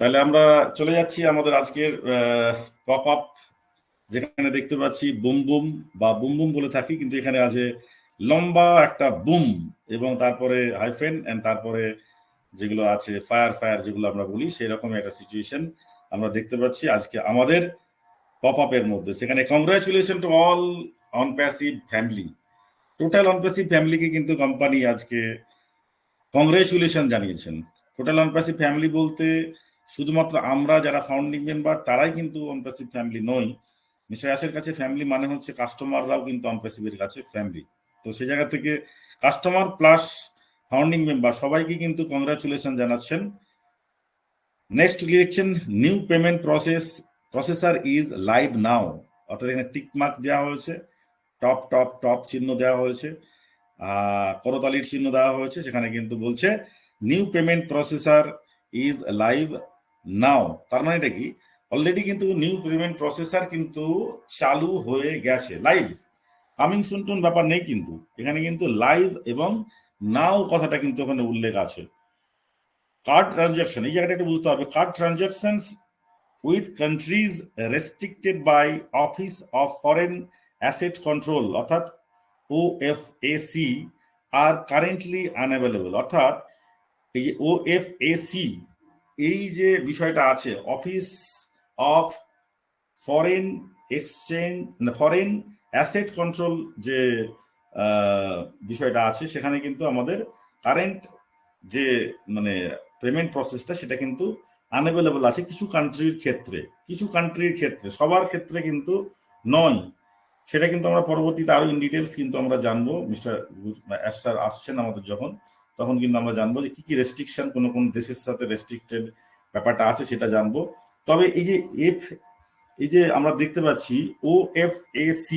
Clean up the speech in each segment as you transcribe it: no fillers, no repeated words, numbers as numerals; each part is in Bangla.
তাহলে আমরা চলে যাচ্ছি আমাদের আজকের পপ আপ, যেখানে দেখতে পাচ্ছি বুম বুম বা বুম বুম বলে থাকি, কিন্তু এখানে আছে লম্বা একটা বুম এবং তারপরে হাইফেন এন্ড তারপরে যেগুলো আছে ফায়ার ফায়ার যেগুলো আমরা বলি, সেই রকম একটা সিচুয়েশন আমরা দেখতে পাচ্ছি আজকে আমাদের পপ আপের মধ্যে। সেখানে congratulation to all on passive family, total on passive ফ্যামিলিকে কিন্তু কোম্পানি আজকে কংগ্রেচুলেশন জানিয়েছেন। টোটাল অনপ্যাসিভ ফ্যামিলি বলতে শুধুমাত্র আমরা যারা ফাউন্ডিং মেম্বার তারাই কিন্তু অনপ্যাসিভ ফ্যামিলি নই। মিস্টার অ্যাশের কাছে ফ্যামিলি মানে হচ্ছে কাস্টমাররাও কিন্তু অনপ্যাসিভের কাছে ফ্যামিলি। তো সেই জায়গা থেকে কাস্টমার প্লাস ফাউন্ডিং মেম্বার সবাইকে কিন্তু কংগ্রাচুলেশন জানাচ্ছেন। নেক্সট লিখছেন new payment processor is live নাও, অর্থাৎ এখানে টিক মার্ক দেওয়া হয়েছে, টপ টপ টপ চিহ্ন দেওয়া হয়েছে, করতালির চিহ্ন দেওয়া হয়েছে, সেখানে কিন্তু বলছে new payment processor is live নাও। তার মানে এটা কি, অলরেডি কিন্তু নিউ পেমেন্ট প্রসেসর কিন্তু চালু হয়ে গেছে, লাইভ। কামিং সুন টুন ব্যাপার নেই, কিন্তু এখানে কিন্তু লাইভ এবং নাও কথাটা কিন্তু ওখানে উল্লেখ আছে। কার্ড ট্রানজাকশন, এই জায়গাটা একটু বুঝতে হবে। Card transactions with countries restricted by office of foreign asset control অর্থাৎ OFAC আর কারেন্টলি আনঅ্যাভেলেবল। অর্থাৎ এই যে OFAC, এই যে বিষয়টা আছে, office of foreign exchange foreign asset control যে বিষয়টা আছে, সেখানে কিন্তু আমাদের কারেন্ট যে মানে পেমেন্ট প্রসেসটা সেটা কিন্তু আনঅ্যাভেলেবল আছে কিছু কান্ট্রির ক্ষেত্রে, কিছু কান্ট্রির ক্ষেত্রে, সবার ক্ষেত্রে কিন্তু নয়। সেটা কিন্তু আমরা পরবর্তীতে আরো ইন ডিটেলস কিন্তু আমরা জানবো। মিস্টার অ্যাশ স্যার আসছেন আমাদের যখন, তখন কিন্তু আমরা জানবো যে কি কি রেস্ট্রিকশন কোন কোন দেশের সাথে রেস্ট্রিক্টেড ব্যাপারটা আছে সেটা জানবো। তবে এই যে আমরা দেখতে পাচ্ছি OFAC,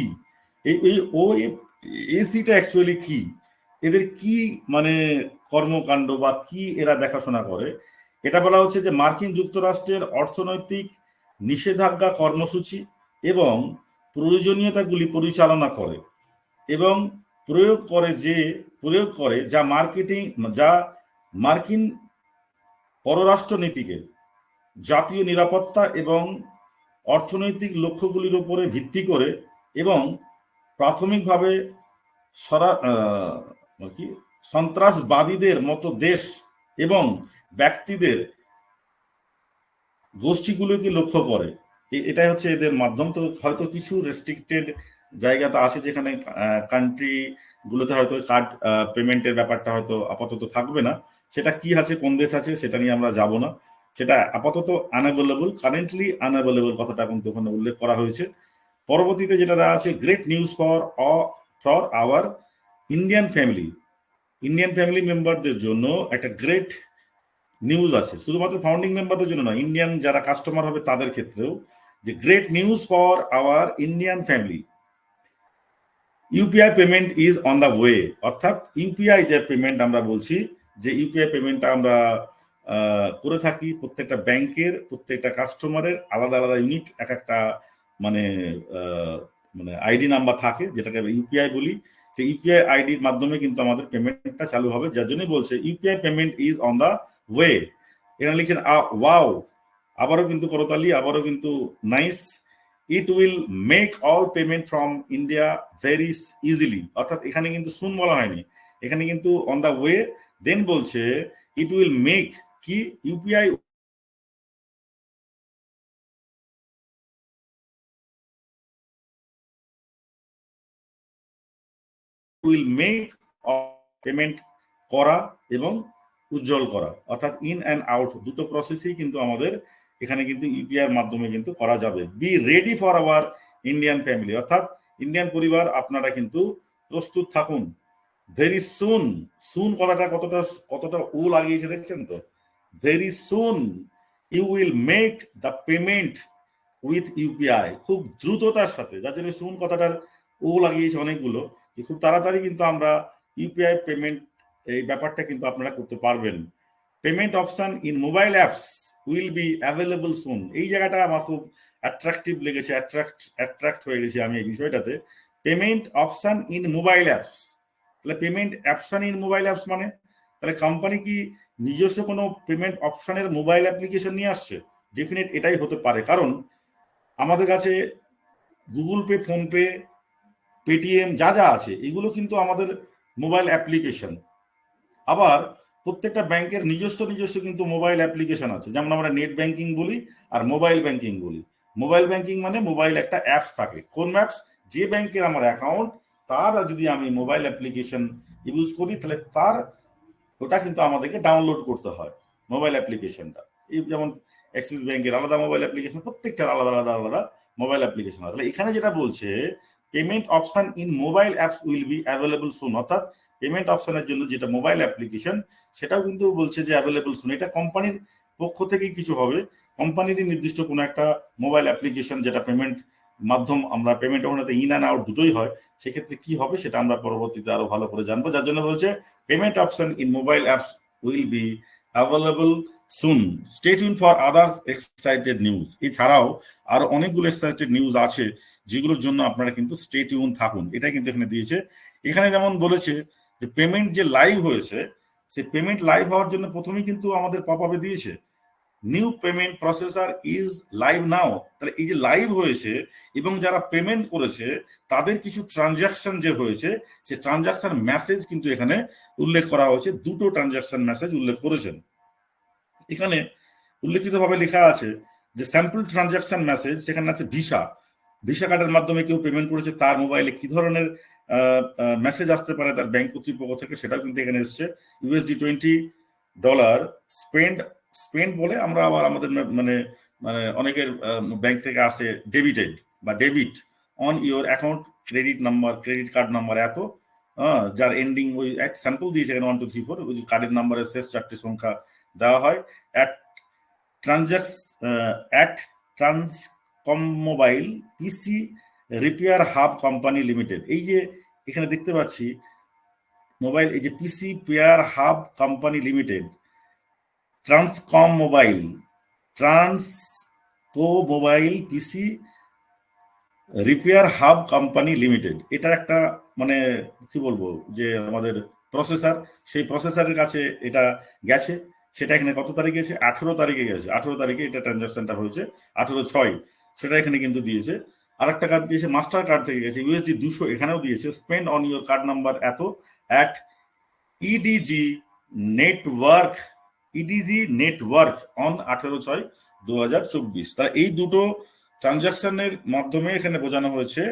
এই OFAC-টা অ্যাকচুয়ালি কি, এদের কি মানে কর্মকাণ্ড বা কি এরা দেখাশোনা করে, এটা বলা হচ্ছে যে মার্কিন যুক্তরাষ্ট্রের অর্থনৈতিক নিষেধাজ্ঞা কর্মসূচি এবং প্রয়োজনীয়তাগুলি পরিচালনা করে এবং প্রয়োগ করে যা মার্কিন পররাষ্ট্র নীতিকে জাতীয় নিরাপত্তা এবং অর্থনৈতিক লক্ষ্যগুলির উপরে ভিত্তি করে এবং প্রাথমিকভাবে সন্ত্রাসবাদীদের মতো দেশ এবং ব্যক্তিদের গোষ্ঠীগুলোকে লক্ষ্য করে। এটাই হচ্ছে এদের মাধ্যম। তো হয়তো কিছু রেস্ট্রিক্টেড জায়গাতে আছে যেখানে কান্ট্রি গুলোতে হয়তো কার্ড পেমেন্টের ব্যাপারটা হয়তো আপাতত থাকবে না। সেটা কি আছে, কোন দেশ আছে, সেটা নিয়ে আমরা যাব না। সেটা আপাতত আনঅ্যাভেলেবল, কারেন্টলি আনঅ্যাভেলেবল কথাটা কিন্তু ওখানে উল্লেখ করা হয়েছে। পরবর্তীতে যেটা দেওয়া আছে, great news for our Indian family মেম্বারদের জন্য একটা গ্রেট নিউজ আছে, শুধুমাত্র ফাউন্ডিং মেম্বারদের জন্য নয়, ইন্ডিয়ান যারা কাস্টমার হবে তাদের ক্ষেত্রেও, যে great news for our Indian family, UPI payment is on the way. অর্থাৎ ইউপিআই যে পেমেন্ট আমরা বলছি, যে ইউপিআই পেমেন্টটা আমরা করে থাকি, প্রত্যেকটা ব্যাংকের প্রত্যেকটা কাস্টমারের আলাদা আলাদা ইউনিক এক একটা মানে আইডি নাম্বার থাকে, যেটাকে ইউপিআই বলি। সেই ইউপিআই আইডির মাধ্যমে কিন্তু আমাদের পেমেন্টটা চালু হবে, যার জন্যই বলছে UPI payment is on the way. এখানে লিখছেন ওয়াও, আবারও কিন্তু করতালি, আবারও কিন্তু nice. It will make all payment from India very easily. অর্থাৎ এখানে কিন্তু সুন বলা হয়নি, এখানে কিন্তু অন দ্য ওয়ে। দেন বলছে ইট উইল মেক কি, ইউপিআই উইল মেক পেমেন্ট করা এবং উজ্জ্বল করা, অর্থাৎ ইন অ্যান্ড আউট দুটো প্রসেসই কিন্তু আমাদের এখানে কিন্তু ইউপিআই এর মাধ্যমে কিন্তু করা যাবে। Be ready for our Indian family, অর্থাৎ ইন্ডিয়ান পরিবার আপনারা কিন্তু প্রস্তুত থাকুন। ভেরি সুন, সুন কথাটা কতটা ও লাগিয়েছে দেখছেন তো, very soon you will make the payment with UPI, খুব দ্রুততার সাথে, যার জন্য সুন কথাটার ও লাগিয়েছে অনেকগুলো, যে খুব তাড়াতাড়ি কিন্তু আমরা ইউপিআই পেমেন্ট এই ব্যাপারটা কিন্তু আপনারা করতে পারবেন। Payment option in mobile apps will be available soon, এই জায়গাটা আমার খুব অ্যাট্রাকটিভ লেগেছে, অ্যাট্রাক্ট হয়ে গেছি আমি এই বিষয়টাতে। Payment option in mobile apps, তাহলে payment option in mobile apps মানে তাহলে কোম্পানি কি নিজস্ব কোনো পেমেন্ট অপশনের মোবাইল অ্যাপ্লিকেশন নিয়ে আসছে? ডেফিনেট এটাই হতে পারে, কারণ আমাদের কাছে গুগল পে, ফোনপে, পেটিএম যা যা আছে এগুলো কিন্তু আমাদের মোবাইল অ্যাপ্লিকেশন। আবার প্রত্যেকটা ব্যাংকের নিজস্ব নিজস্ব কিন্তু মোবাইল অ্যাপ্লিকেশন আছে, যেমন আমরা নেট ব্যাংকিং বলি আর মোবাইল ব্যাংকিং বলি। মোবাইল ব্যাংকিং মানে মোবাইল একটা অ্যাপস থাকে, কোন অ্যাপস? যে ব্যাংকের আমার অ্যাকাউন্ট তার যদি আমি মোবাইল অ্যাপ্লিকেশন ইউজ করি তাহলে তার ওটা কিন্তু আমাদেরকে ডাউনলোড করতে হয় মোবাইল অ্যাপ্লিকেশনটা। এই যেমন অ্যাক্সিস ব্যাংকের আলাদা মোবাইল অ্যাপ্লিকেশন, প্রত্যেকটার আলাদা আলাদা আলাদা মোবাইল অ্যাপ্লিকেশন আছে। তাহলে এখানে যেটা বলছে payment option in mobile apps will be available soon, অর্থাৎ পেমেন্ট অপশনের জন্য যেটা মোবাইল অ্যাপ্লিকেশন সেটাও কিন্তু বলছে যে অ্যাভেলেবল সুন। এটা কোম্পানির পক্ষ থেকেই কিছু হবে, কোম্পানিরই নির্দিষ্ট কোনো একটা মোবাইল অ্যাপ্লিকেশন যেটা পেমেন্ট মাধ্যম, আমরা পেমেন্ট ওখানে ইন অ্যান্ড আউট দুটোই হয়, সেক্ষেত্রে কি হবে সেটা আমরা পরবর্তীতে আরো ভালো করে জানবো। যার জন্য বলছে payment option in mobile apps will be available soon, stay tune for others excited news. এছাড়াও আরো অনেকগুলো এক্সাইটেড নিউজ আছে যেগুলোর জন্য আপনারা কিন্তু স্টে টিউন থাকুন, এটা কিন্তু এখানে দিয়েছে। এখানে যেমন বলেছে যে পেমেন্ট যে লাইভ হয়েছে, সেই পেমেন্ট লাইভ হওয়ার জন্য প্রথমেই কিন্তু আমাদের পপ আপে দিয়েছে new payment processor is live নাও। তাহলে এই যে লাইভ হয়েছে এবং যারা পেমেন্ট করেছে তাদের কিছু ট্রানজাকশন যে হয়েছে, সে ট্রানজাকশন মেসেজ কিন্তু এখানে উল্লেখ করা হয়েছে, দুটো ট্রানজাকশন মেসেজ উল্লেখ করেছেন। এখানে উল্লেখিতভাবে লেখা আছে যে স্যাম্পল ট্রানজাকশন মেসেজ, সেখানে আছে ভিসা, ভিসা কার্ডের মাধ্যমে কেউ পেমেন্ট করেছে তার মোবাইলে কি ধরনের মেসেজ আসতে পারে তার ব্যাংক কর্তৃপক্ষ থেকে, সেটাও কিন্তু এখানে এসছে। ইউএসডি $20 স্পেন্ড, স্পেন্ড বলে আমরা আবার আমাদের মানে মানে অনেকের ব্যাংক থেকে আসে ডেবিটেড বা debit on your account credit number, credit card number এত, যার এন্ডিং ওই এক স্যাম্পল দিয়েছে এখানে 1 2 3 4, ওই কার্ডের নাম্বারের শেষ 4টে সংখ্যা দেওয়া হয়। At Transcom mobile PC repair hub company limited. এই যে এখানে দেখতে পাচ্ছি মোবাইল, এই যে PC pair hub company limited, Transcom mobile, Transco mobile PC repair hub company limited, এটা একটা মানে কি বলবো যে আমাদের প্রসেসর, সেই প্রসেসরের কাছে এটা গেছে। সেটা এখানে কত তারিখে গেছে? 18 তারিখে গেছে। 18 তারিখে এটা ট্রানজাকশনটা হয়েছে, 18/6 সেটা এখানে কিন্তু দিয়েছে। আর একটা কার্ড দিয়েছে মাস্টার কার্ড থেকে গেছে ইউএসডি 200, এখানেও দিয়েছে spend on your card number এত অ্যাট ইডিজি নেটওয়ার্ক, ইডিজি নেটওয়ার্ক অন 18/6/2024। তাহলে এই দুটো ট্রানজাকশনের মাধ্যমে এখানে বোঝানো হয়েছে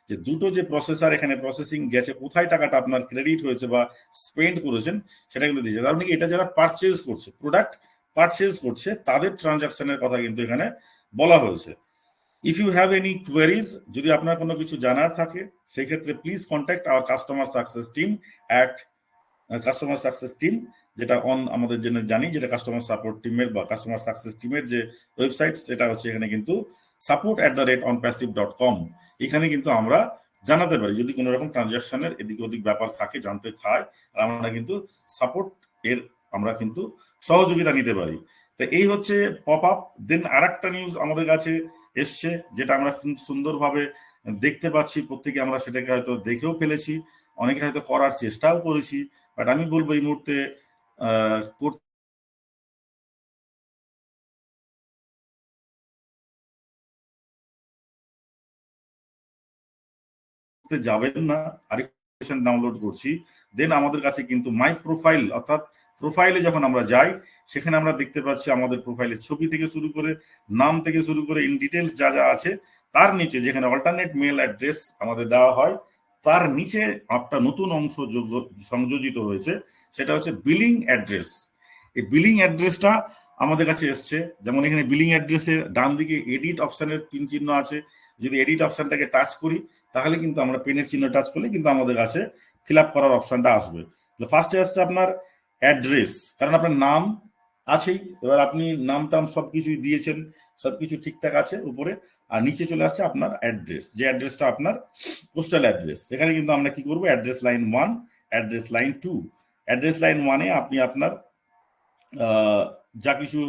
যে দুটো যে প্রসেসর এখানে প্রসেসিং গেছে, কোথায় টাকাটা আপনার ক্রেডিট হয়েছে বা স্পেন্ড করেছেন সেটা কিন্তু দিয়েছে। তার মানে এটা যারা পারচেজ করছে, প্রোডাক্ট পারচেজ করছে, তাদের ট্রানজাকশনের কথা কিন্তু এখানে বলা হয়েছে। If you have any queries, যদি আপনার কোনো কিছু জানার থাকে সেক্ষেত্রে please contact our customer success team at customer success team, যেটা অন আমাদের জন্য জানি, যেটা কাস্টমার সাপোর্ট টিমের বা কাস্টমার সাকসেস টিমের যে ওয়েবসাইট সেটা হচ্ছে এখানে কিন্তু support@onpassive.com। এখানে কিন্তু আমরা জানাতে পারি যদি কোনো রকম ট্রানজাকশনের এদিক ওদিক ব্যাপার থাকে, জানতে চাই, আমরা কিন্তু সাপোর্ট এর আমরা কিন্তু সহযোগিতা নিতে পারি। তো এই হচ্ছে পপ আপ। দেন আর একটা নিউজ আমাদের কাছে এসছে যেটা আমরা কিন্তু সুন্দরভাবে দেখতে পাচ্ছি, প্রত্যেকে আমরা সেটাকে হয়তো দেখেও ফেলেছি, অনেকে হয়তো করার চেষ্টাও করেছি, বাট আমি বলবো এই মুহূর্তে যাবেন না। আরেকটা ডাউনলোড করছি, দেন আমাদের কাছে কিন্তু মাই প্রোফাইল, অর্থাৎ প্রোফাইলে যখন আমরা যাই সেখানে আমরা দেখতে পাচ্ছি আমাদের প্রোফাইলের ছবি থেকে শুরু করে নাম থেকে শুরু করে ইন ডিটেলস যা যা আছে, তার নিচে যেখানে অল্টারনেট মেল অ্যাড্রেস আমাদের দেওয়া হয় তার নিচে একটা নতুন অংশ সংযোজিত হয়েছে, সেটা হচ্ছে বিলিং অ্যাড্রেস। এই বিলিং অ্যাড্রেসটা আমাদের কাছে এসছে। যেমন এখানে বিলিং অ্যাড্রেসের ডান দিকে এডিট অপশনের তিন চিহ্ন আছে, যদি এডিট অপশনটাকে টাচ করি তাহলে কিন্তু আমরা পেনের চিহ্ন টাচ করলে কিন্তু আমাদের কাছে ফিল আপ করার অপশনটা আসবে। ফার্স্টে আসছে আপনার অ্যাড্রেস, কারণ আপনার নাম আছেই, এবার আপনি নাম টাম সবকিছুই দিয়েছেন, সবকিছু ঠিকঠাক আছে উপরে, আর নিচে চলে আসছে আপনার অ্যাড্রেস, যে অ্যাড্রেসটা আপনার পোস্টাল অ্যাড্রেস। এখানে কিন্তু আমরা কি করবো, address line 1, address line 2। Address line 1-এ আপনি আপনার যা কিছু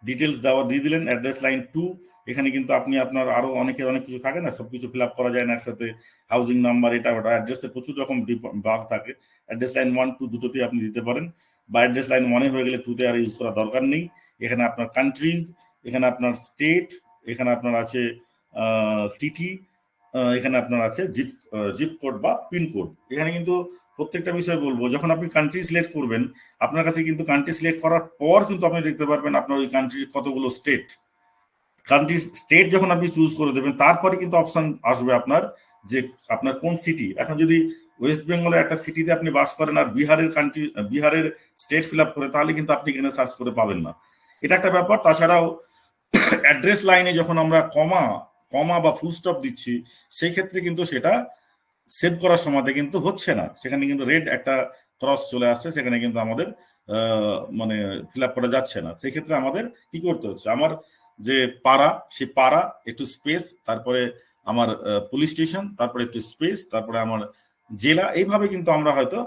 ডিটেলস দেওয়া দিয়ে দিলেন। অ্যাড্রেস লাইন 2 এখানে কিন্তু আপনি আপনার আরো অনেকের অনেক কিছু থাকে না, সবকিছু ফিল আপ করা যায় না একসাথে, হাউজিং নাম্বার এটা ওটা, অ্যাড্রেসে প্রচুর রকম ভাগ থাকে। অ্যাড্রেস লাইন 1 2 দুটোতেই আপনি দিতে পারেন। বা অ্যাড্রেস লাইন 1 হয়ে গেলে 2 তে আর ইউজ করা দরকার নেই। এখানে আপনার কান্ট্রিজ, এখানে আপনার স্টেট, এখানে আপনার আছে সিটি, এখানে আপনার আছে জিপ কোড বা পিন কোড। এখানে কিন্তু প্রত্যেকটা বিষয় বলবো, যখন আপনি কান্ট্রি সিলেক্ট করবেন, আপনার কাছে কিন্তু কান্ট্রি সিলেক্ট করার পর কিন্তু আপনি দেখতে পারবেন আপনার ওই কান্ট্রির কতগুলো স্টেট। কান্ট্রি স্টেট যখন আপনি চুজ করে দেবেন, তারপরে কিন্তু অপশন আসবে আপনার যে আপনার কোন সিটি। এখন যদি ওয়েস্ট বেঙ্গলের একটা সিটিতে আপনি বাস করেন আর বিহারের স্টেট ফিল আপ করে, তাহলে কিন্তু আপনি এখানে সার্চ করে পাবেন না। এটা একটা ব্যাপার। তাছাড়াও অ্যাড্রেস লাইনে যখন আমরা কমা কমা বা ফুল স্টপ দিচ্ছি, সেই ক্ষেত্রে কিন্তু সেটা সেভ করার সময়তে কিন্তু হচ্ছে না, সেখানে কিন্তু রেড একটা ক্রস চলে আসছে, সেখানে কিন্তু আমাদের মানে ফিল আপ করা যাচ্ছে না। সেই ক্ষেত্রে আমাদের কি করতে হচ্ছে, আমার যে পাড়া, সেই পাড়া একটু স্পেস, তারপরে আমার পুলিশ স্টেশন, তারপরে একটু স্পেস, তারপরে আমার জেলা, এইভাবে কিন্তু আমরা হয়তো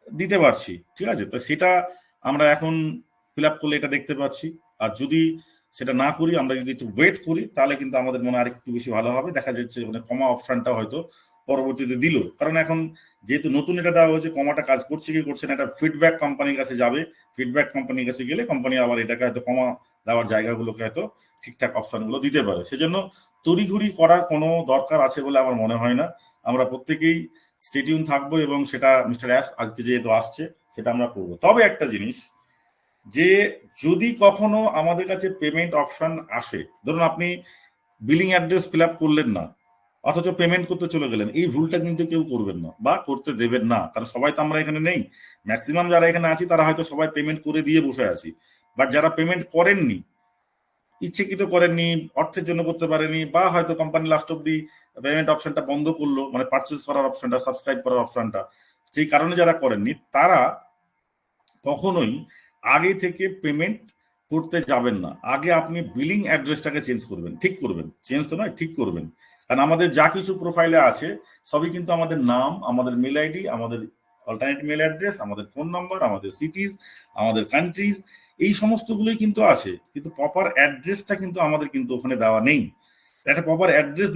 দিতে পারছি। ঠিক আছে, তো সেটা আমরা এখন ফিল আপ করলে এটা দেখতে পাচ্ছি। আর যদি সেটা না করি, আমরা যদি একটু ওয়েট করি, তাহলে কিন্তু আমাদের মনে আর একটু বেশি ভালো হবে। দেখা যাচ্ছে ওখানে কমা অপশনটা হয়তো পরবর্তীতে দিল, কারণ এখন যেহেতু নতুন এটা দেওয়া হয়েছে, কমাটা কাজ করছে কি করছে না, এটা ফিডব্যাক কোম্পানির কাছে যাবে। ফিডব্যাক কোম্পানির কাছে গেলে কোম্পানি আবার এটাকে হয়তো কমা দেওয়ার জায়গাগুলোকে হয়তো ঠিকঠাক অপশনগুলো দিতে পারে। সেজন্য তড়িঘড়ি করার কোনো দরকার আছে বলে আমার মনে হয় না। আমরা প্রত্যেকেই স্টেটিউন থাকবো এবং সেটা মিস্টার অ্যাস আজকে যেহেতু আসছে, সেটা আমরা করবো। তবে একটা জিনিস, যে যদি কখনো আমাদের কাছে পেমেন্ট অপশন আসে, ধরুন আপনি বিলিং অ্যাড্রেস ফিল আপ করলেন না, অথচ পেমেন্ট করতে চলে গেলেন, এই ভুলটা কিন্তু কেউ করবেন না বা করতে দেবেন না। কারণ সবাই তো আমরা এখানে নেই, ম্যাক্সিমাম যারা এখানে আছি তারা হয়তো সবাই পেমেন্ট করে দিয়ে বসে আছি। বাট যারা পেমেন্ট করেননি, ইচ্ছাকৃত করেননি, অর্থের জন্য করতে পারেনি, বা হয়তো কোম্পানি লাস্ট অব্দি পেমেন্ট অপশনটা বন্ধ করলো, মানে পারচেজ করার অপশনটা, সাবস্ক্রাইব করার অপশনটা, সেই কারণে যারা করেননি, তারা কখনোই আগে থেকে পেমেন্ট করতে যাবেন না। আগে আপনি বিলিং অ্যাড্রেসটাকে চেঞ্জ করবেন, ঠিক করবেন, চেঞ্জ তো নয়, ঠিক করবেন। কারণ আমাদের যা কিছু প্রোফাইলে আছে সবই কিন্তু আমাদের নাম, আমাদের মেল আইডি, আমাদের অল্টারনেট মেল অ্যাড্রেস, আমাদের ফোন নাম্বার, আমাদের সিটিজ, আমাদের কান্ট্রিজ, এই সমস্তগুলোই কিন্তু আছে, কিন্তু প্রপার অ্যাড্রেসটা কিন্তু আমাদের কিন্তু ওখানে দেওয়া নেই। একটা প্রপার অ্যাড্রেস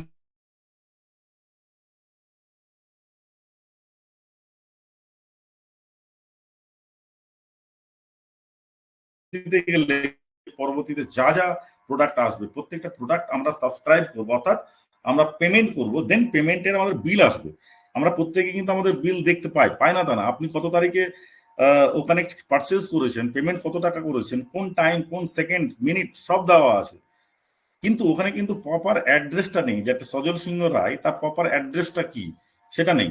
দিতে গেলে পরবর্তীতে যা যা প্রোডাক্ট আসবে, প্রত্যেকটা প্রোডাক্ট আমরা সাবস্ক্রাইব করবো, অর্থাৎ আমরা পেমেন্ট করব, দেন পেমেন্টের আমাদের বিল আসবে। আমরা প্রত্যেকে কিন্তু আমাদের বিল দেখতে পাই, পাই না তা না। আপনি কত তারিখে ওখানে পারচেজ করেছেন, পেমেন্ট কত টাকা করেছেন, কোন টাইম, কোন সেকেন্ড, মিনিট, সব দেওয়া আছে। কিন্তু ওখানে কিন্তু প্রপার অ্যাড্রেসটা নেই, যে একটা সজল সিংহ রায়, তার প্রপার অ্যাড্রেসটা কি সেটা নেই।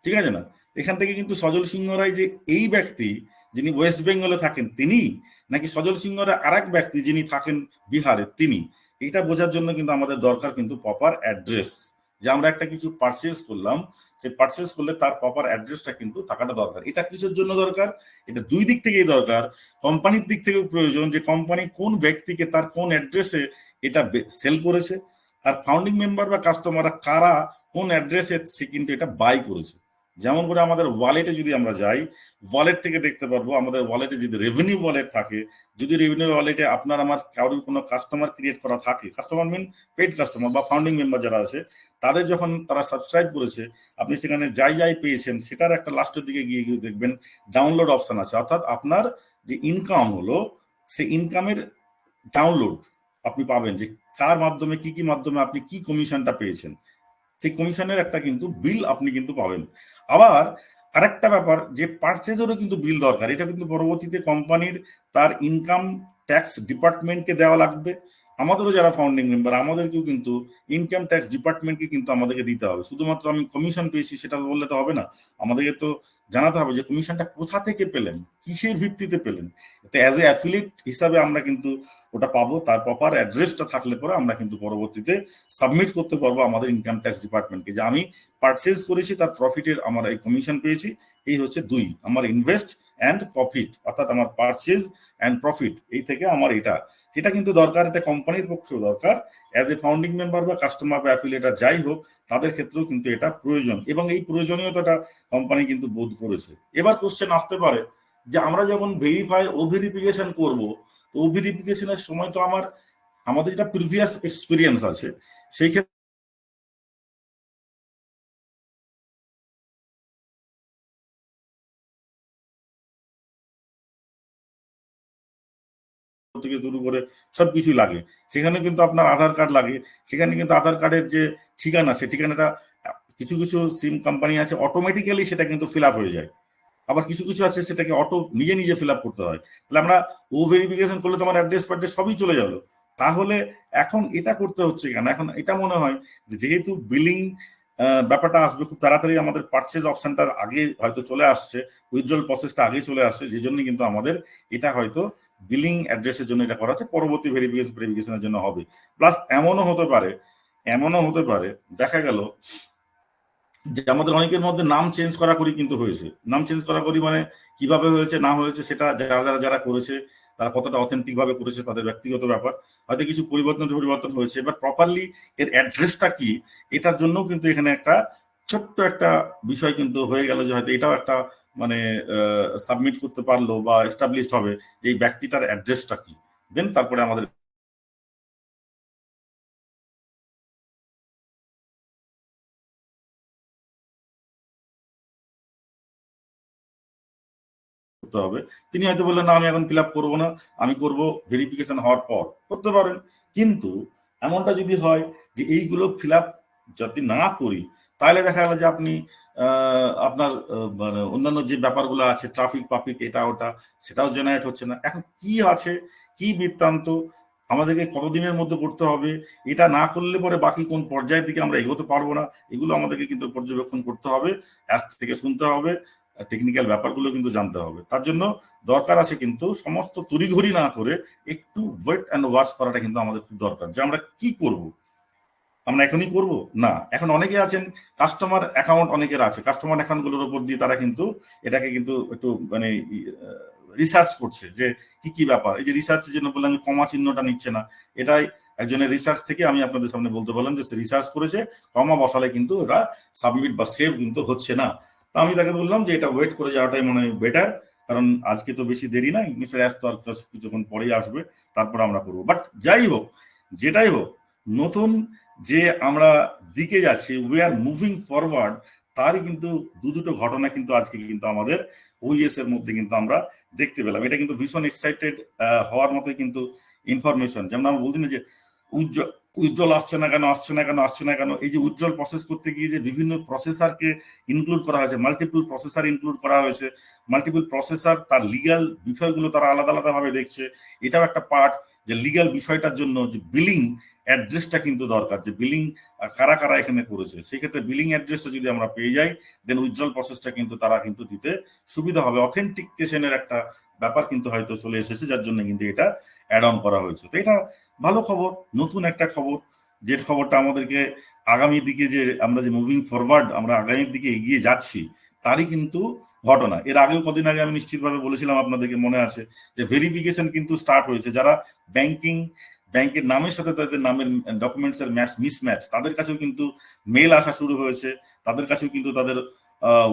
ঠিক আছে না? এখান থেকে কিন্তু সজল সিংহ রায় যে এই ব্যক্তি যিনি ওয়েস্ট বেঙ্গলে থাকেন তিনি, নাকি সজল সিংহ রায় আর এক ব্যক্তি যিনি থাকেন বিহারে তিনি, এটা বোঝার জন্য কিন্তু আমাদের দরকার কিন্তু প্রপার অ্যাড্রেস। যে আমরা একটা কিছু পারচেজ করলাম, সে পারচেজ করলে তার প্রপার অ্যাড্রেসটা কিন্তু থাকাটা দরকার। এটা কিসের জন্য দরকার? এটা দুই দিক থেকেই দরকার। কোম্পানির দিক থেকেও প্রয়োজন, যে কোম্পানি কোন ব্যক্তিকে তার কোন অ্যাড্রেসে এটা সেল করেছে, আর ফাউন্ডিং মেম্বার বা কাস্টমাররা কারা, কোন অ্যাড্রেসে সে কিন্তু এটা বাই করেছে। যেমন করে আমাদের ওয়ালেটে যদি আমরা যাই, ওয়ালেট থেকে দেখতে পারবো, আমাদের ওয়ালেটে যদি রেভিনিউ ওয়ালেট থাকে, যদি রেভিনিউ ওয়ালেটে আপনার আমার কারোর কোনো কাস্টমার ক্রিয়েট করা থাকে, কাস্টমার মিন পেইড কাস্টমার বা ফাউন্ডিং মেম্বার যারা আছে, তাদের যখন তারা সাবস্ক্রাইব করেছে, আপনি সেখানে যাই যাই পেয়েছেন, সেটার একটা লাস্টের দিকে গিয়ে গিয়ে দেখবেন ডাউনলোড অপশন আছে, অর্থাৎ আপনার যে ইনকাম হলো, সেই ইনকামের ডাউনলোড আপনি পাবেন, যে কার মাধ্যমে, কি কি মাধ্যমে আপনি কি কমিশনটা পেয়েছেন, সেই কমিশনের একটা কিন্তু বিল আপনি কিন্তু পাবেন। আবার আরেকটা ব্যাপার, যে পারচেজেরও কিন্তু বিল দরকার। এটা কিন্তু পরবর্তীতে কোম্পানির তার ইনকাম ট্যাক্স ডিপার্টমেন্টকে দেওয়া লাগবে। আমাদেরও যারা ফাউন্ডিং মেম্বার, আমাদেরকেও কিন্তু ইনকাম ট্যাক্স ডিপার্টমেন্টকে কিন্তু আমাদেরকে দিতে হবে। শুধুমাত্র আমি কমিশন পেয়েছি সেটা বললে তো হবে না, আমাদেরকে তো জানাতে হবে যে কমিশনটা কোথা থেকে পেলেন, কিসের ভিত্তিতে পেলেন। তো অ্যাজ এ অ্যাফিলিয়েট হিসাবে আমরা কিন্তু ওটা পাবো, তার প্রপার অ্যাড্রেসটা থাকলে পরে আমরা কিন্তু পরবর্তীতে সাবমিট করতে পারবো আমাদের ইনকাম ট্যাক্স ডিপার্টমেন্টকে, যে আমি পারচেজ করেছি, তার প্রফিটের আমার এই কমিশন পেয়েছি। এই হচ্ছে দুই, আমার ইনভেস্ট অ্যান্ড প্রফিট, অর্থাৎ আমার পারচেজ অ্যান্ড প্রফিট, এই থেকে আমার এটা কিন্তু দরকার, এটা কোম্পানির পক্ষেও দরকার। অ্যাজ এ ফাউন্ডিং মেম্বার বা কাস্টমার বা অ্যাফিলিয়েটার যাই হোক, তাদের ক্ষেত্রেও কিন্তু এটা প্রয়োজন, এবং এই প্রয়োজনীয়তাটা কোম্পানি কিন্তু বোধ করেছে। এবার কোশ্চেন আসতে পারে যে আমরা যখন ভেরিফাই ও ভেরিফিকেশন করবো, ও ভেরিফিকেশনের সময় তো আমাদের যেটা প্রিভিয়াস এক্সপিরিয়েন্স আছে, সেই ক্ষেত্রে থেকে শুরু করে সবকিছু লাগে। সেখানে কিন্তু আপনার আধার কার্ড লাগে, সেখানে কিন্তু আধার কার্ডের যে ঠিকানা, সে ঠিকানাটা কিছু কিছু সিম কোম্পানি আছে অটোমেটিক্যালি সেটা কিন্তু ফিল আপ হয়ে যায়, আবার কিছু কিছু আছে সেটাকে অটো নিজে নিজে ফিল আপ করতে হয়। তাহলে আমরা ও ভেরিফিকেশন করলে তোমার অ্যাড্রেস ফ্যাড্রেস সবই চলে গেল। তাহলে এখন এটা করতে হচ্ছে কেন? এখন এটা মনে হয় যে যেহেতু বিলিং ব্যাপারটা আসবে খুব তাড়াতাড়ি, আমাদের পারচেজ অপশনটা আগে হয়তো চলে আসছে, উইথড্রল প্রসেসটা আগে চলে আসছে, যে জন্য কিন্তু আমাদের এটা হয়তো বিলিং অ্যাড্রেসের জন্য এটা করা হচ্ছে, পরবর্তী ভেরিফিকেশনের জন্য হবে। প্লাস এমনও হতে পারে দেখা গেল যে আমাদের অনেকের মধ্যে নাম চেঞ্জ করা করি কিন্তু হয়েছে। নাম চেঞ্জ করা করি মানে কিভাবে হয়েছে না হয়েছে সেটা যারা করেছে তারা কতটা অথেন্টিক ভাবে করেছে তাদের ব্যক্তিগত ব্যাপার, হয়তো কিছু পরিবর্তন হয়েছে, বাট প্রপারলি এর অ্যাড্রেসটা কি এটার জন্য কিন্তু এখানে একটা ছোট্ট একটা বিষয় কিন্তু হয়ে গেল, যে হয়তো এটাও একটা মানে সাবমিট করতে পারলো বা এস্টাবলিশড হবে যে এই ব্যক্তিটার অ্যাড্রেসটা কি, দেন তারপরে আমাদের করতে হবে। তিনি হয়তো বললেন না আমি এখন ফিল আপ করবো না, আমি করব ভেরিফিকেশন হওয়ার পর, করতে পারেন। কিন্তু এমনটা যদি হয় যে এইগুলো ফিল আপ যদি না করি, তাহলে দেখা গেল যে আপনি আপনার মানে অন্যান্য যে ব্যাপারগুলো আছে ট্রাফিক পাফিক এটা ওটা সেটাও জেনারেট হচ্ছে না। এখন কি আছে, কি বৃত্তান্ত, আমাদেরকে কতদিনের মধ্যে করতে হবে, এটা না করলে পরে বাকি কোন পর্যায়ের দিকে আমরা এগোতে পারবো না, এগুলো আমাদেরকে কিন্তু পর্যবেক্ষণ করতে হবে, অ্যাজ থেকে শুনতে হবে, টেকনিক্যাল ব্যাপারগুলো কিন্তু জানতে হবে। তার জন্য দরকার আছে কিন্তু সমস্ত তড়িঘড়ি না করে একটু ওয়েট অ্যান্ড ওয়াচ করাটা কিন্তু আমাদের খুব দরকার, যে আমরা কি করব, আমরা এখনই করব না। এখন অনেকে আছেন কাস্টমার অ্যাকাউন্ট, অনেকের আছে কাস্টমার অ্যাকাউন্টগুলোর উপর দিয়ে তারা কিন্তু এটাকে কিন্তু একটু মানে রিসার্চ করছে যে কি কি ব্যাপার। এই যে রিসার্চের জন্য বললাম কমা চিহ্নটা নিচ্ছে না, এটাই একজনের রিসার্চ থেকে আমি আপনাদের সামনে বলতে পারলাম যে রিসার্চ করেছে, কমা বসালে কিন্তু ওরা সাবমিট বা সেভ কিন্তু হচ্ছে না। তা আমি তাকে বললাম যে এটা ওয়েট করে যাওয়াটাই মনে হয় বেটার, কারণ আজকে তো বেশি দেরি নাই, মিস্টার অ্যাস তো আর কিছুক্ষণ পরেই আসবে, তারপর আমরা করবো। বাট যাই হোক, যেটাই হোক, নতুন যে আমরা দিকে যাচ্ছি, উই আর মুভিং ফরওয়ার্ড, তারই কিন্তু দুটো ঘটনা কিন্তু আজকে কিন্তু আমাদের ওইএস এর মধ্যে কিন্তু আমরা দেখতে পেলাম। এটা কিন্তু ভীষণ এক্সাইটেড হওয়ার মতোই কিন্তু ইনফরমেশন। যেমন আমরা বলছি না যে উজ্জ্বল উজ্জ্বল আসছে না কেন, এই যে উজ্জ্বল প্রসেস করতে গিয়ে যে বিভিন্ন প্রসেসরকে ইনক্লুড করা হয়েছে, মাল্টিপল প্রসেসর ইনক্লুড করা হয়েছে, মাল্টিপল প্রসেসর তার লিগ্যাল বিষয়গুলো তারা আলাদা আলাদা ভাবে দেখছে, এটাও একটা পার্ট। যে লিগ্যাল বিষয়টার জন্য যে বিলিং অ্যাড্রেসটা কিন্তু দরকার, যে বিলিং কারা কারা এখানে করেছে, সেক্ষেত্রে বিলিং অ্যাড্রেসটা যদি আমরা পেয়ে যাই, দেন উজ্জ্বল প্রসেসটা কিন্তু তারা কিন্তু দিতে সুবিধা হবে। অথেন্টিকেশনের একটা ব্যাপার কিন্তু হয়তো চলে এসেছে, যার জন্য কিন্তু এটা অ্যাড অন করা হয়েছে। তো এটা ভালো খবর, নতুন একটা খবর, যে খবরটা আমাদেরকে আগামী দিকে যে আমরা যে মুভিং ফরওয়ার্ড, আমরা আগামীর দিকে এগিয়ে যাচ্ছি, তারই কিন্তু ঘটনা। এর আগেও কদিন আগে আমি নিশ্চিতভাবে বলেছিলাম আপনাদেরকে, মনে আছে যে ভেরিফিকেশন কিন্তু স্টার্ট হয়েছে। যারা ব্যাংকের নামের সাথে তাদের নামের ডকুমেন্টস এর মিসম্যাচ, তাদের কাছেও কিন্তু মেল আসা শুরু হয়েছে, তাদের কাছেও কিন্তু তাদের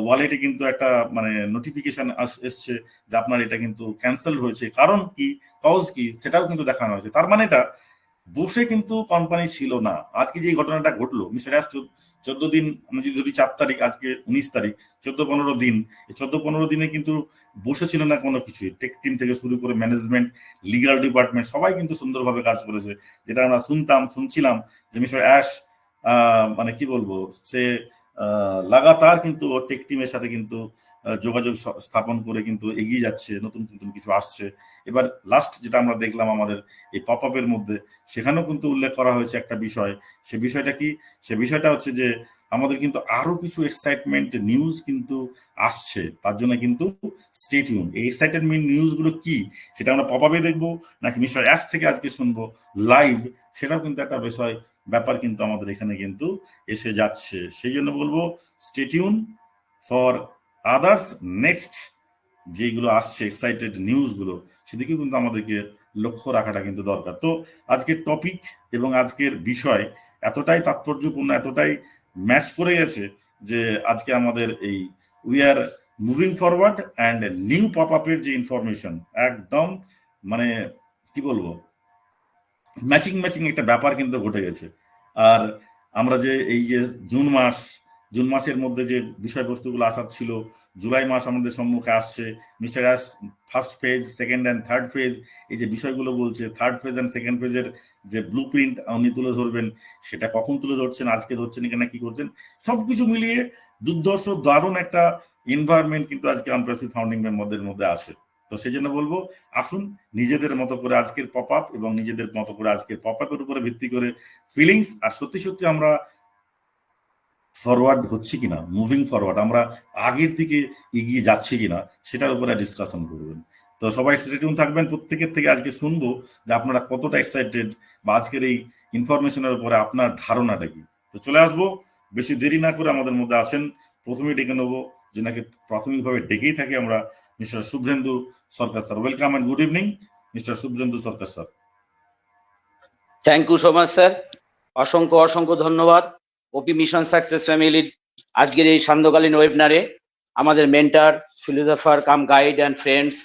ওয়ালেটে কিন্তু একটা মানে নোটিফিকেশন এসছে যে আপনার এটা কিন্তু ক্যান্সেল হয়েছে, কারণ কি, কজ কি, সেটাও কিন্তু দেখানো হয়েছে। তার মানে এটা বসে কিন্তু কোম্পানি ছিল না। আজকে যে ঘটনাটা ঘটলো, মিস্টার 14 দিন, আমি যদি ধরি 4 তারিখ, আজকে 19 তারিখ, 14-15 দিন, এই 14-15 দিনে কিন্তু বসেছিল না কোনো কিছুই। টেক টিম থেকে শুরু করে ম্যানেজমেন্ট, লিগাল ডিপার্টমেন্ট সবাই কিন্তু সুন্দরভাবে কাজ করেছে। যেটা আমরা শুনছিলাম যে মিস্টার অ্যাশ মানে কি বলবো, সে লাগাতার কিন্তু টেক টিমের সাথে কিন্তু যোগাযোগ স্থাপন করে কিন্তু এগিয়ে যাচ্ছে, নতুন নতুন কিছু আসছে। এবার লাস্ট যেটা আমরা দেখলাম আমাদের এই পপ আপের মধ্যে, সেখানেও কিন্তু উল্লেখ করা হয়েছে একটা বিষয়। সে বিষয়টা কি? সে বিষয়টা হচ্ছে যে আমাদের কিন্তু আরো কিছু এক্সাইটমেন্ট নিউজ কিন্তু আসছে, তার জন্য কিন্তু স্টে টিউন। এই এক্সাইটমেন্ট নিউজগুলো কি, সেটা আমরা পপ আপে দেখবো নাকি মিস্টার অ্যাস থেকে আজকে শুনবো লাইভ, সেটাও কিন্তু একটা ব্যাপার কিন্তু আমাদের এখানে কিন্তু এসে যাচ্ছে। সেই জন্য বলবো stay tune for others next যেগুলো আসছে এক্সাইটেড নিউজগুলো, সেদিকেও কিন্তু আমাদেরকে লক্ষ্য রাখাটা কিন্তু দরকার। তো আজকের টপিক এবং আজকের বিষয় এতটাই তাৎপর্যপূর্ণ, এতটাই ম্যাচ করে গেছে, যে আজকে আমাদের এই we are moving forward and new pop আপের যে ইনফরমেশন, একদম মানে কি বলবো, ম্যাচিং একটা ব্যাপার কিন্তু ঘটে গেছে। আর আমরা যে এই যে জুন মাসের মধ্যে যে বিষয়বস্তুগুলো আসার ছিল, জুলাই মাস আমাদের সম্মুখে আসছে। Mister ash first phase, second and third phase, এই যে বিষয়গুলো বলছে, থার্ড ফেজ অ্যান্ড সেকেন্ড ফেজের যে ব্লু প্রিন্ট উনি তুলে ধরবেন, সেটা কখন তুলে ধরছেন, আজকে ধরছেন এখানে কি করছেন, সবকিছু মিলিয়ে দুর্ধর্ষ দারুণ একটা এনভায়রনমেন্ট কিন্তু আজকে আনপ্রেসিভ ফাউন্ডিং এর মধ্যে আসে। তো সেই জন্য বলবো, আসুন নিজেদের মতো করে আজকের পপ আপ এবং নিজেদের মতো করে আজকের পপ আপের উপরে ভিত্তি করে ফিলিংস আর সত্যি সত্যি আমরা ফরওয়ার্ড হচ্ছে কিনা, মুভিং ফরওয়ার্ড, আমরা আগের দিকে এগিয়ে যাচ্ছি কিনা, সেটার উপরে ডিসকাশন করবেন। তো সবাই স্টেটিউন থাকবেন, প্রত্যেকের থেকে আজকে শুনবো যে আপনারা কতটা এক্সাইটেড বা আজকের এই ইনফরমেশনের উপরে আপনার ধারণাটা কি। তো চলে আসবো, বেশি দেরি না করে আমাদের মধ্যে আছেন, প্রথমে ডেকে নেবো, যেনাকে প্রাথমিকভাবে ডেকেই থাকি আমরা, mister Shubhrendu Sarkar sir. Welcome and good evening mister Shubhrendu Sarkar sir. Thank you so much sir, অসংখ্য অসংখ্য ধন্যবাদ। ওপি মিশন সাকসেস ফ্যামিলির আজকের এই সান্ধ্যকালীন ওয়েবিনারে আমাদের mentor, philosopher cum guide and friends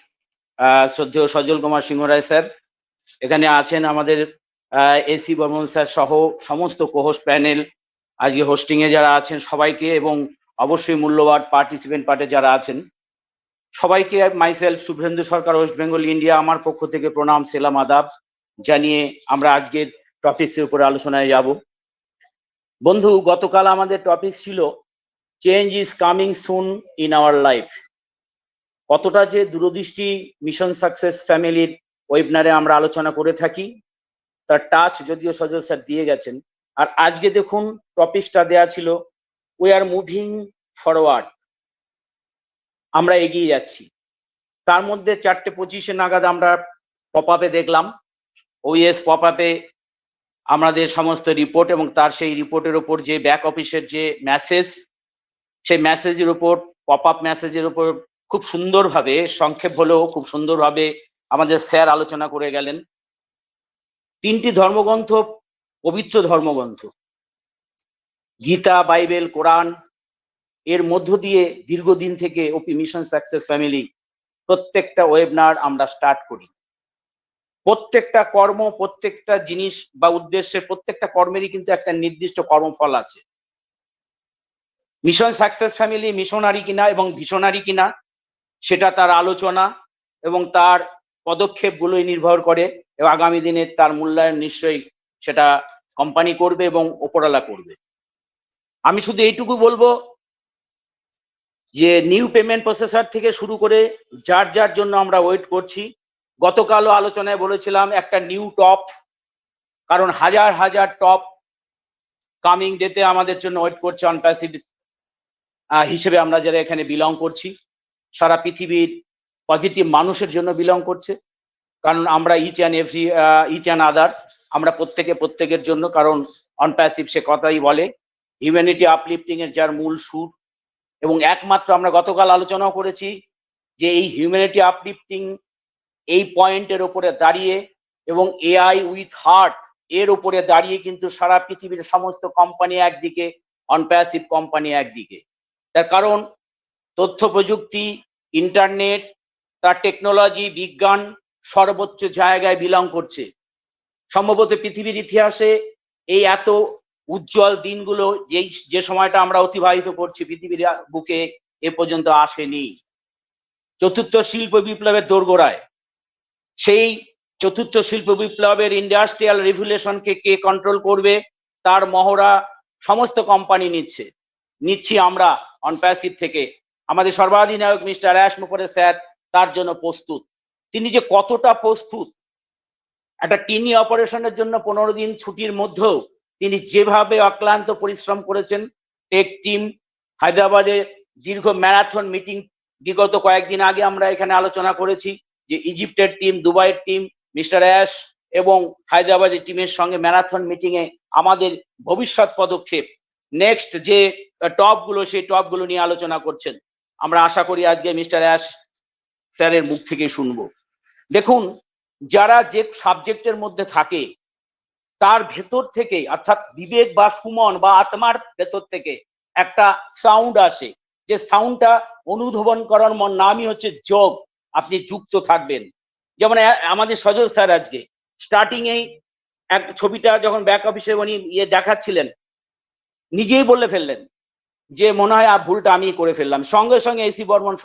শ্রদ্ধেয় সজল কুমার সিংহ রায় স্যার, এখানে আছেন আমাদের এসি বর্মন স্যার সহ সমস্ত কোহোস্ট প্যানেল, আজকে হোস্টিং এ যারা আছেন সবাইকে, এবং অবশ্যই মূল্যবান পার্টিসিপেন্ট পার্টে যারা আছেন সবাইকে মাইসেলফ শুভ্রেন্দু সরকার, ওয়েস্ট বেঙ্গল ইন্ডিয়া, আমার পক্ষ থেকে প্রণাম, সেলাম, আদাব জানিয়ে আমরা আজকের টপিকসের উপরে আলোচনায় যাব। বন্ধু, গতকাল আমাদের টপিক ছিল change is coming soon in our life. কতটা যে দূরদৃষ্টি মিশন সাকসেস ফ্যামিলির ওয়েবিনারে আমরা আলোচনা করে থাকি, তার টাচ যদিও সজল স্যার দিয়ে গেছেন। আর আজকে দেখুন টপিকটা দেয়া ছিল উই আর মুভিং ফরওয়ার্ড, আমরা এগিয়ে যাচ্ছি। তার মধ্যে 4:25 নাগাদ আমরা পপ আপে দেখলাম, ওএস পপ আপে আমাদের সমস্ত রিপোর্ট এবং তার সেই রিপোর্টের উপর যে ব্যাক অফিসের যে মেসেজ, সেই মেসেজের উপর, পপ আপ মেসেজের উপর খুব সুন্দরভাবে, সংক্ষেপ হলেও খুব সুন্দরভাবে আমাদের স্যার আলোচনা করে গেলেন। 3টি ধর্মগ্রন্থ, পবিত্র ধর্মগ্রন্থ, গীতা, বাইবেল, কোরআন, এর মধ্য দিয়ে দীর্ঘদিন থেকে ওপি মিশন সাকসেস ফ্যামিলি প্রত্যেকটা ওয়েবিনার আমরা স্টার্ট করি। প্রত্যেকটা কর্ম, প্রত্যেকটা জিনিস বা উদ্দেশ্যে, প্রত্যেকটা কর্মেরই কিন্তু একটা নির্দিষ্ট কর্মফল আছে। মিশন সাকসেস ফ্যামিলি মিশনারি কিনা এবং ভিশনারি কিনা, সেটা তার আলোচনা এবং তার পদক্ষেপগুলোই নির্ভর করে, এবং আগামী দিনে তার মূল্যায়ন নিশ্চয়ই সেটা কোম্পানি করবে এবং ওপরালা করবে। আমি শুধু এইটুকু বলবো যে নিউ পেমেন্ট প্রসেসর থেকে শুরু করে যার যার জন্য আমরা ওয়েট করছি, গতকালও আলোচনায় বলেছিলাম একটা নিউ টপ, কারণ হাজার হাজার টপ কামিং ডেতে আমাদের জন্য ওয়েট করছে। অনপ্যাসিভ হিসেবে আমরা যারা এখানে বিলং করছি, সারা পৃথিবীর পজিটিভ মানুষের জন্য বিলং করছে, কারণ আমরা ইচ অ্যান্ড আদার, আমরা প্রত্যেকের জন্য, কারণ অনপ্যাসিভ সে কথাই বলে হিউম্যানিটি আপলিফটিং এর যার মূল সুর। এবং একমাত্র আমরা গতকাল আলোচনাও করেছি যে এই হিউম্যানিটি আপলিফটিং এই পয়েন্টের উপরে দাঁড়িয়ে এবং এআই উইথ হার্ট এর উপরে দাঁড়িয়ে কিন্তু সারা পৃথিবীর সমস্ত কোম্পানি একদিকে, অনপ্যাসিভ কোম্পানি একদিকে। তার কারণ তথ্য প্রযুক্তি, ইন্টারনেট, তার টেকনোলজি, বিজ্ঞান সর্বোচ্চ জায়গায় বিলং করছে। সম্ভবত পৃথিবীর ইতিহাসে এই এত উজ্জ্বল দিনগুলো যে সময়টা আমরা অতিবাহিত করছি পৃথিবীর বুকে এ পর্যন্ত আসেনি। চতুর্থ শিল্প বিপ্লবের দোরগোড়ায়, সেই চতুর্থ শিল্প বিপ্লবের ইন্ডাস্ট্রিয়াল রেভলিউশনকে কে কন্ট্রোল করবে, তার মহড়া সমস্ত কোম্পানি নিচ্ছি আমরা অনপ্যাসিভ থেকে। আমাদের সর্বাধিনায়ক মিস্টার অ্যাশ মুখার্জি স্যার তার জন্য প্রস্তুত। তিনি যে কতটা প্রস্তুত, একটা টিনি অপারেশনের জন্য 15 দিন ছুটির মধ্যেও তিনি যেভাবে অক্লান্ত পরিশ্রম করেছেন। টেক টিম হায়দ্রাবাদে দীর্ঘ ম্যারাথন মিটিং বিগত কয়েকদিন আগে আমরা এখানে আলোচনা করেছি যে ইজিপ্টের টিম, দুবাইয়ের টিম, মিস্টার অ্যাশ এবং হায়দ্রাবাদের টিমের সঙ্গে ম্যারাথন মিটিং এ আমাদের ভবিষ্যৎ পদক্ষেপ, নেক্সট যে টপগুলো, সেই টপগুলো নিয়ে আলোচনা করছেন। আমরা আশা করি আজকে মিস্টার অ্যাশ স্যারের মুখ থেকে শুনবো। দেখুন, যারা যে সাবজেক্টের মধ্যে থাকে তার ভেতর থেকে, অর্থাৎ বিবেক বা সুমন বা আত্মার ভেতর থেকে একটা সাউন্ড আসে, যে সাউন্ডটা অনুধাবন করার নামই হচ্ছে যোগ। আপনি যুক্ত থাকবেন। যেমন আমাদের সজল স্যার আজকে স্টার্টিং এই এক ছবিটা যখন ব্যাক অফিসে উনি দেখাচ্ছিলেন, নিজেই বলে ফেললেন যে মনে হয় ভুলটা আমি করে ফেললাম, সঙ্গে সঙ্গে এসি বর্মন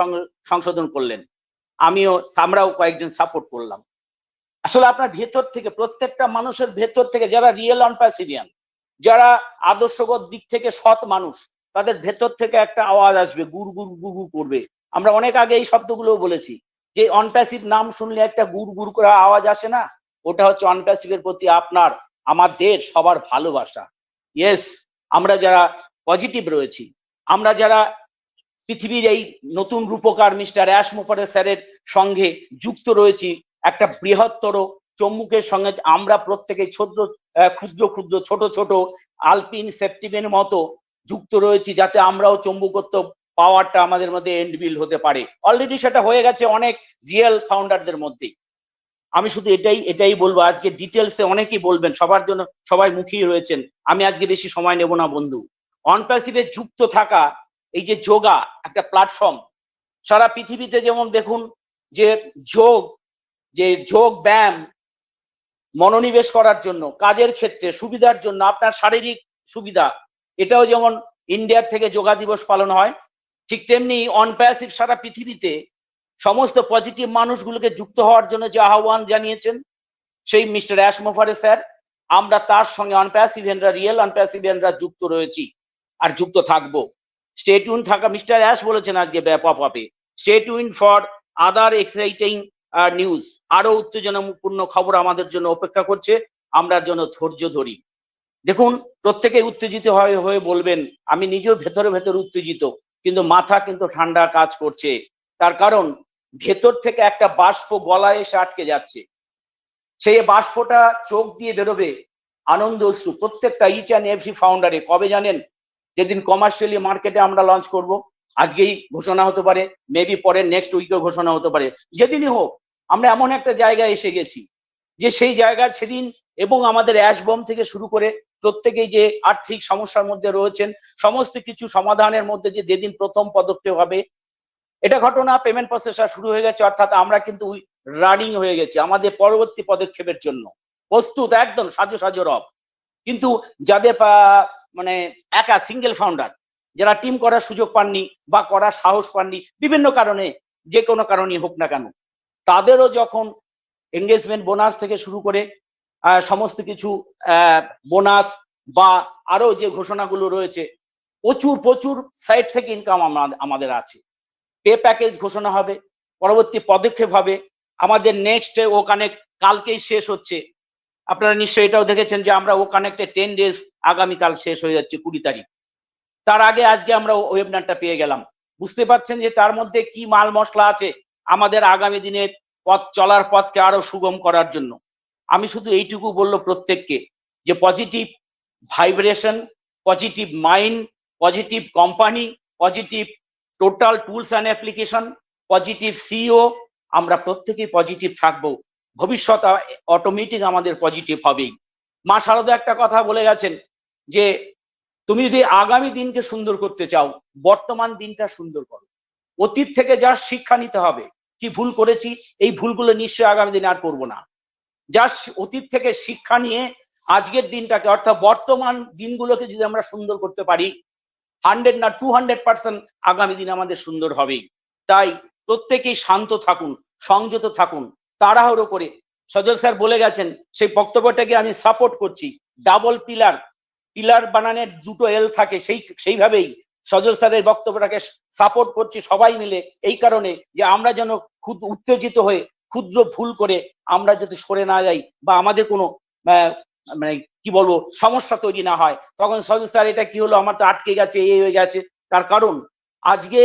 সংশোধন করলেন, আমরাও কয়েকজন সাপোর্ট করলাম। আসলে আপনার ভেতর থেকে, প্রত্যেকটা মানুষের ভেতর থেকে, যারা রিয়েল অনপ্যাসিভিয়ান, যারা আদর্শগত দিক থেকে সৎ মানুষ, তাদের ভেতর থেকে একটা আওয়াজ আসবে, গুড় গুড় গুড় করবে। আমরা অনেক আগে এই শব্দগুলো বলেছি যে অনপ্যাসিভ নাম শুনলে একটা গুড় গুড় করে আওয়াজ আসে না, ওটা হচ্ছে অনপ্যাসিভের প্রতি আপনার আমাদের সবার ভালোবাসা। ইয়েস, আমরা যারা পজিটিভ রয়েছি, আমরা যারা পৃথিবীর এই নতুন রূপকার মিস্টার অ্যাশ মোফারে স্যারের সঙ্গে যুক্ত রয়েছি, একটা বৃহত্তর চম্মুকের সঙ্গে আমরা প্রত্যেকে ক্ষুদ্র ক্ষুদ্র ছোট ছোট আলপিন সেপ্টিমের মতো যুক্ত রয়েছি, যাতে আমরাও চম্বুকত্ব পাওয়ারটা আমাদের মধ্যে এন্ডবিল হতে পারে। অলরেডি সেটা হয়ে গেছে অনেক রিয়েল ফাউন্ডারদের মধ্যে। আমি শুধু এটাই বলবো, আজকে ডিটেলসে অনেকেই বলবেন, সবার জন্য সবাই মুখিয়ে রয়েছেন, আমি আজকে বেশি সময় নেব না বন্ধু। অনপ্যাসিভে যুক্ত থাকা এই যে যোগা একটা প্ল্যাটফর্ম, সারা পৃথিবীতে যেমন দেখুন যে যোগ ব্যায়াম মনোনিবেশ করার জন্য, কাজের ক্ষেত্রে সুবিধার জন্য, আপনার শারীরিক সুবিধা, এটাও যেমন ইন্ডিয়ার থেকে যোগা দিবস পালন হয়, ঠিক তেমনি অনপ্যাসিভ সারা পৃথিবীতে সমস্ত পজিটিভ মানুষগুলোকে যুক্ত হওয়ার জন্য যে আহ্বান জানিয়েছেন সেই মিস্টার অ্যাশ মোফারে স্যার, আমরা তার সঙ্গে অনপ্যাসিভিয়ানরা, রিয়েল অনপ্যাসিভিয়ানরা যুক্ত রয়েছি আর যুক্ত থাকবো। স্টে টিউন থাকা, মিস্টার অ্যাশ বলেছেন আজকে পপ আপে, stay tune for other exciting news, আরো উত্তেজনাপূর্ণ খবর আমাদের জন্য অপেক্ষা করছে, আমরা জন্য ধৈর্য ধরি। দেখুন, প্রত্যেকে উত্তেজিত হয়ে বলবেন, আমি নিজেও ভেতরে ভেতরে উত্তেজিত, কিন্তু মাথা কিন্তু ঠান্ডা কাজ করছে। তার কারণ ভেতর থেকে একটা বাষ্প গলায় এসে আটকে যাচ্ছে, সেই বাষ্পটা চোখ দিয়ে বেরোবে আনন্দ অশ্রু প্রত্যেকটা ইচ অ্যান্ড এভরি ফাউন্ডারে। কবে জানেন? যেদিন কমার্শিয়ালি মার্কেটে আমরা লঞ্চ করব, আজকেই ঘোষণা হতে পারে, মেবি পরে নেক্সট উইকেও ঘোষণা হতে পারে, যেদিনই হোক আমরা এমন একটা জায়গায় এসে গেছি যে সেই জায়গায় সেদিন, এবং আমাদের অ্যাশবম থেকে শুরু করে প্রত্যেকেই যে আর্থিক সমস্যার মধ্যে রয়েছেন, সমস্ত কিছু সমাধানের মধ্যে যে যেদিন প্রথম পদক্ষেপ হবে, এটা ঘটনা পেমেন্ট প্রসেসটা শুরু হয়ে গেছে, অর্থাৎ আমরা কিন্তু রানিং হয়ে গেছি আমাদের পরবর্তী পদক্ষেপের জন্য, প্রস্তুত একদম সাজো রব। কিন্তু যাদের মানে একা সিঙ্গেল ফাউন্ডার, যারা টিম করার সুযোগ পাননি বা করার সাহস পাননি বিভিন্ন কারণে, যে কোনো কারণেই হোক না কেন, তাদেরও যখন এঙ্গেজমেন্ট বোনাস থেকে শুরু করে সমস্ত কিছু বোনাস বা আরো যে ঘোষণাগুলো রয়েছে, প্রচুর সাইট থেকে ইনকাম আমাদের আছে। পে প্যাকেজ ঘোষণা হবে, পরবর্তী পদক্ষেপ হবে আমাদের নেক্সট। ও কানেক্ট কালকেই শেষ হচ্ছে, আপনারা নিশ্চয়ই এটাও দেখেছেন যে আমরা ও কানেক্টে 10 ডেজ আগামীকাল শেষ হয়ে যাচ্ছে 20 তারিখ। তার আগে আজকে আমরা ওয়েবিনারটা পেয়ে গেলাম। বুঝতে পারছেন যে তার মধ্যে কি মাল মশলা আছে আমাদের আগামী দিনের চলার পথকে আরো সুগম করার জন্য। আমি শুধু এইটুকু বললো প্রত্যেককে যে positive vibration, positive mind, positive company, positive total tools and application, positive CEO, আমরা প্রত্যেকেই পজিটিভ থাকবো, ভবিষ্যৎ অটোমেটিক আমাদের পজিটিভ হবেই। মা শারদা একটা কথা বলে গেছেন যে তুমি যদি আগামী দিনকে সুন্দর করতে চাও, বর্তমান দিনটা সুন্দর করো। অতীত থেকে যা শিক্ষা নিতে হবে, কি ভুল করেছি, এই ভুলগুলো নিশ্চয়ই আগামী দিনে আর করবো না। যা অতীত থেকে শিক্ষা নিয়ে আজকের দিনটাকে, অর্থাৎ বর্তমান দিনগুলোকে যদি আমরা সুন্দর করতে পারি, 100 না 200% আগামী দিন আমাদের সুন্দর হবেই। তাই প্রত্যেকেই শান্ত থাকুন, সংযত থাকুন, তাড়াহুড়ো করে। সজল স্যার বলে গেছেন, সেই বক্তব্যটাকে আমি সাপোর্ট করছি। ডাবল পিলার বানানোর দুটো এল থাকে, সেইভাবেই সজল স্যারের বক্তব্যটাকে সাপোর্ট করছি সবাই মিলে, এই কারণে যে আমরা যেন খুব উত্তেজিত হয়ে ক্ষুদ্র ভুল করে আমরা যদি সরে না যাই বা আমাদের কোনো মানে কি বলবো সমস্যা তৈরি না হয়, তখন সজল স্যার এটা কি হলো, আমার তো আটকে গেছে, এই হয়ে গেছে। তার কারণ আজকে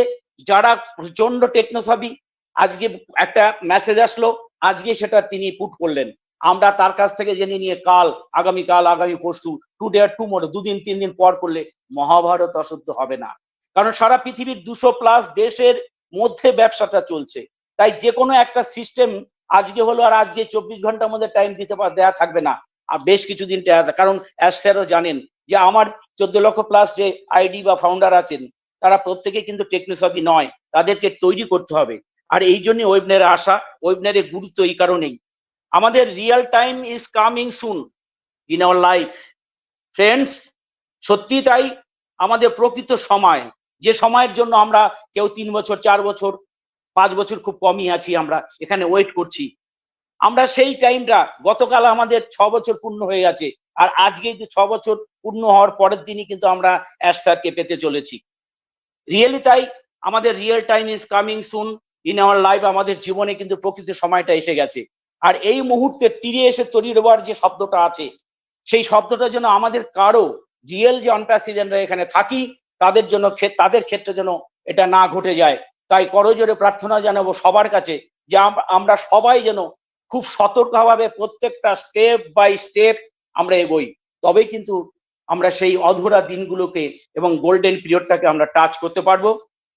যারা প্রচন্ড টেকনোসবি, আজকে একটা মেসেজ আসলো, আজকে সেটা তিনি পুট করলেন, আমরা তার কাছ থেকে জেনে নিয়ে আগামীকাল, আগামী পরশু, টুডে আর টুমরো, 2 দিন 3 দিন পর করলে মহাভারত অশুদ্ধ হবে না। কারণ সারা পৃথিবীর 200+ দেশের মধ্যে ব্যবসাটা চলছে। তাই যে কোনো একটা সিস্টেম আজকে হলো আর আজকে 24 ঘন্টার মধ্যে টাইম দেওয়া থাকবে না, আর বেশ কিছুদিন। কারণ অ্যাশ স্যারও জানেন যে আমার 14 লক্ষ প্লাস যে আইডি বা ফাউন্ডার আছেন, তারা প্রত্যেকে কিন্তু টেকনোসবি নয়, তাদেরকে তৈরি করতে হবে। আর এই জন্য ওয়েবিনারে আসা, ওয়েবিনারের গুরুত্ব এই কারণেই। আমাদের real time is coming soon in our life friends. সত্যি তাই, আমাদের প্রকৃত সময়, যে সময়ের জন্য আমরা কেউ 3 বছর 4 বছর 5 বছর খুব কমই আছি, আমরা এখানে ওয়েট করছি, আমরা সেই টাইমটা গতকাল আমাদের 6 বছর পূর্ণ হয়ে গেছে, আর আজকে 6 বছর পূর্ণ হওয়ার পরের দিনই কিন্তু আমরা অ্যাশ স্যারকে পেতে চলেছি। রিয়েলি তাই, আমাদের real time is coming soon in our life, আমাদের জীবনে কিন্তু প্রকৃত সময়টা এসে গেছে। আর এই মুহূর্তে তীরে এসে তরি ডোবার যে শব্দটা আছে, সেই শব্দটা যেন আমাদের কারো রিয়েল যে অনপ্যাসিডেন্টরা এখানে থাকি তাদের জন্য, তাদের ক্ষেত্রে যেন এটা না ঘটে যায়। তাই করজোরে প্রার্থনা জানাবো সবার কাছে যে আমরা সবাই যেন খুব সতর্কভাবে প্রত্যেকটা স্টেপ বাই স্টেপ আমরা এগোই, তবেই কিন্তু আমরা সেই অধরা দিনগুলোকে এবং গোল্ডেন পিরিয়ডটাকে আমরা টাচ করতে পারবো।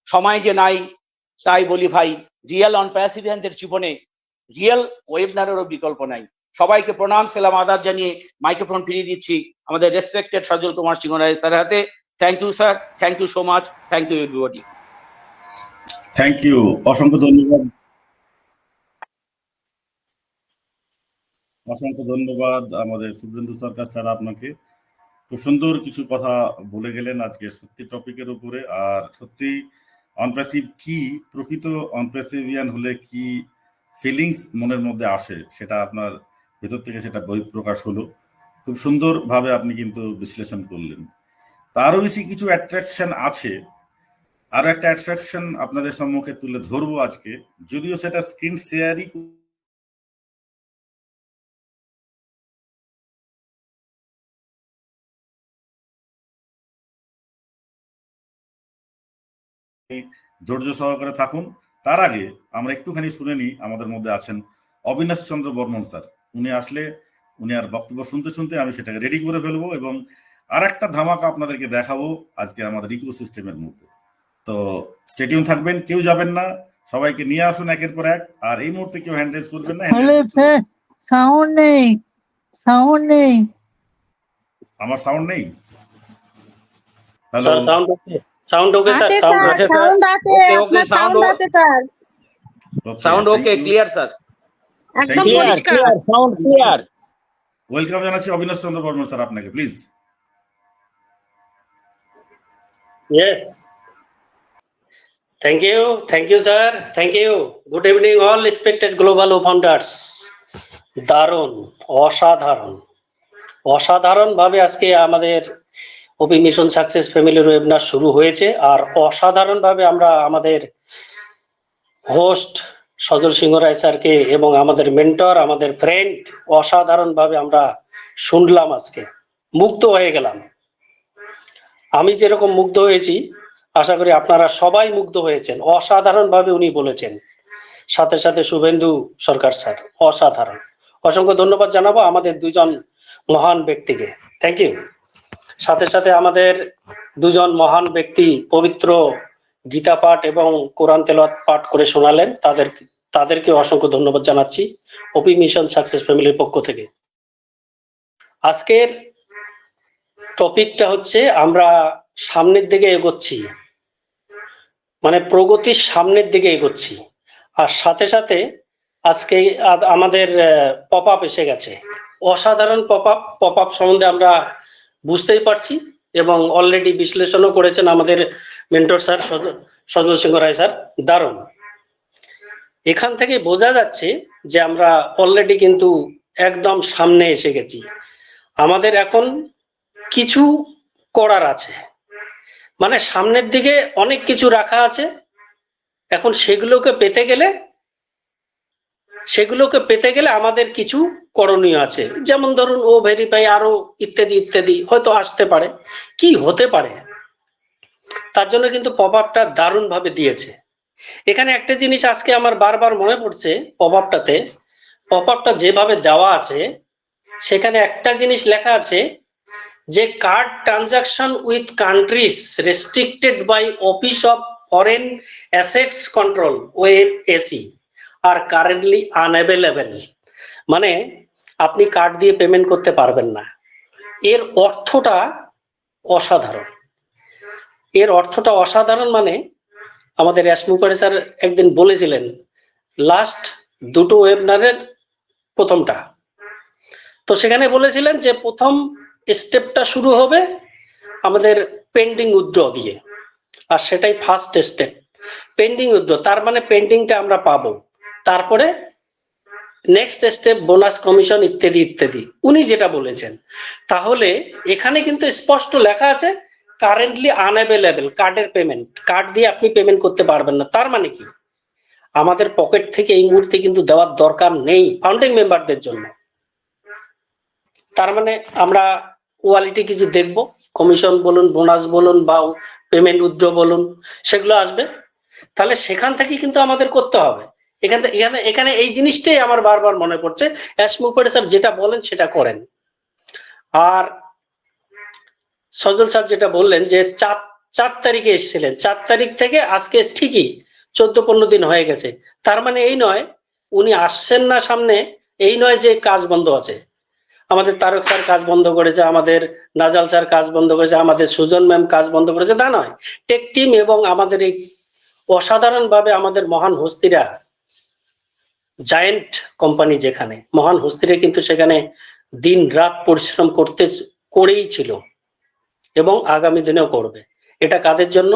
সময় যে নাই, তাই বলি ভাই, রিয়েল অনপ্যাসিডেন্টদের জীবনে রিয়েল ওয়েবনারেরও বিকল্প নাই। সবাইকে প্রণাম, সালাম, আদাব জানিয়ে মাইক্রোফোন ফিরিয়ে দিচ্ছি আমাদের রেসপেক্টেড সজল কুমার সিংহ রায় স্যারের হাতে। Thank you sir, thank you so much, thank you everybody. Thank you, অসংখ্য ধন্যবাদ, অসংখ্য ধন্যবাদ আমাদের শুভেন্দু সরকার স্যার, আপনাকে খুব সুন্দর কিছু কথা বলে গেলেন আজকে সত্যি টপিকের উপরে। আর সত্যি অনপ্যাসিভ কি, প্রকৃত অনপ্যাসিভিয়ান হলে কি ফিলিংস মনের মধ্যে আসে, সেটা আপনার ভেতর থেকে সেটা বহিঃপ্রকাশ হলো। খুব সুন্দরভাবে আপনি কিন্তু বিশ্লেষণ করলেন। তারও বেশি কিছু অ্যাট্রাকশন আছে, আরো একটা অ্যাট্রাকশন আপনাদের সম্মুখে তুলে ধরবো আজকে, যদিও সেটা স্ক্রিন শেয়ারই ধৈর্য সহকারে থাকুন। তার আগে আমরা একটুখানি শুনে নিই, আমাদের মধ্যে আছেন অবিনাশ চন্দ্র বর্মন স্যার। উনি আসলে উনি আর বক্তব্য শুনতে শুনতে আমি সেটাকে রেডি করে ফেলবো এবং আর একটা ধামাকা আপনাদেরকে দেখাবো আজকে আমাদের ইকোসিস্টেমের মধ্যে। তো স্টে টিউন থাকবেন, কেউ যাবেন না, সবাইকে নিয়ে আসুন একের পর এক। আর এই মুহূর্তে কেউ হ্যান্ড রেজ করবেন না। সাউন্ড নেই, সাউন্ড নেই, আমার সাউন্ড নেই। হ্যালো, সাউন্ড ওকে, সাউন্ড ওকে স্যার, আছে সাউন্ড স্যার, আছে সাউন্ড আছে, আপনার সাউন্ড আছে স্যার, সাউন্ড ওকে, ক্লিয়ার স্যার, একদম you. পরিষ্কার। Sound clear. ওয়েলকাম জানাচ্ছি অবিনাশ চন্দ্র বর্মন স্যার আপনাকে, please. Yes. Thank you sir, thank you. Good evening all respected global founders. দারুণ, অসাধারণ, অসাধারণ ভাবে আজকে আমাদের ওপি মিশন সাকসেস ফ্যামিলির ওয়েবিনার শুরু হয়েছে। আর অসাধারণ ভাবে আমরা আমাদের হোস্ট সজল সিংহ রায় স্যারকে এবং আমাদের মেন্টর, আমাদের ফ্রেন্ড, অসাধারণ ভাবে আমরা শুনলাম, আজকে মুগ্ধ হয়ে গেলাম। আমি যেরকম মুগ্ধ হয়েছি, আশা করি আপনারা সবাই মুগ্ধ হয়েছেন। অসাধারণ ভাবে উনি বলেছেন, সাথে সাথে শুভেন্দু সরকার স্যার অসাধারণ। অসংখ্য ধন্যবাদ জানাবো আমাদের দুজন মহান ব্যক্তিকে, থ্যাংক ইউ। সাথে সাথে আমাদের দুজন মহান ব্যক্তি পবিত্র গীতা পাঠ এবং কোরআন তেলাওয়াত পাঠ করে শোনালেন, তাদেরকে অসংখ্য ধন্যবাদ জানাচ্ছি ওপি মিশন সাকসেস ফ্যামিলির পক্ষ থেকে। আজকের টপিকটা হচ্ছে আমরা সামনের দিকে এগোচ্ছি, মানে প্রগতির সামনের দিকে এগোচ্ছি। আর সাথে সাথে আজকে আমাদের পপ আপ এসে গেছে, অসাধারণ পপ আপ সম্বন্ধে আমরা বুঝতেই পারছি এবং অলরেডি বিশ্লেষণও করেছেন আমাদের মেন্টর স্যার সজল সিংহ রায় স্যার, দারুণ। এখান থেকে বোঝা যাচ্ছে যে আমরা অলরেডি কিন্তু একদম সামনে এসে গেছি। আমাদের এখন কিছু করার আছে, মানে সামনের দিকে অনেক কিছু রাখা আছে। এখন সেগুলোকে পেতে গেলে আমাদের কিছু করণীয় আছে, যেমন ধরুন ও ভেরিফাই, আরো ইত্যাদি ইত্যাদি হয়তো আসতে পারে, কি হতে পারে। তার জন্য কিন্তু পপ আপটা দারুণ ভাবে দিয়েছে। এখানে একটা জিনিস আজকে আমার বারবার মনে পড়ছে, পপ আপটা যেভাবে দেওয়া আছে সেখানে একটা জিনিস লেখা আছে যে card transaction with countries restricted by office of foreign assets control OFAC আর কারেন্টলি আনঅ্যাভেলেবল, মানে আপনি কার্ড দিয়ে পেমেন্ট করতে পারবেন না। এর অর্থটা অসাধারণ, এর অর্থটা অসাধারণ। মানে আমাদের রেশমুকারে স্যার একদিন বলেছিলেন, লাস্ট দুটো ওয়েবিনারের প্রথমটা, তো সেখানে বলেছিলেন যে প্রথম স্টেপটা শুরু হবে আমাদের পেন্ডিং উইথড্র দিয়ে, আর সেটাই ফার্স্ট স্টেপ, পেন্ডিং উইথড্র। তার মানে পেন্ডিংটা আমরা পাবো, তারপরে নেক্সট স্টেপ বোনাস কমিশন ইত্যাদি ইত্যাদি উনি যেটা বলেছেন। তাহলে এখানে কিন্তু স্পষ্ট লেখা আছে কারেন্টলি আনঅ্যাভেলেবল কার্ডের পেমেন্ট, কার্ড দিয়ে আপনি পেমেন্ট করতে পারবেন না। তার মানে কি আমাদের পকেট থেকে এই মুহূর্তে কিন্তু দেওয়ার দরকার নেই ফাউন্ডিং মেম্বারদের জন্য। তার মানে আমরা কোয়ালিটি কিছু দেখব, কমিশন বলুন, বোনাস বলুন, বা পেমেন্ট উইথড্র বলুন, সেগুলো আসবে। তাহলে সেখান থেকে কিন্তু আমাদের করতে হবে। এখানে এই জিনিসটাই আমার বারবার মনে পড়ছে, অ্যাশ মুখার্জি স্যার যেটা বলেন সেটা করেন। আর সজল স্যার যেটা বললেন যে 4 তারিখে এসেছিলেন, 4 তারিখ থেকে আজকে ঠিকই 14-15 দিন হয়ে গেছে। তার মানে এই নয় উনি আসছেন না সামনে, এই নয় যে কাজ বন্ধ আছে। আমাদের তারক স্যার কাজ বন্ধ করেছে, আমাদের নাজাল স্যার কাজ বন্ধ করেছে, আমাদের সুজন ম্যাম কাজ বন্ধ করেছে, তা নয়। টেক টিম এবং আমাদের এই অসাধারণভাবে আমাদের মহান হস্তিরা, জায়েন্ট কোম্পানি যেখানে মহান হস্তিরা কিন্তু সেখানে দিন রাত পরিশ্রম করেই ছিল এবং আগামী দিনেও করবে। এটা কাদের জন্য?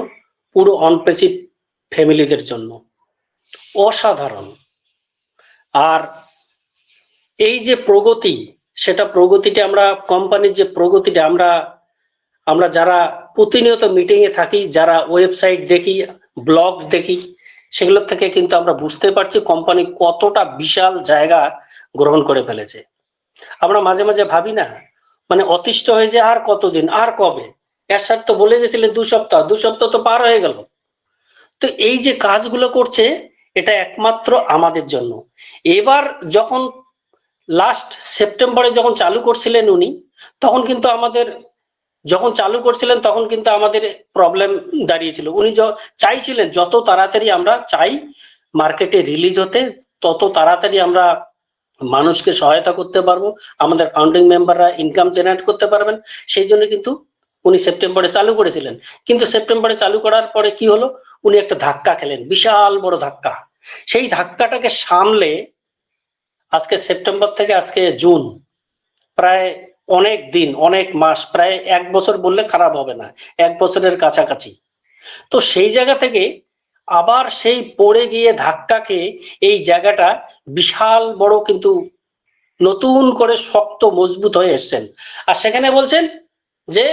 পুরো অনপেসিভ ফ্যামিলিদের জন্য। অসাধারণ। আর এই যে প্রগতি, সেটা প্রগতিটা আমরা কোম্পানির যে প্রগতিটা আমরা যারা প্রতিনিয়ত মিটিং এ থাকি, যারা ওয়েবসাইট দেখি, ব্লগ দেখি, সেগুলোর থেকে কিন্তু আমরা বুঝতে পারছি কোম্পানি কতটা বিশাল জায়গা গ্রহণ করে ফেলেছে। আমরা মাঝে মাঝে ভাবি না, মানে অতিষ্ঠ হয়ে যে আর কতদিন, আর কবে? স্যার তো বলে গেছিলেন 2 সপ্তাহ, 2 সপ্তাহ তো পার হয়ে গেল। তো এই যে কাজগুলো করছে এটা একমাত্র আমাদের জন্য। এবার যখন লাস্ট সেপ্টেম্বরে যখন চালু করছিলেন উনি, তখন কিন্তু আমাদের প্রবলেম দাঁড়িয়েছিল। উনি চাইছিলেন যত তাড়াতাড়ি আমরা চাই মার্কেটে রিলিজ হতে, তত তাড়াতাড়ি আমরা মানুষকে সহায়তা করতে পারবো, আমাদের ফাউন্ডিং মেম্বাররা ইনকাম জেনারেট করতে পারবেন। সেই জন্য কিন্তু উনি সেপ্টেম্বরে চালু করেছিলেন। কিন্তু সেপ্টেম্বরে চালু করার পরে কি হলো, উনি একটা ধাক্কা খেলেন, বিশাল বড় ধাক্কা। সেই ধাক্কাটাকে সামলে আজকে সেপ্টেম্বর থেকে আজকে জুন, প্রায় অনেক দিন, অনেক মাস, প্রায় 1 বছর বললে খারাপ হবে না, 1 বছরের কাছাকাছি। তো সেই জায়গা থেকে আবার সেই পড়ে গিয়ে ধাক্কা খেয়ে এই জায়গাটা বিশাল বড় কিন্তু নতুন করে শক্ত মজবুত হয়ে এসছেন। আর সেখানে বলছেন যে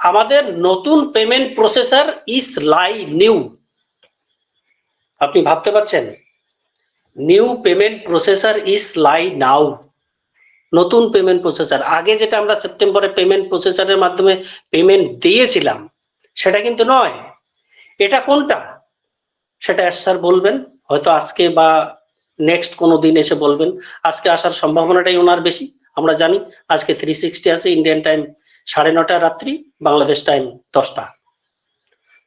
আমাদের নতুন payment processor is live new. আপনি ভাবতে পারছেন, new payment processor is live now. নতুন পেমেন্ট প্রসেসর, আগে যেটা আমরা সেপ্টেম্বরে পেমেন্ট প্রসেসরের মাধ্যমে পেমেন্ট দিয়েছিলাম সেটা কিন্তু নয়। এটা কোনটা সেটা স্যার বলবেন, হয়তো আজকে বা নেক্সট কোনো দিন এসে বলবেন। আজকে আসার সম্ভাবনাটাই ওনার বেশি। আমরা জানি আজকে 360 আছে, ইন্ডিয়ান টাইম 9:30 রাত্রি, বাংলাদেশ টাইম 10টা।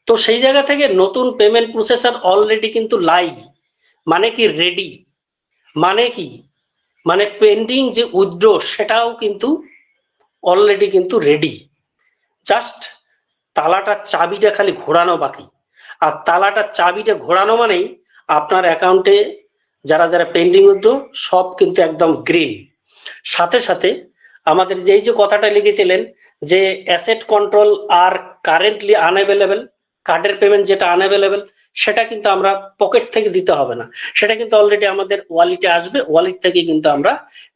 তো সেই জায়গা থেকে নতুন পেমেন্ট প্রসেসর অলরেডি কিন্তু লাইভ, মানে কি রেডি, মানে কি মানে পেন্ডিং যে উইথড্র সেটাও কিন্তু অলরেডি কিন্তু রেডি। জাস্ট তালাটার চাবিটা খালি ঘোরানো বাকি। আর তালাটার চাবিটা ঘোরানো মানেই আপনার অ্যাকাউন্টে যারা যারা পেন্ডিং উইথড্র সব কিন্তু একদম গ্রিন। সাথে সাথে আমাদের যেই যে কথাটা লিখেছিলেন যে অ্যাসেট কন্ট্রোল আর কারেন্টলি আনঅ্যাভেলেবল, কার্ডের পেমেন্ট যেটা আনঅ্যাভেলেবল সেটা কিন্তু আমরা পকেট থেকে দিতে হবে না, সেটা কিন্তু অলরেডি আমাদের ওয়ালেটে আসবে। ওয়ালেট থেকে কিন্তু আমরা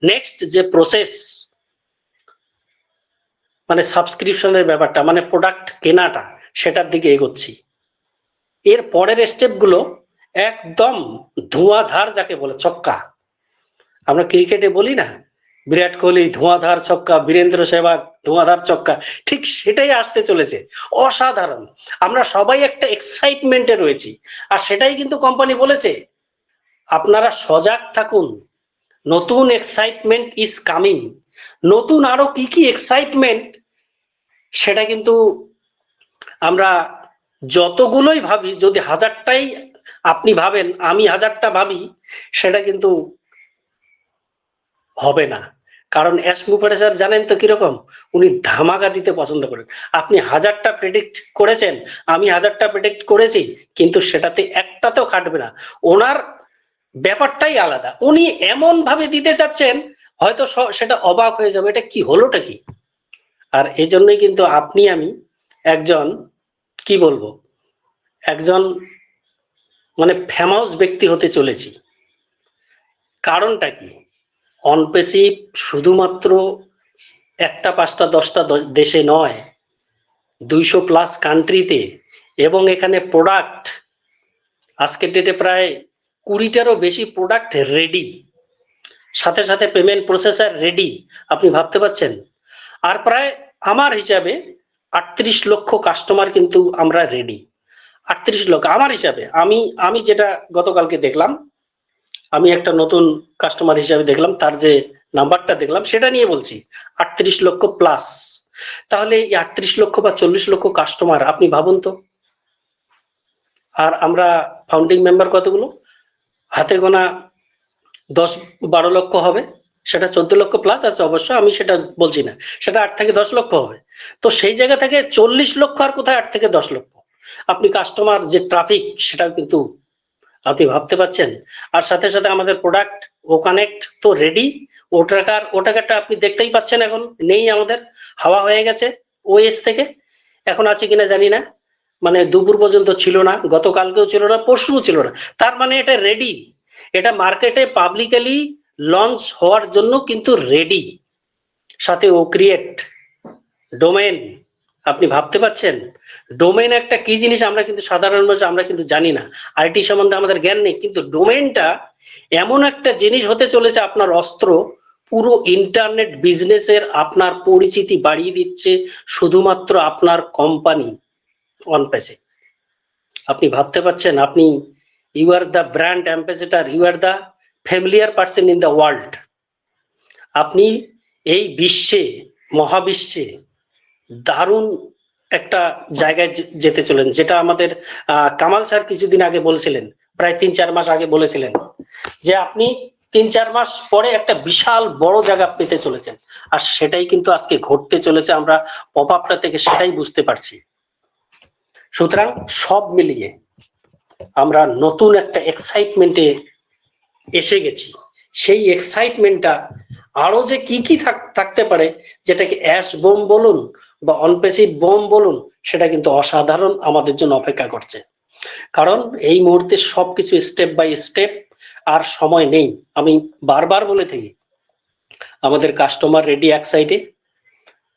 নেক্সট যে প্রসেস, মানে সাবস্ক্রিপশনের ব্যাপারটা, মানে প্রোডাক্ট কেনাটা, সেটার দিকে এগোচ্ছি। এর পরের স্টেপ গুলো একদম ধোঁয়াধার, যাকে বলে ছক্কা। আমরা ক্রিকেটে বলি না, বিরাট কোহলি ধোঁয়াধার ছক্কা, বীরেন্দ্র সেহবাগ ধোঁয়াধার ছক্কা, ঠিক সেটাই আসতে চলেছে। অসাধারণ। আমরা সবাই একটা এক্সাইটমেন্টে রয়েছি, আর সেটাই কিন্তু কোম্পানি বলেছে আপনারা সজাগ থাকুন, নতুন এক্সাইটমেন্ট ইজ কামিং। নতুন আরো কি কি এক্সাইটমেন্ট, সেটা কিন্তু আমরা যতগুলোই ভাবি, যদি 1000টাই আপনি ভাবেন, আমি 1000টা ভাবি, সেটা কিন্তু হবে না। কারণ অ্যাশ মুখার্জি স্যার জানেন তো কিরকম, উনি ধামাকা দিতে পছন্দ করেন। আপনি 1000টা প্রেডিক্ট করেছেন, আমি 1000টা প্রেডিক্ট করেছি, কিন্তু সেটাতে একটাতেও খাটবে না। ওনার ব্যাপারটাই আলাদা, উনি এমন ভাবে দিতে চাচ্ছেন হয়তো সেটা অবাক হয়ে যাবে, এটা কি হলোটা কি। আর এই জন্যই কিন্তু আপনি আমি একজন কি বলবো, একজন মানে ফেমাস ব্যক্তি হতে চলেছি। কারণটা কি, অনপেসিভ শুধুমাত্র 1টা 5টা 10টা দেশে নয়, 200+ কান্ট্রিতে, এবং এখানে প্রোডাক্ট আজকের ডেটে প্রায় 20টারও বেশি প্রোডাক্ট রেডি, সাথে সাথে পেমেন্ট প্রসেসর রেডি। আপনি ভাবতে পারছেন? আর প্রায় আমার হিসাবে 38 লক্ষ কাস্টমার কিন্তু আমরা রেডি। 38 লক্ষ আমার হিসাবে, আমি যেটা গতকালকে দেখলাম, আমি একটা নতুন কাস্টমার হিসাবে দেখলাম, তার যে নাম্বারটা দেখলাম সেটা নিয়ে বলছি, 38 লক্ষ প্লাস। তাহলে এই 38 লক্ষ বা 40 লক্ষ কাস্টমার আপনি ভাবুন তো। আর আমরা ফাউন্ডিং মেম্বার কতগুলো, হাতে গোনা 10-12 লক্ষ হবে, সেটা 14 লক্ষ প্লাস আছে অবশ্য, আমি সেটা বলছি না, সেটা 8 থেকে 10 লক্ষ হবে। তো সেই জায়গা থেকে 40 লক্ষ আর কোথায় 8 থেকে 10 লক্ষ, আপনি কাস্টমার যে ট্রাফিক সেটাও কিন্তু আপনি ভাবতে পাচ্ছেন। আর সাথে সাথে আমাদের প্রোডাক্ট ও কানেক্ট তো রেডি, ও টাকাটা আপনি দেখতেই পাচ্ছেন, এখন নেই, আমাদের হাওয়া হয়ে গেছে ওএস থেকে। এখন আছে কিনা জানি না, মানে দুপুর পর্যন্ত ছিল না, গতকালকেও ছিল না, পরশুও ছিল না। তার মানে এটা রেডি, এটা মার্কেটে পাবলিকলি লঞ্চ হওয়ার জন্য কিন্তু রেডি। সাথে ও ক্রিয়েট ডোমেন, আপনি ভাবতে পাচ্ছেন ডোমেন একটা কি জিনিস, আমরা কিন্তু সাধারণ মানুষ আমরা কিন্তু জানি না, আইটি সম্বন্ধে আমাদের জ্ঞান নেই, কিন্তু ডোমেনটা এমন একটা জিনিস হতে চলেছে, আপনার অস্ত্র, পুরো ইন্টারনেট বিজনেসের আপনার পরিচিতি বাড়িয়ে দিচ্ছে শুধুমাত্র আপনার কোম্পানি অনপেসে। আপনি ভাবতে পাচ্ছেন, আপনি you are the brand ambassador, you are the familiar person in the world. আপনি এই বিশ্বে, মহাবিশ্বে দারুণ একটা জায়গায় যেতে চলেন, যেটা আমাদের কামাল স্যার কিছুদিন আগে বলেছিলেন, প্রায় 3-4 মাস আগে বলেছিলেন, যে আপনি 3-4 মাস পরে একটা বিশাল বড় জায়গা পেতে চলেছেন। আর সেটাই কিন্তু আজকে ঘটতে চলেছে, আমরা পপ আপটা থেকে সেটাই বুঝতে পারছি। সুতরাং সব মিলিয়ে আমরা নতুন একটা এক্সাইটমেন্টে এসে গেছি। সেই এক্সাইটমেন্টটা আরো যে কি কি থাকতে পারে, যেটাকে অ্যাশ বোম বলুন বা অনপেসিভ বোম বলুন, সেটা কিন্তু অসাধারণ আমাদের জন্য অপেক্ষা করছে। কারণ এই মুহূর্তে সবকিছু স্টেপ বাই স্টেপ, আর সময় নেই। আমি বারবার বলে থাকি, আমাদের কাস্টমার রেডি এক সাইডে,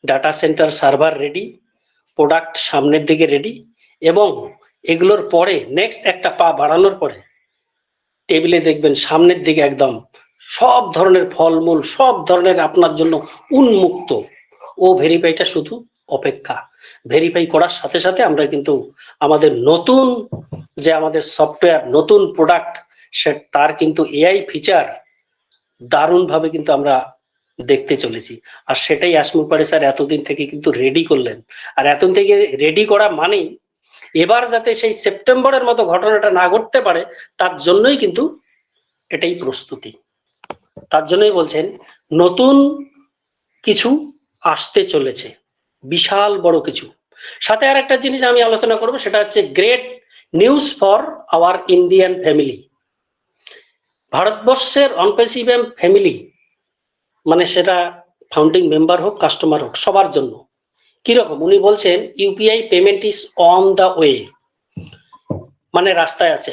data centre server ready, product সামনের দিকে রেডি, এবং এগুলোর পরে নেক্সট একটা পা বাড়ানোর পরে টেবিলে দেখবেন সামনের দিকে একদম সব ধরনের ফলমূল, সব ধরনের আপনার জন্য উন্মুক্ত। ও ভেরিফাইটা শুধু অপেক্ষা। ভেরিফাই করার সাথে সাথে আমরা কিন্তু আমাদের নতুন যে আমাদের সফটওয়্যার, নতুন প্রোডাক্ট, তার কিন্তু এআই ফিচার দারুণ ভাবে কিন্তু আমরা দেখতে চলেছি। আর সেটাই আসমুখ পারে স্যার এতদিন থেকে কিন্তু রেডি করলেন। আর এতদিন থেকে রেডি করা মানেই এবার যাতে সেই সেপ্টেম্বরের মতো ঘটনাটা না ঘটতে পারে, তার জন্যই কিন্তু এটাই প্রস্তুতি। তার জন্যই বলছেন নতুন কিছু আসতে চলেছে, বিশাল বড় কিছু। সাথে আর একটা জিনিস আমি আলোচনা করব, সেটা হচ্ছে great news for our Indian family. ভারতবর্ষের অনপেসিভ ফ্যামিলি, মানে সেটা ফাউন্ডিং মেম্বার হোক, কাস্টমার হোক, সবার জন্য কিরকম উনি বলছেন, UPI payment is on the way. মানে রাস্তায় আছে,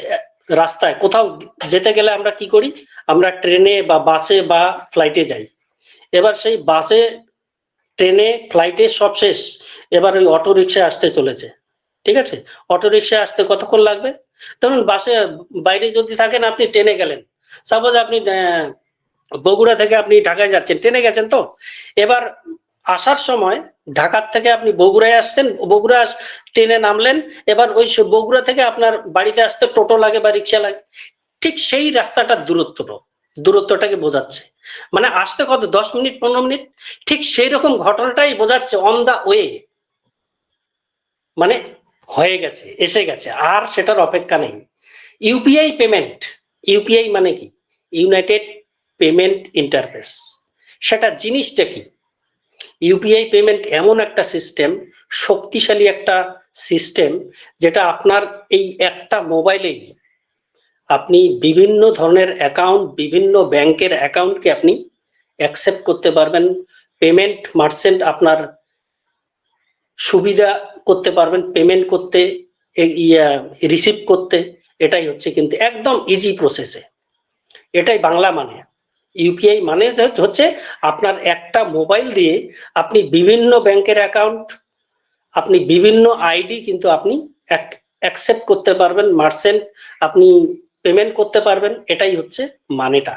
রাস্তায় কোথাও যেতে গেলে আমরা কি করি, আমরা ট্রেনে বা বাসে বা ফ্লাইটে যাই। এবার সেই বাসে, ট্রেনে, ফ্লাইটে সব শেষ, এবার ওই অটো রিক্সায় আসতে চলেছে। ঠিক আছে, অটো রিক্সায় আসতে কতক্ষণ লাগবে? ধরুন বাসে বাইরে যদি থাকেন, আপনি ট্রেনে গেলেন, সাপোজ আপনি বগুড়া থেকে আপনি ঢাকায় যাচ্ছেন, ট্রেনে গেছেন, তো এবার আসার সময় ঢাকার থেকে আপনি বগুড়ায় আসছেন, বগুড়া ট্রেনে নামলেন, এবার ওই বগুড়া থেকে আপনার বাড়িতে আসতে টোটো লাগে বা রিক্সা লাগে। ঠিক সেই রাস্তাটার দূরত্বটাকে বোঝাচ্ছে, মানে আসতে কত 10 মিনিট 15 মিনিট, ঠিক সেই রকম ঘটনাটাই বোঝাচ্ছে অন দা ওয়ে, মানে হয়ে গেছে, এসে গেছে, আর সেটার অপেক্ষা নেই। ইউপিআই পেমেন্ট, ইউপিআই মানে কি, ইউনাইটেড পেমেন্ট ইন্টারফেস। সেটা জিনিসটা কি? ইউপিআই পেমেন্ট এমন একটা সিস্টেম, শক্তিশালী একটা সিস্টেম, যেটা আপনার এই একটা মোবাইলেই আপনি বিভিন্ন ধরনের অ্যাকাউন্ট, বিভিন্ন ব্যাংকের অ্যাকাউন্টকে আপনি অ্যাকসেপ্ট করতে পারবেন। পেমেন্ট মার্চেন্ট আপনার সুবিধা করতে পারবেন, পেমেন্ট করতে, রিসিভ করতে, এটাই হচ্ছে কিন্তু একদম ইজি প্রসেসে। এটাই বাংলা মানে। ইউপিআই মানে হচ্ছে আপনার একটা মোবাইল দিয়ে আপনি বিভিন্ন ব্যাংকের অ্যাকাউন্ট, আপনি বিভিন্ন আইডি কিন্তু আপনি অ্যাকসেপ্ট করতে পারবেন, মার্চেন্ট আপনি পেমেন্ট করতে পারবেন, এটাই হচ্ছে মানেটা।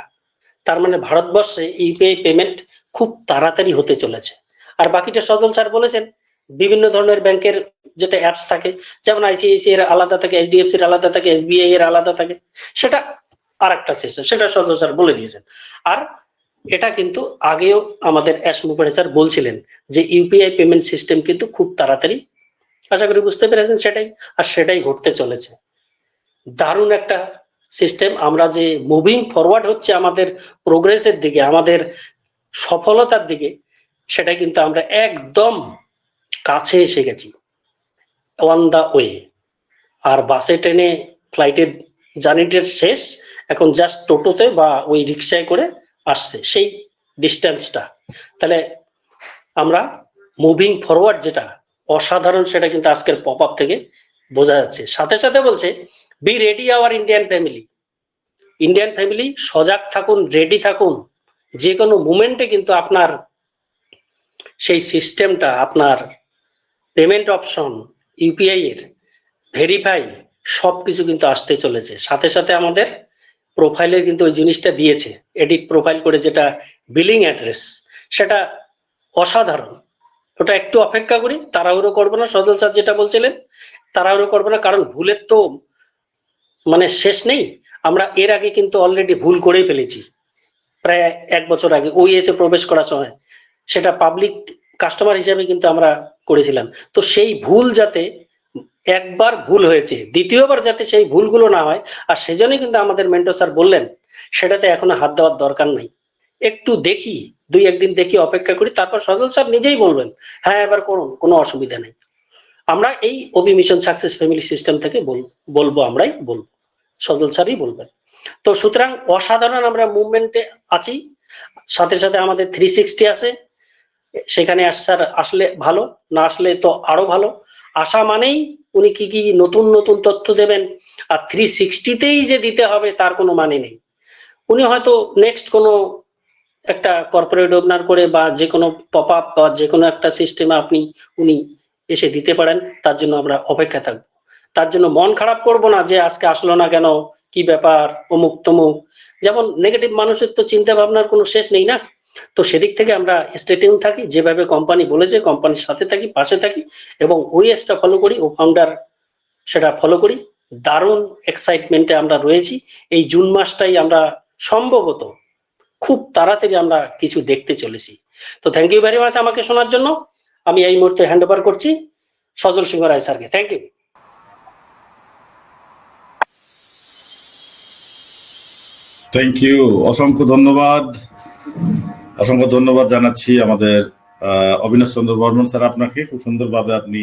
তার মানে ভারতবর্ষে ইউপিআই পেমেন্ট খুব তাড়াতাড়ি হতে চলেছে। আর বাকিটা সজল স্যার বলেছেন, বিভিন্ন ধরনের ব্যাংকের যেটা অ্যাপস থাকে, যেমন আইসিআইসিআই এর আলাদা থাকে, এইচডিএফসি এর আলাদা থাকে, এসবিআই এর আলাদা থাকে, সেটা আর একটা সিস্টেম, সেটা সজল স্যার বলে দিয়েছেন। আর এটা কিন্তু আগেও আমাদের এস মুখার্জি স্যার বলছিলেন যে ইউপিআই পেমেন্ট সিস্টেম কিন্তু খুব তাড়াতাড়ি, আশা করি বুঝতে পেরেছেন সেটাই, আর সেটাই ঘটতে চলেছে। দারুণ একটা সিস্টেম। আমরা যে মুভিং ফরওয়ার্ড হচ্ছে আমাদের প্রোগ্রেসের দিকে, আমাদের সফলতার দিকে, সেটা কিন্তু আমরা একদম কাছে এসে গেছি, অন দা ওয়ে। আর বাসে, ট্রেনে, ফ্লাইটের জার্নিটার শেষ, এখন জাস্ট টোটোতে বা ওই রিক্সায় করে আসছে সেই ডিস্টেন্সটা। তাহলে আমরা মুভিং ফরওয়ার্ড যেটা অসাধারণ, সেটা কিন্তু আজকের পপ আপ থেকে বোঝা যাচ্ছে। সাথে সাথে বলছে be ready our Indian family. Indian family সজাগ থাকুন, রেডি থাকুন, যে কোনো মুমেন্টে কিন্তু আপনার সেই সিস্টেমটা, আপনার পেমেন্ট অপশন, ইউপিআই এর ভেরিফাই, সবকিছু কিন্তু আসতে চলেছে। সাথে সাথে আমাদের প্রোফাইলের কিন্তু ওই জিনিসটা দিয়েছে, এডিট প্রোফাইল করে, যেটা বিলিং অ্যাড্রেস, সেটা অসাধারণ। ওটা একটু অপেক্ষা করি, তাড়াহুড়ো করবো না। সজল স্যার যেটা বলছিলেন, তাড়াহুড়ো করবো না, কারণ ভুলের তো মানে শেষ নেই। আমরা এর আগে কিন্তু অলরেডি ভুল করেই ফেলেছি, প্রায় 1 বছর আগে ওইএস এ প্রবেশ করার সময়, সেটা পাবলিক কাস্টমার হিসেবে কিন্তু আমরা করেছিলাম। তো সেই ভুল যাতে, একবার ভুল হয়েছে, দ্বিতীয়বার যাতে সেই ভুলগুলো না হয়, আর সেজন্যই কিন্তু আমাদের মেন্টর স্যার বললেন সেটাতে এখনো হাত দেওয়ার দরকার নাই, একটু দেখি, 2-1 দিন দেখি, অপেক্ষা করি, তারপর সজল স্যার নিজেই বলবেন হ্যাঁ এবার করুন, কোনো অসুবিধা নেই। আমরা এই OB mission success family system থেকে বলবো, আমরাই বলবো, সজল স্যারই বলবেন। তো সুতরাং অসাধারণ আমরা মুভমেন্টে আছি। সাথে সাথে আমাদের 360 আছে, সেখানে আসলে ভালো, না আসলে তো আরো ভালো। আসা মানেই উনি কি কি নতুন নতুন তথ্য দেবেন, আর 360তেই যে দিতে হবে তার কোনো মানে নেই। উনি হয়তো নেক্সট কোনো একটা কর্পোরেট ওপেনার করে বা যে কোনো পপ আপ বা যে কোনো একটা সিস্টেমে উনি এসে দিতে পারেন, তার জন্য আমরা অপেক্ষা থাকবো। তার জন্য মন খারাপ করব না যে আজকে আসলো না কেন, কি ব্যাপার, অমুক তমুক। যেমন নেগেটিভ মানুষের তো চিন্তা ভাবনার কোনো শেষ নেই না। তো সেদিক থেকে আমরা স্টে টিউন থাকি, যেভাবে কোম্পানি বলেছে কোম্পানির সাথে থাকি, পাশে থাকি, এবং ওইএসটা ফলো করি, ও ফাউন্ডার সেটা ফলো করি। দারুণ এক্সাইটমেন্টে আমরা রয়েছি। এই জুন মাসটাই আমরা সম্ভবত খুব তাড়াতাড়ি আমরা কিছু দেখতে চলেছি। তো থ্যাংক ইউ ভেরি মাচ আমাকে শোনার জন্য। আমি এই মুহূর্তে হ্যান্ড ওভার করছি সজল সিংহ রায় স্যারকে। Thank you. থ্যাংক ইউ, অসংখ্য ধন্যবাদ। অসংখ্য ধন্যবাদ জানাচ্ছি আমাদের অবিনাশ চন্দ্র বর্মন স্যার, আপনাকে খুব সুন্দরভাবে আপনি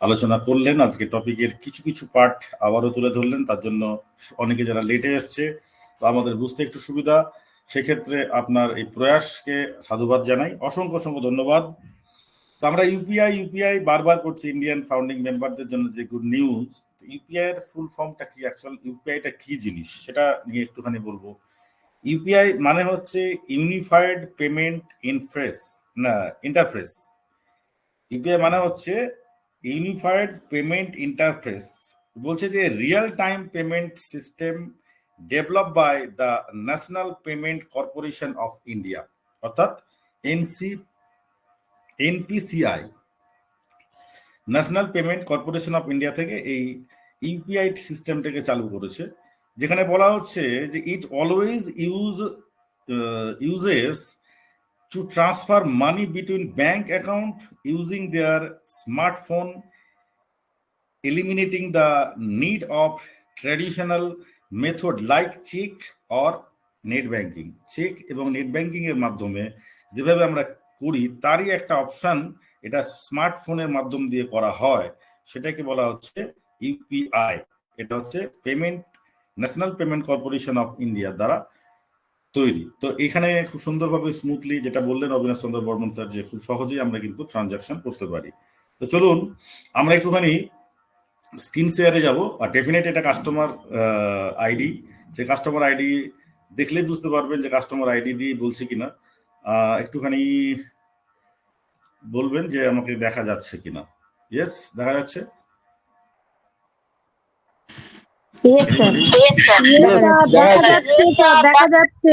আলোচনা করলেন। আজকে টপিকের কিছু কিছু পার্ট আবারও তুলে ধরলেন, তার জন্য অনেকে যারা লেটে এসছে তো আমাদের বুঝতে একটু সুবিধা, সেক্ষেত্রে আপনার এই প্রয়াসকে সাধুবাদ জানাই। অসংখ্য অসংখ্য ধন্যবাদ। তো আমরা ইউপিআই বারবার করছি ইন্ডিয়ান ফাউন্ডিং মেম্বারদের জন্য যে গুড নিউজ। ইউপিআই এর ফুল ফর্মটা কি, অ্যাকচুয়াল ইউপিআইটা কি জিনিস সেটা নিয়ে একটুখানি বলবো। ইউপিআই মানে হচ্ছে ইউনিফাইড পেমেন্ট ইন্টারফেস। ইউপিআই মানে হচ্ছে ইউনিফাইড পেমেন্ট ইন্টারফেস, বলছে যে real time payment system develop by the National Payment Corporation of India, অর্থাৎ NPCI, National Payment Corporation of India থেকে এই ইউপিআই সিস্টেমটাকে চালু করেছে, যেখানে বলা হচ্ছে যে ইট always uses to transfer money between bank account using their smartphone, eliminating the need of traditional method like check or net banking. Check এবং নেট ব্যাংকিং এর মাধ্যমে যেভাবে আমরা করি তারই একটা অপশন এটা স্মার্টফোনের মাধ্যম দিয়ে করা হয়, সেটাকে বলা হচ্ছে ইউপিআই। এটা হচ্ছে national Payment Corporation of India দ্বারা তৈরি। তো এখানে খুব সুন্দরভাবে স্মুথলি যেটা বললেন অবিনাশ চন্দ্র বর্মন স্যার, যে খুব সহজেই আমরা কিন্তু ট্রানজাকশন করতে পারি। তো চলুন আমরা একটুখানি স্ক্রিন শেয়ারে যাব, আর ডেফিনেট এটা কাস্টমার আইডি। সেই কাস্টমার আইডি দেখলেই বুঝতে পারবেন যে কাস্টমার আইডি দিয়ে বলছি কিনা। একটুখানি বলবেন যে আমাকে দেখা যাচ্ছে কিনা। ইয়েস, দেখা যাচ্ছে। Yes, sir. Anybody? দেখা যাচ্ছে স্যার, দেখা যাচ্ছে।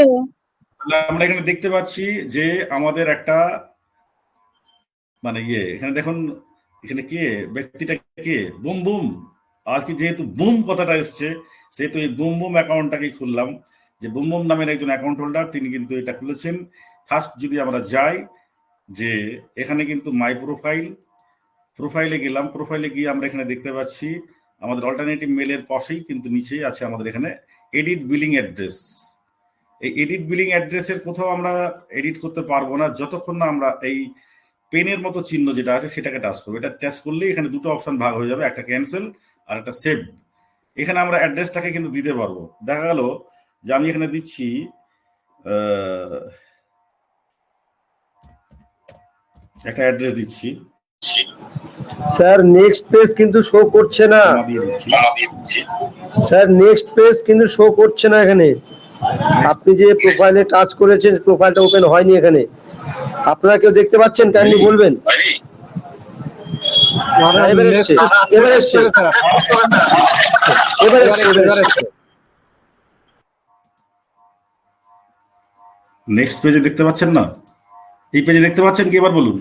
আমরা এখানে দেখতে পাচ্ছি যে আমাদের একটা মানে এখানে দেখুন, এখানে কে ব্যক্তিটা কে, বুম বুম। আজকে যেহেতু বুম কথাটা এসছে, সেহেতু এই বুম বুম অ্যাকাউন্টটাকে খুললাম। যে বুম বুম নামের একজন অ্যাকাউন্ট হোল্ডার, তিনি কিন্তু এটা খুলেছেন। ফার্স্ট যদি আমরা যাই, যে এখানে কিন্তু মাই প্রোফাইলে গেলাম। প্রোফাইলে গিয়ে আমরা এখানে দেখতে পাচ্ছি আমাদের অল্টারনেটিভ মেলের পাশেই কিন্তু নিচেই আছে আমাদের এখানে এডিট বিলিং অ্যাড্রেস। এই এডিট বিলিং অ্যাড্রেসের কোথাও আমরা এডিট করতে পারবো না যতক্ষণ না আমরা এই পেনের মতো চিহ্ন যেটা আছে সেটাকে টাচ করবো। এটা টাচ করলেই এখানে দুটো অপশন ভাগ হয়ে যাবে, একটা ক্যান্সেল আর একটা সেভ। এখানে আমরা অ্যাড্রেসটাকে কিন্তু দিতে পারবো। দেখা গেল যে আমি এখানে দিচ্ছি একটা অ্যাড্রেস দিচ্ছি। স্যার নেক্সট পেজ কিন্তু শো করছে না। স্যার নেক্সট পেজ কিন্তু শো করছে না এখানে। আপনি যে প্রোফাইলে টাচ করেছেন, প্রোফাইলটা ওপেন হয়নি এখানে। আপনারা কেউ দেখতে পাচ্ছেন? কাইন্ডলি বলবেন। এবার এসছে। নেক্সট পেজে দেখতে পাচ্ছেন না? এই পেজে দেখতে পাচ্ছেন কি? এবার বলুন।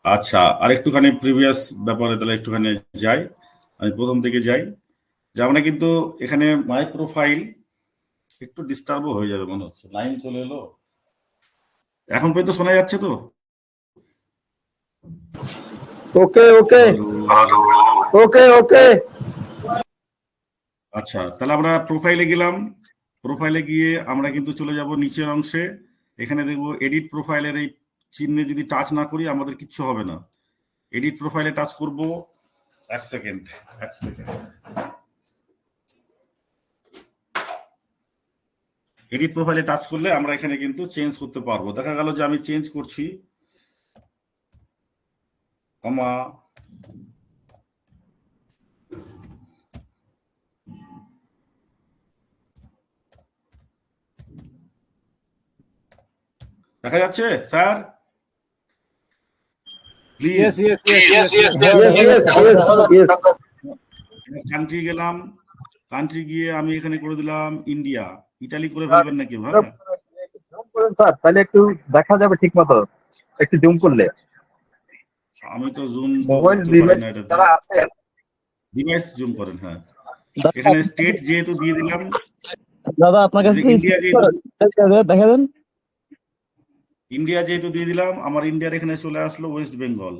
আচ্ছা, আর একটুখানি প্রিভিয়াস ব্যাপারে তাহলে একটুখানি যাই। আমি প্রথম থেকে যাই, যে আমরা কিন্তু এখানে মাই প্রোফাইল একটু ডিস্টার্বও হয়ে যাবে মনে হচ্ছে। লাইন চলে এলো। এখন পর্যন্ত শোনা যাচ্ছে তো? ওকে ওকে ওকে ওকে। আচ্ছা, তাহলে আমরা প্রোফাইলে গেলাম। প্রোফাইলে গিয়ে আমরা কিন্তু চলে যাব নিচের অংশে। এখানে দেখবো এডিট প্রোফাইলের এই চিহ্নে যদি টাচ না করি আমাদের কিচ্ছু হবে না। এডিট প্রোফাইলে টাচ করব। এক সেকেন্ড। এডিট প্রোফাইলে টাচ করলে আমরা এখানে কিন্তু চেঞ্জ করতে পারবো। দেখা গেল যে আমি চেঞ্জ করছি, কমা দেখা যাচ্ছে স্যার? প্লিজ। কান্ট্রি গেলাম। কান্ট্রি গিয়ে আমি এখানে করে দিলাম ইন্ডিয়া। ইটালি করে ফেলবেন নাকি? হ্যাঁ স্যার, তাহলে একটু দেখা যাবে ঠিক মতো, একটু জুম করলে। আমি তো জুম মোবাইল করতে পারি না এটা। যারা আছে ডিভাইস জুম করেন। হ্যাঁ, এখানে স্টেট যেহেতু দিয়ে দিলাম, দাদা আপনার কাছে ইন্ডিয়া যেহেতু দেখা দেন। ইন্ডিয়া যেহেতু দিয়ে দিলাম, আমার ইন্ডিয়ার এখানে চলে আসলো ওয়েস্ট বেঙ্গল।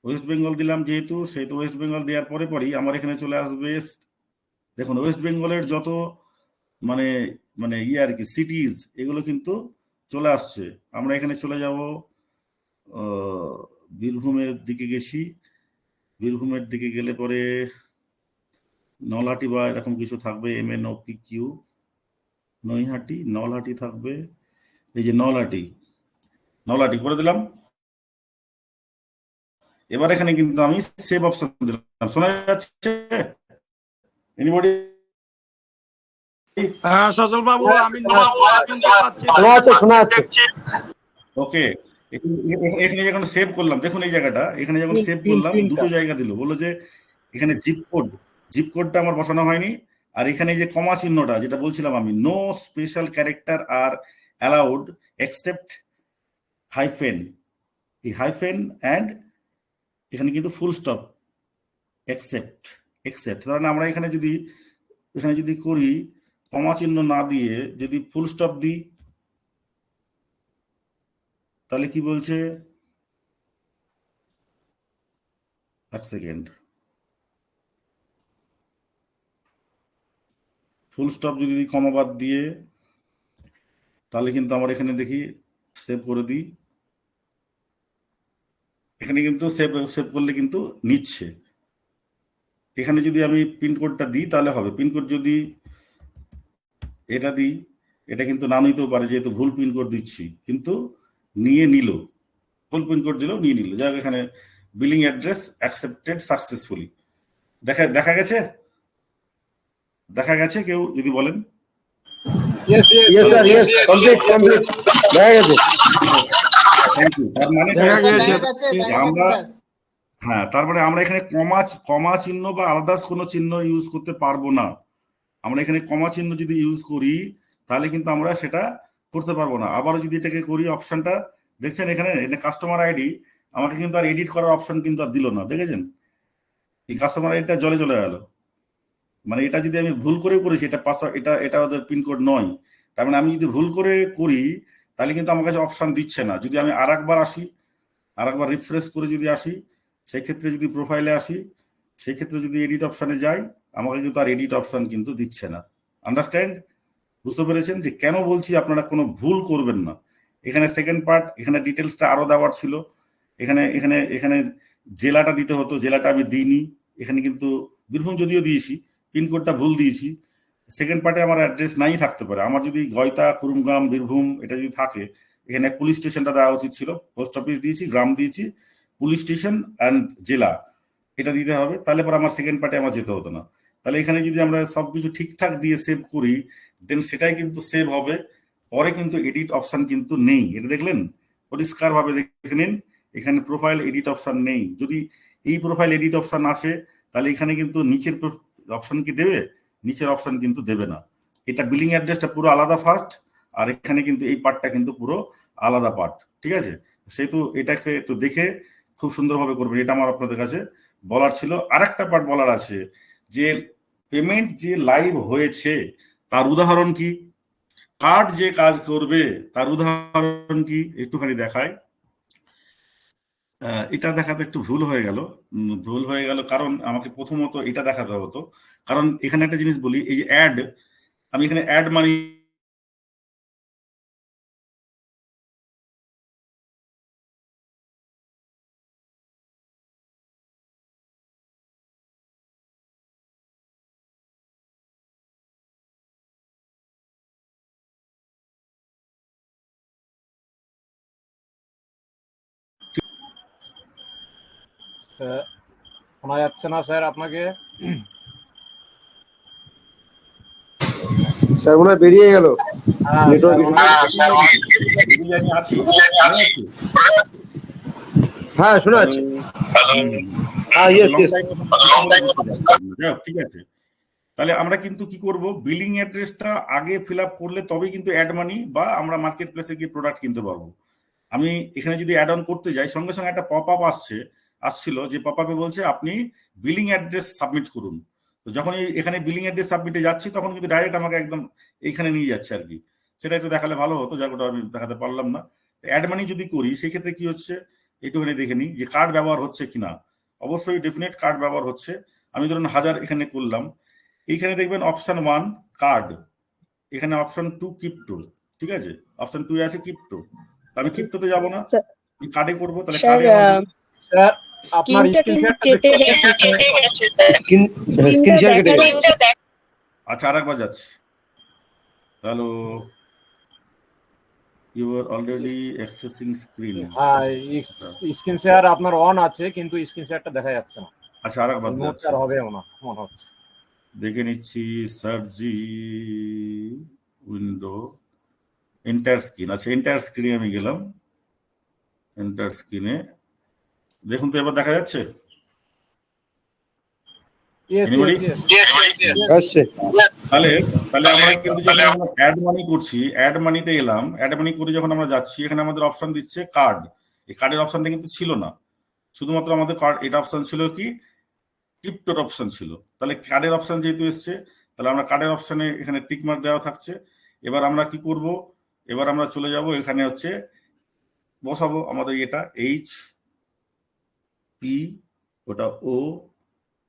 ওয়েস্ট বেঙ্গল দিলাম যেহেতু, সেহেতু ওয়েস্ট বেঙ্গল দেওয়ার পরেই আমার এখানে চলে আসবে। দেখুন ওয়েস্ট বেঙ্গলের যত মানে মানে আর কি সিটিজ, এগুলো কিন্তু চলে আসছে। আমরা এখানে চলে যাব, বীরভূমের দিকে গেছি। বীরভূমের দিকে গেলে পরে নলহাটি বা এরকম কিছু থাকবে, MNOPQ, নৈহাটি, নলহাটি থাকবে। এই যে নলহাটি করে দিলাম। এবার এখানে কিন্তু আমি সেভ অপশন দিলাম। শোনা যাচ্ছে? এনিবডি? হ্যাঁ সজল বাবু, আমি শোনা যাচ্ছে। ওকে, এখানে যখন সেভ করলাম, দেখুন এই জায়গাটা, এখানে যখন সেভ করলাম দুটো জায়গা দিল, বললো যে এখানে জিপ কোডটা আমার বসানো হয়নি। আর এখানে যে কমা চিহ্নটা যেটা বলছিলাম আমি, no special character are allowed except hyphen, এই হাইফেন অ্যান্ড এখানে কিন্তু ফুল স্টপ এক্সেপ্ট। তাহলে আমরা এখানে যদি করি কমা চিহ্ন না দিয়ে যদি ফুল স্টপ দিই, তাহলে কি বলছে? এক সেকেন্ড। ফুল স্টপ যদি কমা বাদ দিয়ে, তাহলে কিন্তু আমার এখানে দেখি সেভ করে দিই। এখানে কিন্তু সেভ করলে কিন্তু নিচ্ছে। এখানে যদি আমি পিনকোডটা দিই তাহলে হবে। পিনকোড যদি এটা দিই, এটা কিন্তু না নিতেও পারে যেহেতু ভুল পিনকোড দিচ্ছি, কিন্তু নিয়ে নিল, ফুল পিনকোড দিল, নিয়ে নিল, যাক এখানে বিলিং অ্যাড্রেস অ্যাকসেপ্টেড সাকসেসফুলি দেখা গেছে, দেখা গেছে কেউ যদি বলেন? ইয়েস স্যার, ইয়েস, কমপ্লিট দেখা গেছে। Thank you. তার মানে আমরা, হ্যাঁ, তারপরে আমরা এখানে কমা চিহ্ন বা আলাদা কোনো চিহ্ন ইউজ করতে পারবো না। আমরা এখানে কমা চিহ্ন যদি ইউজ করি তাহলে কিন্তু আমরা সেটা করতে পারবো না। আবারও যদি এটাকে করি, অপশনটা দেখছেন এখানে কাস্টমার আইডি, আমাকে কিন্তু আর এডিট করার অপশন কিন্তু আর দিল না, দেখেছেন? এই কাস্টমার আইডিটা জলে চলে গেল। মানে এটা যদি আমি ভুল করে করেছি, এটা পাসওয়ার্ড, এটা ওদের পিনকোড নয়, তার মানে আমি যদি ভুল করে করি তাহলে কিন্তু আমার কাছে অপশন দিচ্ছে না। যদি আমি আরেকবার আসি, আরেকবার রিফ্রেশ করে যদি আসি, সেই ক্ষেত্রে যদি প্রোফাইলে আসি, সেই ক্ষেত্রে যদি এডিট অপশনে যাই, আমাকে কিন্তু আর এডিট অপশন কিন্তু দিচ্ছে না। আন্ডারস্ট্যান্ড? বুঝতে পেরেছেন যে কেন বলছি আপনারা কোনো ভুল করবেন না। এখানে সেকেন্ড পার্ট, এখানে ডিটেলসটা আরো দেওয়ার ছিল, এখানে এখানে এখানে জেলাটা দিতে হতো, জেলাটা আমি দিইনি। এখানে কিন্তু বীরভূম যদিও দিয়েছি, পিনকোডটা ভুল দিয়েছি। সেকেন্ড পার্টে আমার অ্যাড্রেস নাই থাকতে পারে, আমার যদি গয়তা, কুরুমগ্রাম, বীরভূম এটা যদি থাকে, এখানে পুলিশ স্টেশনটা দেওয়া উচিত ছিল। পোস্ট অফিস দিয়েছি, গ্রাম দিয়েছি, পুলিশ স্টেশন অ্যান্ড জেলা এটা দিতে হবে, তাহলে পরে আমার সেকেন্ড পার্টে আমার যেতে হতো না। তাহলে এখানে যদি আমরা সবকিছু ঠিকঠাক দিয়ে সেভ করি, দেন সেটাই কিন্তু সেভ হবে। পরে কিন্তু এডিট অপশন কিন্তু নেই, এটা দেখলেন পরিষ্কার ভাবে দেখে নিন। এখানে প্রোফাইল এডিট অপশন নেই। যদি এই প্রোফাইল এডিট অপশন আসে তাহলে এখানে কিন্তু নিচের অপশন কি দেবে? নিচের অপশন কিন্তু দেবে না। এটা বিলিং অ্যাড্রেসটা পুরো আলাদা ফার্স্ট, আর এখানে কিন্তু এই পার্টটা কিন্তু পুরো আলাদা পার্ট, ঠিক আছে? সেহেতু এটাকে একটু দেখে খুব সুন্দরভাবে করবেন, এটা আমার আপনাদের কাছে বলার ছিল। আরেকটা পার্ট বলার আছে যে পেমেন্ট যে লাইভ হয়েছে তার উদাহরণ কি, কার্ড যে কাজ করবে তার উদাহরণ কি, একটুখানি দেখায়। এটা দেখাতে একটু ভুল হয়ে গেল, কারণ আমাকে প্রথমত এটা দেখাতে হতো। কারণ এখানে একটা জিনিস বলি, এই যে অ্যাড, আমি এখানে অ্যাড মানি শোনা যাচ্ছে না স্যার আপনাকে? স্যার মনে হয় বেরিয়ে গেল নেটওয়ার্ক আছি। হ্যাঁ শোনা যাচ্ছে। ঠিক আছে, তাহলে আমরা কিন্তু কি করব, বিলিং অ্যাড্রেসটা আগে ফিল আপ করলে তবেই কিন্তু অ্যাড মানি বা আমরা মার্কেট প্লেসে গিয়ে প্রোডাক্ট কিনতে পারবো। আমি এখানে যদি অ্যাড অন করতে যাই, সঙ্গে সঙ্গে একটা পপ আপ আসছিল, যে পপ আপে বলছে আপনি বিলিং অ্যাড্রেস সাবমিট করুন। তো যখন এখানে বিলিং অ্যাড্রেস সাবমিটে যাচ্ছি তখন কিন্তু ডাইরেক্ট আমাকে একদম এইখানে নিয়ে যাচ্ছে আর কি। সেটা একটু দেখালে ভালো হতো, যাক ওটা আমি দেখাতে পারলাম না। অ্যাড মানি যদি করি সেক্ষেত্রে কি হচ্ছে একটুখানি দেখে নিই যে কার্ড ব্যবহার হচ্ছে কিনা। অবশ্যই ডেফিনেট কার্ড ব্যবহার হচ্ছে। আমি ধরুন 1000 এখানে করলাম, এইখানে দেখবেন অপশন 1 কার্ড, এখানে অপশন 2 ক্রিপ্টো, ঠিক আছে? অপশন 2 আছে ক্রিপ্টো, আমি ক্রিপ্টোতে যাব না, কার্ডে করব। তাহলে কার্ডে স্যার আপনার স্ক্রিন শেয়ার কেটে গেছে। আচ্ছা আরেকবার যাচ্ছি। Hello, you are already accessing screen. হ্যাঁ, স্ক্রিন শেয়ার আপনার অন আছে কিন্তু স্ক্রিন শেয়ারটা দেখা যাচ্ছে না। আচ্ছা আরেকবার যাচ্ছি, হবে না মনে হচ্ছে, দেখে নিচ্ছি। সার্জি উইন্ডো এন্টার স্ক্রিন, আচ্ছা এন্টার স্ক্রিনে আমি গেলাম। এন্টার স্ক্রিনে দেখুন তো এবার দেখা যাচ্ছে? তাহলে আমরা কিন্তু যখন অ্যাড মানি করছি, অ্যাড মানিতে এলাম, অ্যাড মানি করে যখন আমরা যাচ্ছি, এখানে আমাদের অপশন দিচ্ছে কার্ড। এই কার্ডের অপশনটা কিন্তু ছিল না, শুধুমাত্র আমাদের কার্ড এটা অপশন ছিল কি ক্রিপ্টোর অপশন ছিল। তাহলে কার্ডের অপশন যেহেতু এসছে, তাহলে আমরা কার্ডের অপশনে এখানে টিক মার্ক দেওয়া থাকছে। এবার আমরা কি করব, এবার আমরা চলে যাব এখানে হচ্ছে বসাবো আমাদের এটা এইচ পি, ওটা ও,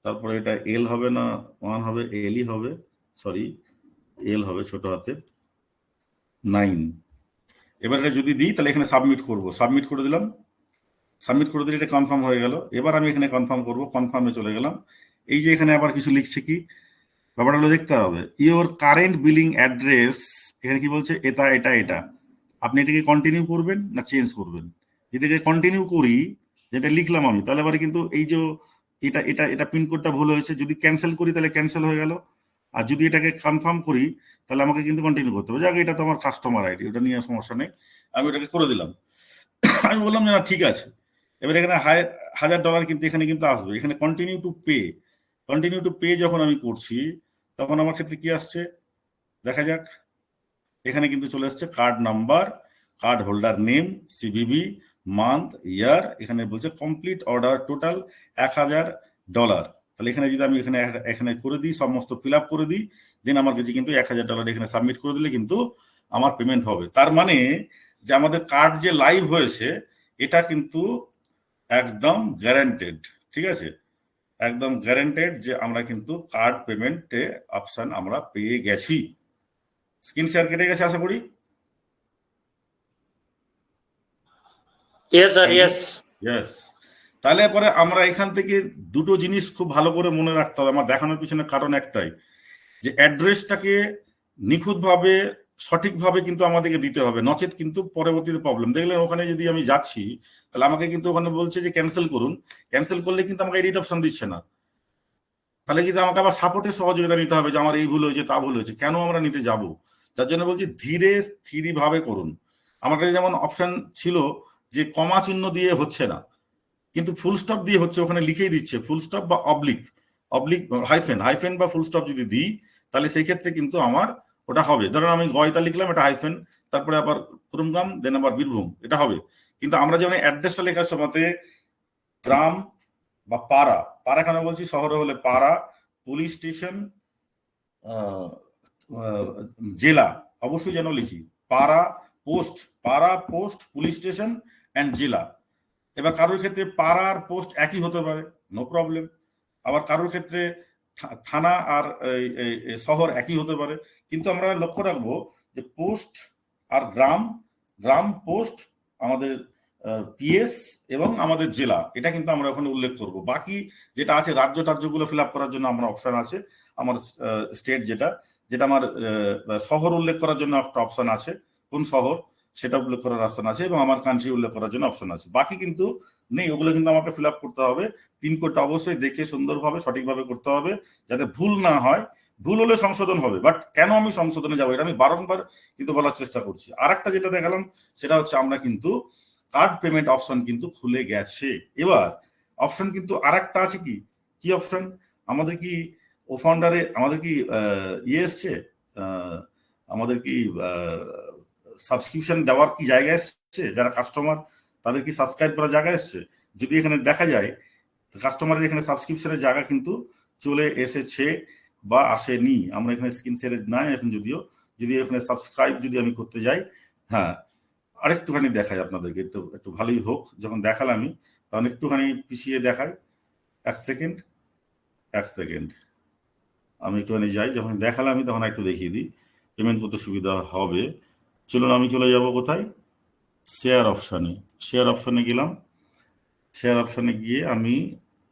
তারপরে এটা এল হবে না 1 হবে, এলই হবে, সরি এল হবে ছোট হাতে 9। এবার এটা যদি দিই তাহলে এখানে সাবমিট করব, সাবমিট করে দিলাম। সাবমিট করে দিলে এটা কনফার্ম হয়ে গেল। এবার আমি এখানে কনফার্ম করব, কনফার্মে চলে গেলাম। এই যে এখানে আবার কিছু লিখছে কি, ব্যাপারটা হলো দেখতে হবে ইওর কারেন্ট বিলিং অ্যাড্রেস, এখানে কি বলছে এটা এটা এটা, আপনি এটাকে কন্টিনিউ করবেন না চেঞ্জ করবেন। যদি এটাকে কন্টিনিউ করি, যেটা লিখলাম আমি, তাহলে এবারে কিন্তু এই যে এটা এটা এটা পিনকোডটা ভুল হয়েছে, যদি ক্যান্সেল করি তাহলে ক্যান্সেল হয়ে গেল, আর যদি এটাকে কনফার্ম করি তাহলে আমাকে কিন্তু কন্টিনিউ করতে হবে। যাক, এটা তো আমার কাস্টমার আইডি, ওটা নিয়ে সমস্যা নেই, আমি ওটাকে করে দিলাম। আমি বললাম যে না ঠিক আছে। এবার এখানে $1000 কিন্তু এখানে কিন্তু আসবে, এখানে কন্টিনিউ টু পে যখন আমি করছি তখন আমার ক্ষেত্রে কি আসছে দেখা যাক। এখানে কিন্তু চলে আসছে card number, card holder name, CVV, month, year, এখানে বলছে কমপ্লিট অর্ডার টোটাল $1000। তাহলে এখানে যদি আমি এখানে করে দিই, সমস্ত ফিল আপ করে দিই, দেন আমার কাছে কিন্তু $1000 এখানে সাবমিট করে দিলে কিন্তু আমার পেমেন্ট হবে। তার মানে যে আমাদের কার্ড যে লাইভ হয়েছে এটা কিন্তু একদম গ্যারান্টেড, ঠিক আছে, একদম গ্যারান্টেড যে আমরা কিন্তু কার্ড পেমেন্টে অপশন আমরা পেয়ে গেছি। স্ক্রিন শেয়ার কেটে গেছে আশা করি। Yes sir, yes. ইয়েস। তাহলে পরে আমরা এখান থেকে দুটো জিনিস খুব ভালো করে মনে রাখতে হবে। আমার দেখানোর পিছনে কারণ একটাই, যে অ্যাড্রেসটাকে নিখুঁতভাবে সঠিকভাবে কিন্তু আমাদেরকে দিতে হবে, নচেত কিন্তু পরবর্তীতে প্রবলেম। দেখলেন ওখানে যদি আমি যাচ্ছি তাহলে আমাকে কিন্তু ওখানে বলছে যে ক্যান্সেল করুন, ক্যান্সেল করলে কিন্তু আমাকে এডিট অপশন দিচ্ছে না। তাহলে কিন্তু আমাকে আবার সাপোর্টের সহযোগিতা নিতে হবে যে আমার এই ভুল হয়েছে তা ভুল হয়েছে, কেন আমরা নিতে যাব? যার জন্য বলছি ধীরে স্থিরভাবে করুন। আমার কাছে যেমন অপশন ছিল যে কমা চিহ্ন দিয়ে হচ্ছে না, কিন্তু ফুল স্টপ দিয়ে হচ্ছে, ওখানে লিখেই দিচ্ছে ফুল স্টপ বা অবলিক হাইফেন বা ফুল স্টপ যদি দিই তাহলে সেই ক্ষেত্রে কিন্তু আমার ওটা হবে। ধরুন আমি গয়তা লিখলাম, এটা হাইফেন, তারপরে আবার কুরুমগ্রাম, দেন আবার বীরভূম, এটা হবে। কিন্তু আমরা যেমন অ্যাড্রেসটা লেখার সময়তে গ্রাম বা পাড়া কেন বলছি, শহরে হলে পাড়া, পুলিশ স্টেশন, জেলা অবশ্যই যেন লিখি, পাড়া পোস্ট পুলিশ স্টেশন অ্যান্ড জেলা। এবার কারোর ক্ষেত্রে পাড়ার পোস্ট একই হতে পারে, নো প্রবলেম। আবার কারোর ক্ষেত্রে থানা আর শহর একই হতে পারে, কিন্তু আমরা লক্ষ্য রাখবো যে পোস্ট আর গ্রাম পোস্ট আমাদের পিএস এবং আমাদের জেলা, এটা কিন্তু আমরা ওখানে উল্লেখ করব। বাকি যেটা আছে রাজ্যগুলো ফিল আপ করার জন্য আমার অপশন আছে, আমার স্টেট যেটা আমার শহর উল্লেখ করার জন্য একটা অপশন আছে, কোন শহর সেটা উল্লেখ করার অপশন আছে, এবং আমার কান্ট্রি উল্লেখ করার জন্য অপশন আছে। বাকি কিন্তু নেই, ওগুলো কিন্তু আমাকে ফিল আপ করতে হবে। পিনকোডটা অবশ্যই দেখে সুন্দরভাবে সঠিকভাবে করতে হবে যাতে ভুল না হয়। ভুল হলে সংশোধন হবে, বাট কেন আমি সংশোধনে যাবো এটা আমি বারংবার কিন্তু বলার চেষ্টা করছি। আর একটা যেটা দেখালাম সেটা হচ্ছে আমরা কিন্তু কার্ড পেমেন্ট অপশন কিন্তু খুলে গেছে। এবার অপশন কিন্তু আর একটা আছে, কি অপশন, আমাদের কি ও ফাউন্ডারে আমাদের কি ইয়ে এসছে, আমাদের কি সাবস্ক্রিপশন দেওয়ার কি জায়গা এসছে, যারা কাস্টমার তাদের কি সাবস্ক্রাইব করার জায়গা এসছে? যদি এখানে দেখা যায় কাস্টমারের এখানে সাবস্ক্রিপশনের জায়গা কিন্তু চলে এসেছে বা আসেনি। আমরা এখানে স্ক্রিন শেয়ারে নাই এখন, যদি এখানে সাবস্ক্রাইব যদি আমি করতে যাই, হ্যাঁ আরেকটুখানি দেখাই আপনাদেরকে, একটু ভালোই হোক। যখন দেখালাম আমি তখন একটুখানি পিছিয়ে দেখাই, এক সেকেন্ড আমি একটুখানি যাই। যখন দেখালাম আমি তখন একটু দেখিয়ে দিই, পেমেন্ট করতে সুবিধা হবে। চলুন আমি চলে যাব কোথায়, শেয়ার অপশনে গেলাম। শেয়ার অপশনে গিয়ে আমি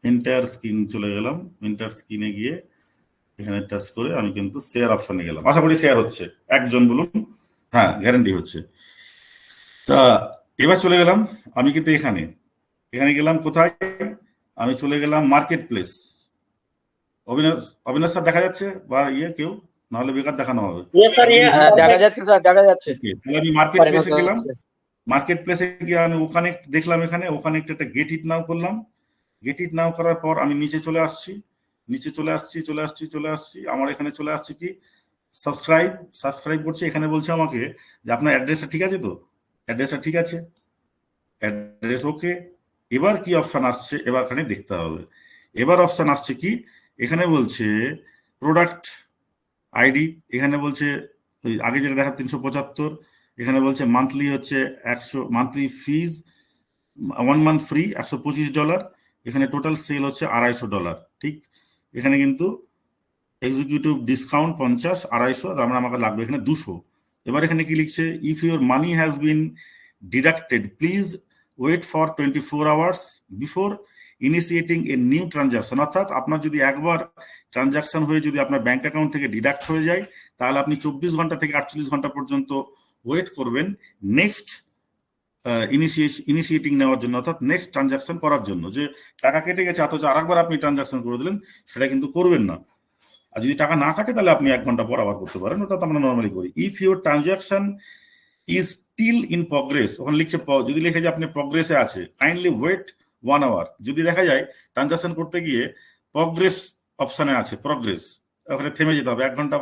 এন্টায়ার স্ক্রিন চলে গেলাম। এন্টায়ার স্ক্রিনে গিয়ে এখানে টাচ করে আমি কিন্তু শেয়ার অপশনে গেলাম। আশা করি শেয়ার হচ্ছে, একজন বলুন হ্যাঁ, গ্যারান্টি হচ্ছে। তা এবার চলে গেলাম আমি কিন্তু এখানে গেলাম কোথায়, আমি চলে গেলাম মার্কেট প্লেস। অবিনাশ স্যার দেখা যাচ্ছে বা কেউ, নাহলে বেকার দেখানো হবে। দেখা যাচ্ছে স্যার, দেখা যাচ্ছে। আমি মার্কেট প্লেসে গেলাম, মার্কেট প্লেসে গিয়ে আমি ওখানে দেখলাম, ওখানে একটা গেট ইট নাও করলাম। গেট ইট নাও করার পর আমি নিচে চলে আসছি। আমার এখানে চলে আসছে কি সাবস্ক্রাইব করছি। এখানে বলছে আমাকে যে আপনার অ্যাড্রেসটা ঠিক আছে, তো অ্যাড্রেসটা ঠিক আছে, অ্যাড্রেস ওকে। এবার কি অপশন আসছে এবার এখানে দেখতে হবে। এবার অপশন আসছে কি, এখানে বলছে প্রোডাক্ট আইডি, এখানে বলছে আগে যেটা দেখা 375, এখানে বলছে মান্থলি হচ্ছে 100, মান্থলি ফিজ 1 মান্থ ফ্রি $125, এখানে টোটাল সেল হচ্ছে $250, ঠিক। এখানে কিন্তু এক্সিকিউটিভ ডিসকাউন্ট 50, 250, তার মানে আমাকে লাগবে এখানে 200। এবার এখানে কি লিখছে, if your money has been deducted please wait for 24 hours before initiating a new transaction. অর্থাৎ আপনার যদি একবার ট্রানজাকশন হয়ে যদি আপনার ব্যাংক অ্যাকাউন্ট থেকে ডিডাক্ট হয়ে যায় তাহলে আপনি 24 ঘন্টা থেকে 48 ঘন্টা পর্যন্ত ওয়েট করবেন নেক্সট ইনিশিয়েটিং নেওয়ার জন্য, অর্থাৎ নেক্সট ট্রানজাকশন করার জন্য। যে টাকা কেটে গেছে অথচ আরেকবার আপনি ট্রানজাকশন করে দিলেন, সেটা কিন্তু করবেন না। আর যদি টাকা না কাটে তাহলে আপনি 1 ঘন্টা পর আবার করতে পারেন, ওটা তো আমরা নর্মালি করি। If your transaction is still in progress, ওখানে লিখছে যদি লিখে যে আপনি প্রগ্রেসে আছে, কাইন্ডলি ওয়েট 1 আওয়ার। যদি দেখা যায় ট্রানজাকশন করতে গিয়ে প্রগ্রেস অপশনে আছে, প্রগ্রেস, ওখানে থেমে যেতে হবে, 1 ঘন্টা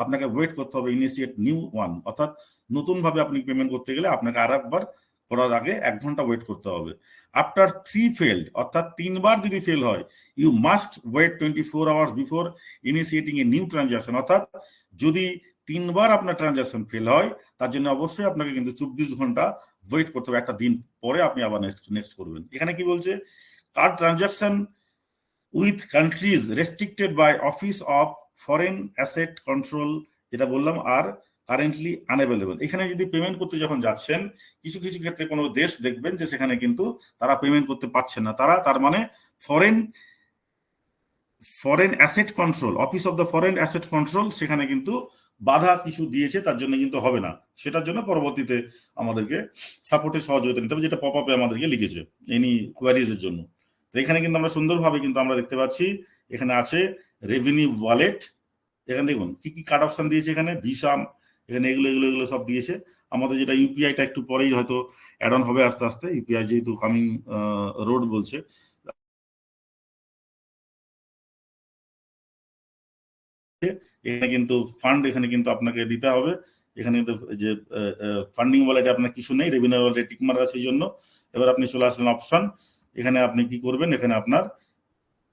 আপনাকে ওয়েট করতে হবে। ইনিশিয়েট নিউ ওয়ান, অর্থাৎ নতুন ভাবে আপনি পেমেন্ট করতে গেলে আপনাকে আর একবার করার আগে 1 ঘন্টা ওয়েট করতে হবে। আফটার 3 ফেল্ড, অর্থাৎ 3 বার যদি ফেল হয়, you must wait 24 hours before initiating a new transaction. অর্থাৎ যদি 3 বার আপনার ট্রানজাকশন ফেল হয়, তার জন্য অবশ্যই আপনাকে কিন্তু 24 ঘন্টা ওয়েট করতে হবে, 1 দিন পরে আপনি আবার নেক্সট করবেন। এখানে কি বলছে, card transaction with countries restricted by office of foreign asset control, যেটা বললাম, আর কারেন্টলি আনঅ্যাভেলেবল। এখানে যদি পেমেন্ট করতে যখন যাচ্ছেন, কিছু কিছু ক্ষেত্রে কোনো দেশ দেখবেন যে সেখানে কিন্তু তারা পেমেন্ট করতে পারছে না, তার মানে foreign asset control, office of the foreign asset control সেখানে কিন্তু বাধা কিছু দিয়েছে, তার জন্য কিন্তু হবে না। সেটার জন্য পরবর্তীতে আমাদেরকে সাপোর্টের সহযোগিতা নিতে হবে, যেটা পপ আপে আমাদেরকে লিখেছে এনি কোয়ারিজ এর জন্য। তো এখানে কিন্তু আমরা সুন্দরভাবে কিন্তু আমরা দেখতে পাচ্ছি, এখানে আছে রেভিনিউ ওয়ালেট। এখানে দেখুন কি কি কার্ড অপশন দিয়েছে, এখানে ভিসা, এখানে এগুলো সব দিয়েছে। আমাদের যেটা ইউপিআইটা একটু পরেই হয়তো অ্যাড অন হবে আস্তে আস্তে, ইউপিআই যেহেতু কামিং রোড বলছে। এখানে কিন্তু ফান্ড, এখানে কিন্তু আপনাকে দিতে হবে। এখানে কিন্তু যে ফান্ডিং ওয়ালেটে আপনার কিছু নেই, রেভিনিউ ওয়ালেটে টিকমার্ক আছে, এই জন্য। এবার আপনি চলে আসলেন অপশন, এখানে আপনি কি করবেন, এখানে আপনার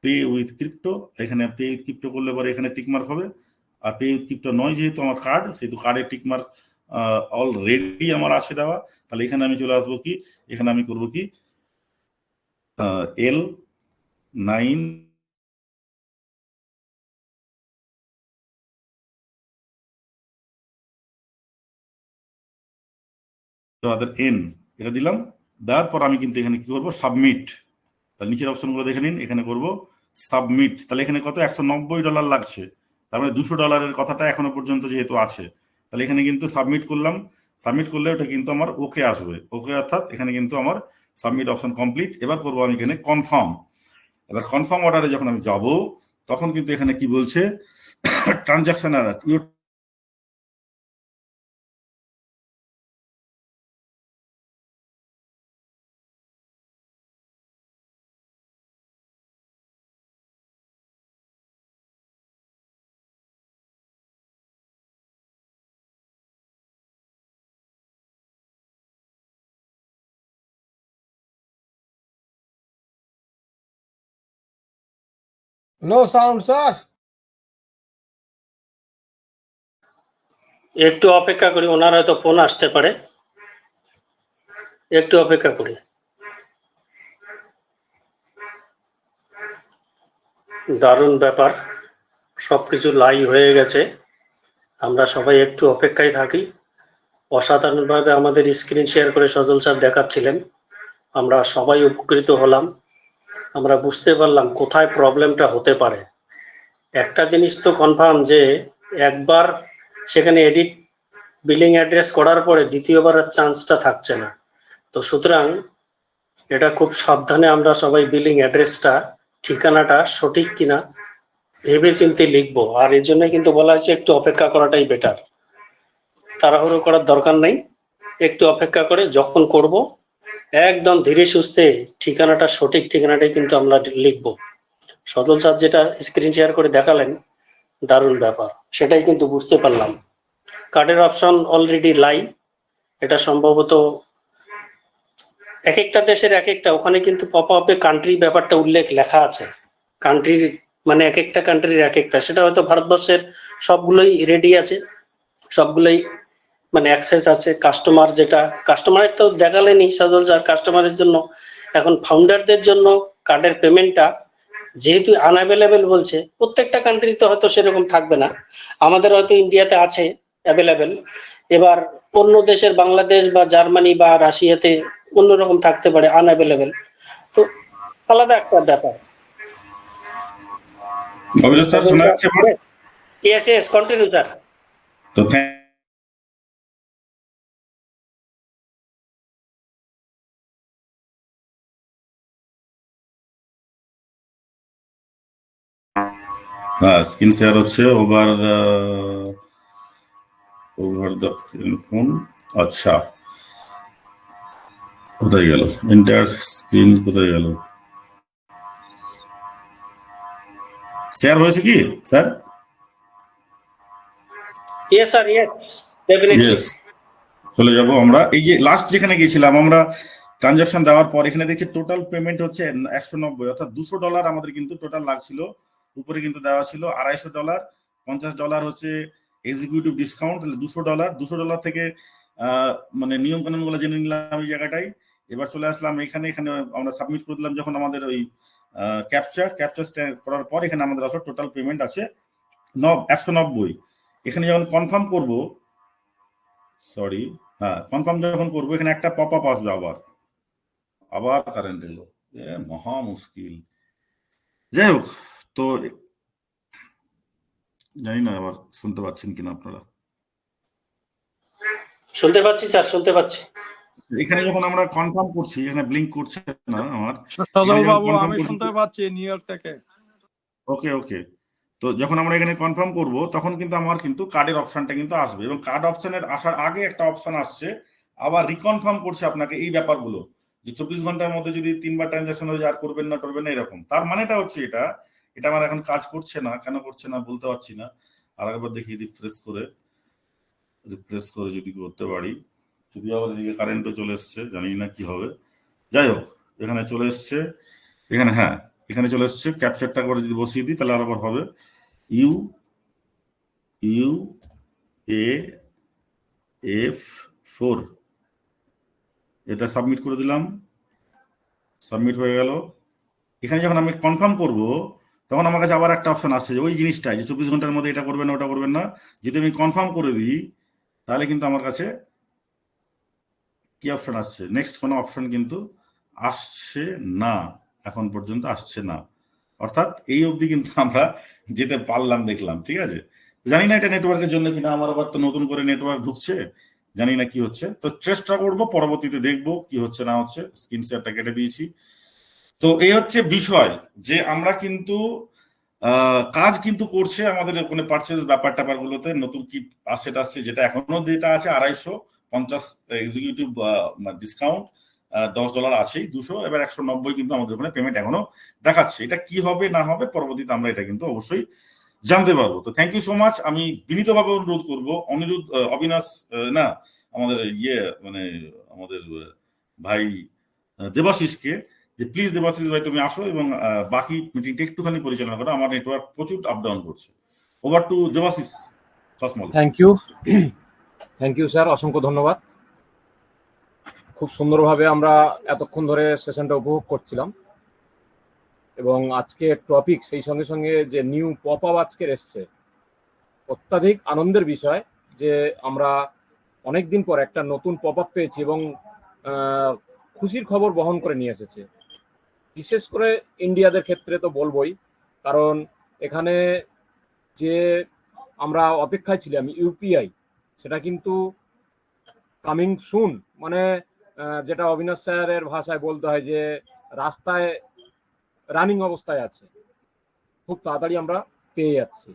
পে উইথ ক্রিপ্টো, এখানে পে উইথ ক্রিপ্টো করলে পরে এখানে টিকমার্ক হবে। আর পে উইথ ক্রিপ্টো নয়, যেহেতু আমার কার্ড, সেহেতু কার্ডের টিকমার্ক অলরেডি আমার আছে দেওয়া। তাহলে এখানে আমি চলে আসবো কি, এখানে আমি করবো কি L9 N, এটা দিলাম। দেওয়ার পর আমি কিন্তু এখানে কি করবো, সাবমিট। তাহলে নিচের অপশনগুলো দেখে নিন, এখানে করবো সাবমিট। তাহলে এখানে কত, $190 লাগছে, তার মানে $200 কথাটা এখনো পর্যন্ত যেহেতু আছে, তাহলে এখানে কিন্তু সাবমিট করলাম। সাবমিট করলে ওটা কিন্তু আমার ওকে আসবে, ওকে, অর্থাৎ এখানে কিন্তু আমার সাবমিট অপশন কমপ্লিট। এবার করবো আমি এখানে কনফার্ম। এবার কনফার্ম অর্ডারে যখন আমি যাব, তখন কিন্তু এখানে কি বলছে, transaction your No sound, sir. একটু অপেক্ষা করি, ওনার হয়তো ফোন আসতে পারে, একটু অপেক্ষা করি। দারুণ ব্যাপার, সবকিছু লাইভ হয়ে গেছে, আমরা সবাই একটু অপেক্ষায় থাকি। অসাধারণভাবে আমাদের স্ক্রিন শেয়ার করে সজল স্যার দেখাচ্ছিলেন, আমরা সবাই উপকৃত হলাম। আমরা বুঝতে পারলাম কোথায় প্রবলেমটা হতে পারে। একটা জিনিস তো কনফার্ম, যে একবার সেখানে এডিট বিলিং অ্যাড্রেস করার পরে দ্বিতীয়বার চান্সটা থাকছে না। তো সুতরাং এটা খুব সাবধানে আমরা সবাই বিলিং অ্যাড্রেসটা, ঠিকানাটা সঠিক কিনা ভেবে চিন্তে লিখবো। আর এর জন্য কিন্তু বলা হয়েছে একটু অপেক্ষা করাটাই বেটার, তাড়াহুড়ো করার দরকার নেই। একটু অপেক্ষা করে যখন করব, একদম ধীরে সুস্থে ঠিকানাটা, সঠিক ঠিকানাটাই কিন্তু আমরা লিখবো। সজল স্যার যেটা স্ক্রিন শেয়ার করে দেখালেন, দারুণ ব্যাপার, সেটাই কিন্তু বুঝতে পারলাম। কার্ডের অপশন অলরেডি লাইভ, এটা সম্ভবত এক একটা দেশের এক একটা, ওখানে কিন্তু পপ আপে কান্ট্রি ব্যাপারটা উল্লেখ লেখা আছে, কান্ট্রির মানে এক একটা কান্ট্রির এক একটা। সেটা হয়তো ভারতবর্ষের সবগুলোই রেডি আছে, সবগুলোই মানে অ্যাক্সেস আছে। কাস্টমার, যেটা কাস্টমারের তো দেখালেনি সজল স্যার, কাস্টমারের জন্য এখন ফাউন্ডারদের জন্য কার্ডের পেমেন্টটা যেহেতু আনঅ্যাভেলেবেল বলছে, প্রত্যেকটা কান্ট্রিতে হয়তো সেরকম থাকবে না, আমাদের হয়তো ইন্ডিয়াতে আছে অ্যাভেলেবেল, এবার অন্য দেশের বাংলাদেশ বা জার্মানি বা রাশিয়াতে অন্যরকম থাকতে পারে আনঅ্যাভেলেবেল, তো আলাদা একটা ব্যাপার। স্যার শোনা যাচ্ছে? Yes yes, continue sir. তো হ্যাঁ, স্ক্রিন শেয়ার হচ্ছে ওভার দ্য ফোন। আচ্ছা, কোথায় গেল এন্টার স্ক্রিন, কোথায় গেল? শেয়ার হয়েছে কি sir? Yes sir, yes, definitely. Yes, চলে যাব আমরা। এই যে লাস্ট যেখানে গেছিলাম আমরা ট্রানজাকশন দেওয়ার পর, এখানে দেখছি টোটাল পেমেন্ট হচ্ছে 190, অর্থাৎ $200 আমাদের কিন্তু টোটাল লাগছিল। উপরে কিন্তু দেওয়া ছিল $250, $50 হচ্ছে এক্সিকিউটিভ ডিসকাউন্ট, তাহলে $200 থেকে মানে নিয়ম কানুন গুলো জেনে নিলাম এই জায়গাটাই। এবার চলে আসলাম এখানে আমরা সাবমিট করে দিলাম যখন আমাদের ওই ক্যাপচার করার পর এখানে আমাদের আসলে টোটাল পেমেন্ট আছে 190। এখানে যখন কনফার্ম করব, সরি, হ্যাঁ কনফার্ম যখন করবো, এখানে একটা পপ আপ আসবে, আবার কারেন্ট এলো, মহা মুশকিল। যাই হোক, তো জানি না আবার শুনতে পাচ্ছেন কিনা আপনারা। শুনতে পাচ্ছি স্যার, শুনতে পাচ্ছি। এখানে যখন আমরা কনফার্ম করছি, এখানে ব্লিঙ্ক করছে না আমার। সজল বাবু, আমি শুনতে পাচ্ছি নিউ ইয়র্ক থেকে। ওকে ওকে, তো যখন আমরা এখানে কনফার্ম করব তখন কিন্তু আমার কিন্তু কার্ডের অপশনটা কিন্তু আসবে, এবং কার্ড অপশনের আসার আগে একটা অপশন আসছে আবার রিকনফার্ম করছে আপনাকে এই ব্যাপারগুলো, যে 24 ঘন্টার মধ্যে যদি 3বার ট্রানজাকশন হয়ে যায় আর করবেন না এরকম। তার মানেটা হচ্ছে এটা আমার এখন কাজ করছে না, কেন করছে না বলতে পারছি না। আর একবার দেখি রিফ্রেশ করে যদি করতে পারি, যদি আবার এদিকে কারেন্টও চলে এসছে, জানি না কি হবে। যাই হোক, এখানে চলে এসছে, এখানে হ্যাঁ এখানে চলে এসছে। ক্যাপচারটা করে যদি বসিয়ে দিই তাহলে আবার হবে UAF4। এটা সাবমিট করে দিলাম, সাবমিট হয়ে গেল। এখানে যখন আমি কনফার্ম করব তখন আমার কাছে আবার একটা অপশন আসছে, যে ওই জিনিসটাই, যে 24 ঘন্টার মধ্যে এটা করবেন না ওটা করবেন না। যদি আমি কনফার্ম করে দিই তাহলে কিন্তু আমার কাছে কি অপশন আসছে, নেক্সট কোনো অপশন কিন্তু আসছে না, এখন পর্যন্ত আসছে না। অর্থাৎ এই অবধি কিন্তু আমরা যেতে পারলাম, দেখলাম, ঠিক আছে। জানি না এটা নেটওয়ার্কের জন্য কিনা, আমার আবার তো নতুন করে নেটওয়ার্ক ঢুকছে, জানি না কি হচ্ছে। তো চেষ্টা করবো, পরবর্তীতে দেখবো কি হচ্ছে না হচ্ছে। স্ক্রিন শেয়ারটা কেটে দিয়েছি। তো এই হচ্ছে বিষয়, যে আমরা কিন্তু কাজ কিন্তু করছে আমাদের ওখানে পারচেজ ব্যাপার ট্যাপার গুলোতে। নতুন কি আসছে, যেটা এখনো যেটা আছে 250 এক্সিকিউটিভ ডিসকাউন্ট, $10 আছেই, 200, এবার 190 কিন্তু আমাদের ওখানে পেমেন্ট এখনো দেখাচ্ছে। এটা কি হবে না হবে পরবর্তীতে আমরা এটা কিন্তু অবশ্যই জানতে পারবো। তো থ্যাংক ইউ সো মাচ। আমি বিনীতভাবে অনুরোধ করবো অবিনাশ না, আমাদের মানে আমাদের ভাই দেবাশিসকে, যে প্লিজ দেবাশিস ভাই তুমি আসো এবং বাকি মিটিংটা একটুখানি পরিচালনা করো, আমার নেটওয়ার্ক প্রচুর আপ ডাউন করছে। ওভার টু দেবাশিস ফাসমল। থ্যাংক ইউ স্যার, অসংখ্য ধন্যবাদ। খুব সুন্দরভাবে আমরা এতক্ষণ ধরে সেশনটা উপভোগ করছিলাম, এবং আজকে টপিক সেই সঙ্গে সঙ্গে যে নিউ পপ আপ আজকের এসছে, অত্যাধিক আনন্দের বিষয় যে আমরা অনেকদিন পর একটা নতুন পপ আপ পেয়েছি, এবং খুশির খবর বহন করে নিয়ে এসেছে। বিশেষ করে ইন্ডিয়াদের ক্ষেত্রে তো বলবোই, কারণ এখানে যে আমরা অপেক্ষায় ছিলাম ইউপিআই, সেটা কিন্তু কামিং সুন, মানে যেটা অবিনাশ স্যারের ভাষায় বলতে হয় যে রাস্তায় রানিং অবস্থায় আছে, খুব তাড়াতাড়ি আমরা পেয়ে যাচ্ছি।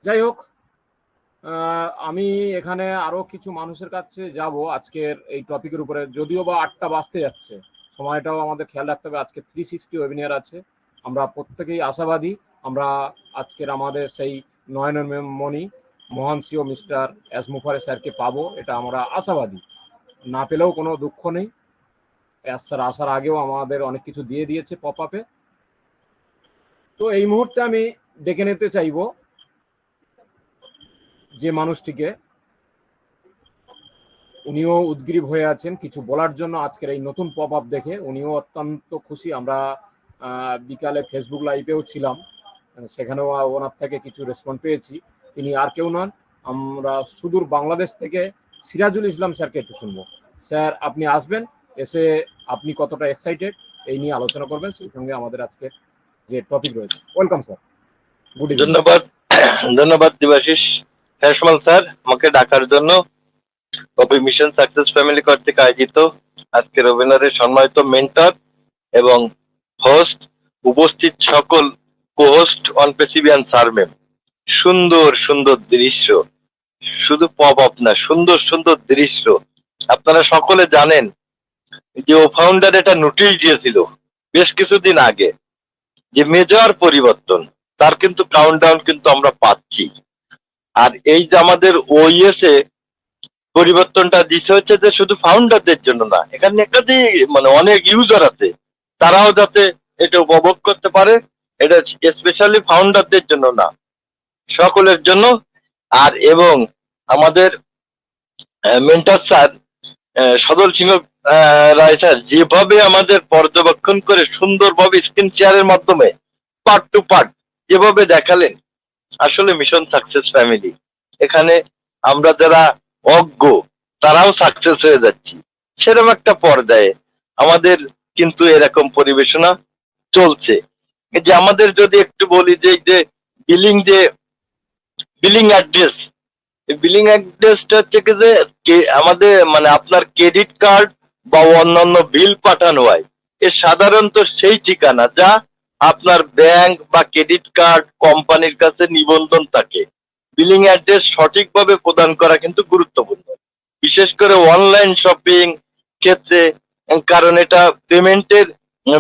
যাই হোক, আমি এখানে আরো কিছু মানুষের কাছে যাব আজকের এই টপিকের উপরে, যদিও বা 8টা বাজতে যাচ্ছে, সময়টাও আমাদের খেয়াল রাখতে হবে। আজকে 360 ওয়েবিনার আছে, আমরা প্রত্যেকেই আশাবাদী আমরা আজকের আমাদের সেই নয়নমণি মহান সিও মিস্টার এস মুফারে স্যারকে পাবো, এটা আমরা আশাবাদী। না পেলেও কোনো দুঃখ নেই, এস স্যার আসার আগেও আমাদের অনেক কিছু দিয়ে দিয়েছে পপ আপে। তো এই মুহূর্তে আমি ডেকে নিতে চাইবো যে মানুষটিকে, উনিও উদ্গ্রীব হয়ে আছেন কিছু বলার জন্য আজকের এই নতুন পপ আপ দেখে। উনিও অত্যন্ত খুশি। আমরা বিকালে ফেসবুক লাইভেও ছিলাম, সেখানেও ওনার থেকে কিছু রেসপন্স পেয়েছি। তিনি আর কেউ নন, আমরা সুদূর বাংলাদেশ থেকে সিরাজুল ইসলাম স্যারকে একটু শুনবো। স্যার, আপনি আসবেন, এসে আপনি কতটা এক্সাইটেড এই নিয়ে আলোচনা করবেন, সেই সঙ্গে আমাদের আজকের যে টপিক রয়েছে। Welcome sir, good evening. ধন্যবাদ দেবাশিস হেসমল স্যার, আমাকে ডাকার জন্য। কপি মিশন সাকসেস ফ্যামিলি কর্তৃক আয়োজিত আজকের ওয়েবিনারের সম্মানিত মেন্টর এবং হোস্ট, উপস্থিত সকল কোহোস্ট অন পেসিভিয়ান স্যার ম্যাম। সুন্দর সুন্দর দৃশ্য, শুধু পপ আপ না, সুন্দর সুন্দর দৃশ্য। আপনারা সকলে জানেন যে ও ফাউন্ডার এটা নোটিশ দিয়েছিল বেশ কিছুদিন আগে যে মেজর পরিবর্তন, তার কিন্তু কাউন্টডাউন কিন্তু আমরা পাচ্ছি। আর এই যে আমাদের ওইএসএ পরিবর্তনটা দিচ্ছে হচ্ছে যে শুধু ফাউন্ডারদের জন্য না, এখানে একাধিক মানে অনেক ইউজার আছে, তারাও যাতে এটা উপভোগ করতে পারে। এটা স্পেশালি ফাউন্ডারদের জন্য না, সকলের জন্য। আর এবং আমাদের মেন্টর স্যার সদল সিংহ রায় স্যার যেভাবে আমাদের পর্যবেক্ষণ করে সুন্দরভাবে স্ক্রিন শেয়ারের মাধ্যমে পার্ট টু পার্ট যেভাবে দেখালেন, আসলে মিশন সাকসেস ফ্যামিলি এখানে আমরা যারা অজ্ঞ তারাও সাকসেস হয়ে যাচ্ছি, সেরকম একটা পর্যায়ে আমাদের কিন্তু এরকম পরিবেশনা চলছে। যে আমাদের যদি একটু বলি যে বিলিং অ্যাড্রেস, বিলিং অ্যাড্রেসটা হচ্ছে কি যে আমাদের মানে আপনার ক্রেডিট কার্ড বা অন্যান্য বিল পাঠানো হয়, এ সাধারণত সেই ঠিকানা যা আপনার ব্যাংক বা ক্রেডিট কার্ড কোম্পানির কাছে নিবন্ধন থাকে। বিলিং অ্যাড্রেস সঠিকভাবে প্রদান করা কিন্তু গুরুত্বপূর্ণ, বিশেষ করে অনলাইন শপিং ক্ষেত্রে, কারণ এটা পেমেন্টের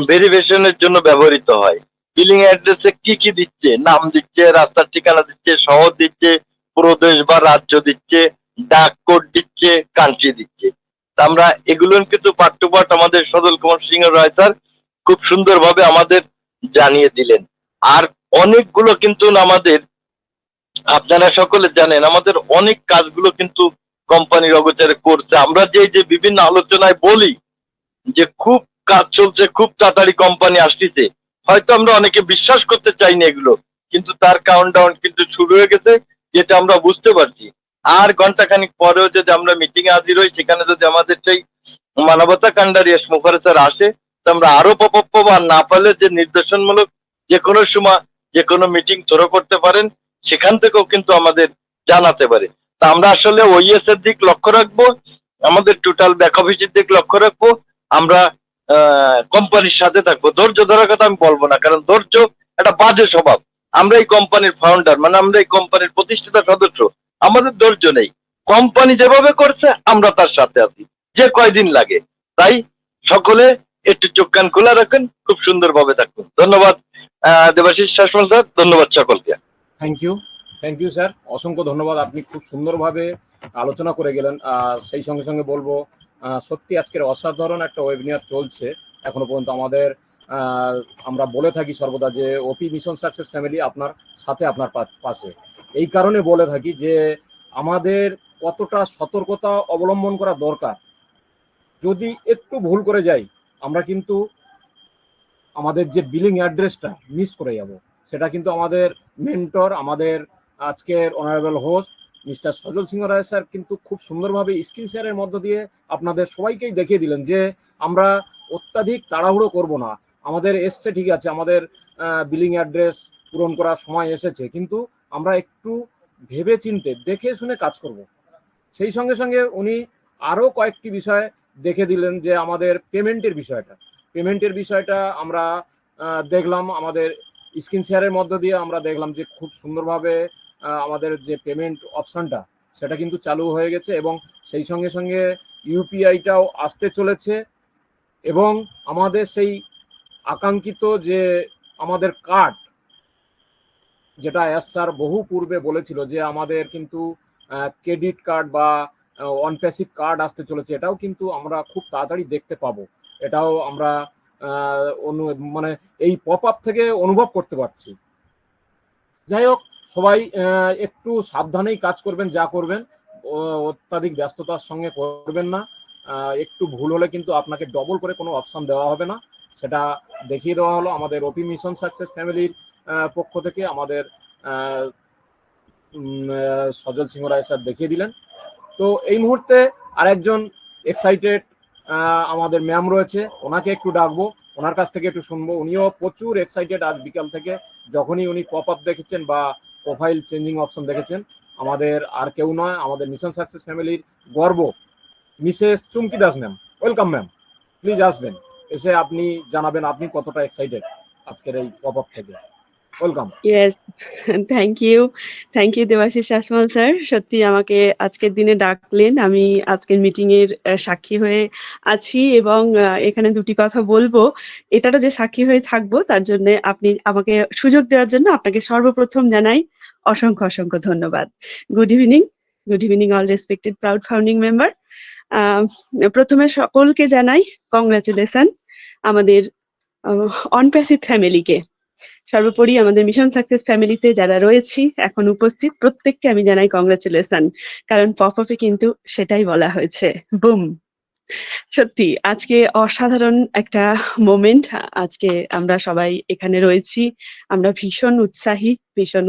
ভেরিফিকেশনের জন্য ব্যবহৃত হয়। বিলিং অ্যাড্রেসে কি কি দিচ্ছে, নাম দিচ্ছে, রাস্তার ঠিকানা দিচ্ছে, শহর দিচ্ছে, প্রদেশ বা রাজ্য দিচ্ছে, ডাক কোড দিচ্ছে, কান্ট্রি দিচ্ছে। আমরা এগুলো কিন্তু পার্ট টু পার্ট আমাদের সদল কুমার সিংহ রায় স্যার খুব সুন্দরভাবে আমাদের জানিয়ে দিলেন। আর অনেকগুলো কিন্তু আমাদের, আপনারা সকলে জানেন আমাদের অনেক কাজগুলো কিন্তু কোম্পানির অগোচরে করছে। আমরা যে বিভিন্ন আলোচনায় বলি যে খুব কাজ চলছে, খুব তাড়াতাড়ি কোম্পানি আসতেছে, হয়তো আমরা অনেকে বিশ্বাস করতে চাই না এগুলো, কিন্তু তার কাউন্টডাউন কিন্তু শুরু হয়ে গেছে, যেটা আমরা বুঝতে পারছি। আর ঘন্টাখানিক পরেও যদি আমরা মিটিং এ হাজির হই, সেখানে যদি আমাদের সেই মানবতা কান্ডারি এস মুখার্জি স্যার আসে, তো আমরা আরো পপ আর না পারলে যে নির্দেশনমূলক যে কোনো সময় যে কোনো মিটিং থ্রো করতে পারেন, সেখান থেকেও কিন্তু আমাদের জানাতে পারে। তা আমরা আসলে ওইএস এর দিক লক্ষ্য রাখবো, আমাদের টোটাল ব্যাক অফিসের দিক লক্ষ্য রাখবো, আমরা কোম্পানির সাথে থাকবো। ধৈর্য ধরার কথা আমি বলবো না, কারণ ধৈর্য একটা বাজে স্বভাব। আমরা এই কোম্পানির ফাউন্ডার, মানে আমরা এই কোম্পানির প্রতিষ্ঠিত সদস্য, আমাদের ধৈর্য নেই। কোম্পানি যেভাবে করছে আমরা তার সাথে আছি, যে কয়দিন লাগে। তাই সকলে একটু চোখ কান খোলা রাখেন, খুব সুন্দরভাবে থাকুন। ধন্যবাদ দেবাশিস শাসমল স্যার, ধন্যবাদ সকলকে। থ্যাংক ইউ স্যার, অসংখ্য ধন্যবাদ। আপনি খুব সুন্দরভাবে আলোচনা করে গেলেন। সেই সঙ্গে সঙ্গে বলবো সত্যি আজকের অসাধারণ একটা ওয়েবিনার চলছে এখনো পর্যন্ত। আমাদের আমরা বলে থাকি সর্বদা যে ওপি মিশন সাকসেস ফ্যামিলি আপনার সাথে, আপনার পাশে। এই কারণে বলে থাকি যে আমাদের কতটা সতর্কতা অবলম্বন করা দরকার। যদি একটু ভুল করে যাই, আমরা কিন্তু আমাদের যে বিলিং অ্যাড্রেসটা মিস করে যাব। সেটা কিন্তু আমাদের মেন্টর, আমাদের আজকের অনারেবল হোস্ট মিস্টার সজল সিংহ রায় স্যার কিন্তু খুব সুন্দরভাবে স্ক্রিন শেয়ারের মধ্য দিয়ে আপনাদের সবাইকেই দেখিয়ে দিলেন যে আমরা অত্যাধিক তাড়াহুড়ো করব না। আমাদের এসছে ঠিক আছে, আমাদের বিলিং অ্যাড্রেস পূরণ করার সময় এসেছে, কিন্তু আমরা একটু ভেবে চিন্তে দেখে শুনে কাজ করব। সেই সঙ্গে সঙ্গে উনি আরও কয়েকটি বিষয় দেখে দিলেন যে আমাদের পেমেন্টের বিষয়টা আমরা দেখলাম, আমাদের স্ক্রিন শেয়ারের মধ্য দিয়ে আমরা দেখলাম যে খুব সুন্দরভাবে আমাদের যে পেমেন্ট অপশনটা সেটা কিন্তু চালু হয়ে গেছে, এবং সেই সঙ্গে সঙ্গে ইউপিআইটাও আসতে চলেছে। এবং আমাদের সেই আকাঙ্ক্ষিত যে আমাদের কার্ড, যেটা এস স্যার বহু পূর্বে বলেছিল যে আমাদের কিন্তু ক্রেডিট কার্ড বা অন প্যাসিভ কার্ড আসতে চলেছে, এটাও কিন্তু আমরা খুব তাড়াতাড়ি দেখতে পাবো। এটাও আমরা মানে এই পপ আপ থেকে অনুভব করতে পারছি। যাই হোক, সবাই একটু সাবধানেই কাজ করবেন, যা করবেন অত্যাধিক ব্যস্ততার সঙ্গে করবেন না। একটু ভুল হলে কিন্তু আপনাকে ডবল করে কোনো অপশন দেওয়া হবে না, সেটা দেখিয়ে দেওয়া হলো আমাদের ওপি মিশন সাকসেস ফ্যামিলির পক্ষ থেকে। আমাদের সজল সিংহ রায় স্যার দেখিয়ে দিলেন। তো এই মুহূর্তে আরেকজন এক্সাইটেড আমাদের ম্যাম রয়েছে, ওনাকে একটু ডাকবো, ওনার কাছ থেকে একটু শুনবো। উনিও প্রচুর এক্সাইটেড আজ বিকাল থেকে, যখনই উনি পপ আপ দেখেছেন বা প্রোফাইল চেঞ্জিং অপশন দেখেছেন। আমাদের আর কেউ নয়, আমাদের মিশন সাকসেস ফ্যামিলির গর্ব Mrs Chumki Das ma'am. Welcome ma'am, please আসবেন, এসে আপনি জানাবেন আপনি কতটা এক্সাইটেড আজকের এই পপ আপ থেকে। Welcome. Yes, thank you Debashis Ajmal sir, সত্যি আমাকে আজকের দিনে ডাকলেন। আমি আজকের মিটিং এর সাক্ষী হয়ে আছি এবং এখানে দুটি কথা বলবো, এটারও যে সাক্ষী হয়ে থাকবো তার জন্য আপনি আমাকে সুযোগ দেওয়ার জন্য আপনাকে সর্বপ্রথম জানাই অসংখ্য অসংখ্য ধন্যবাদ। Good evening all respected proud founding member. প্রথমে সকলকে জানাই কংগ্রাচুলেশন আমাদের অনপ্যাসিভ ফ্যামিলিকে। সর্বোপরি আমাদের মিশন সাকসেস ফ্যামিলিতে যারা রয়েছি এখন উপস্থিত প্রত্যেককে আমি জানাই কংগ্রাচুলেশন, কারণ পপ আপে কিন্তু সেটাই বলা হয়েছে, বুম। সত্যি আজকে অসাধারণ একটা মোমেন্ট। আজকে আমরা সবাই এখানে রয়েছি, আমরা ভীষণ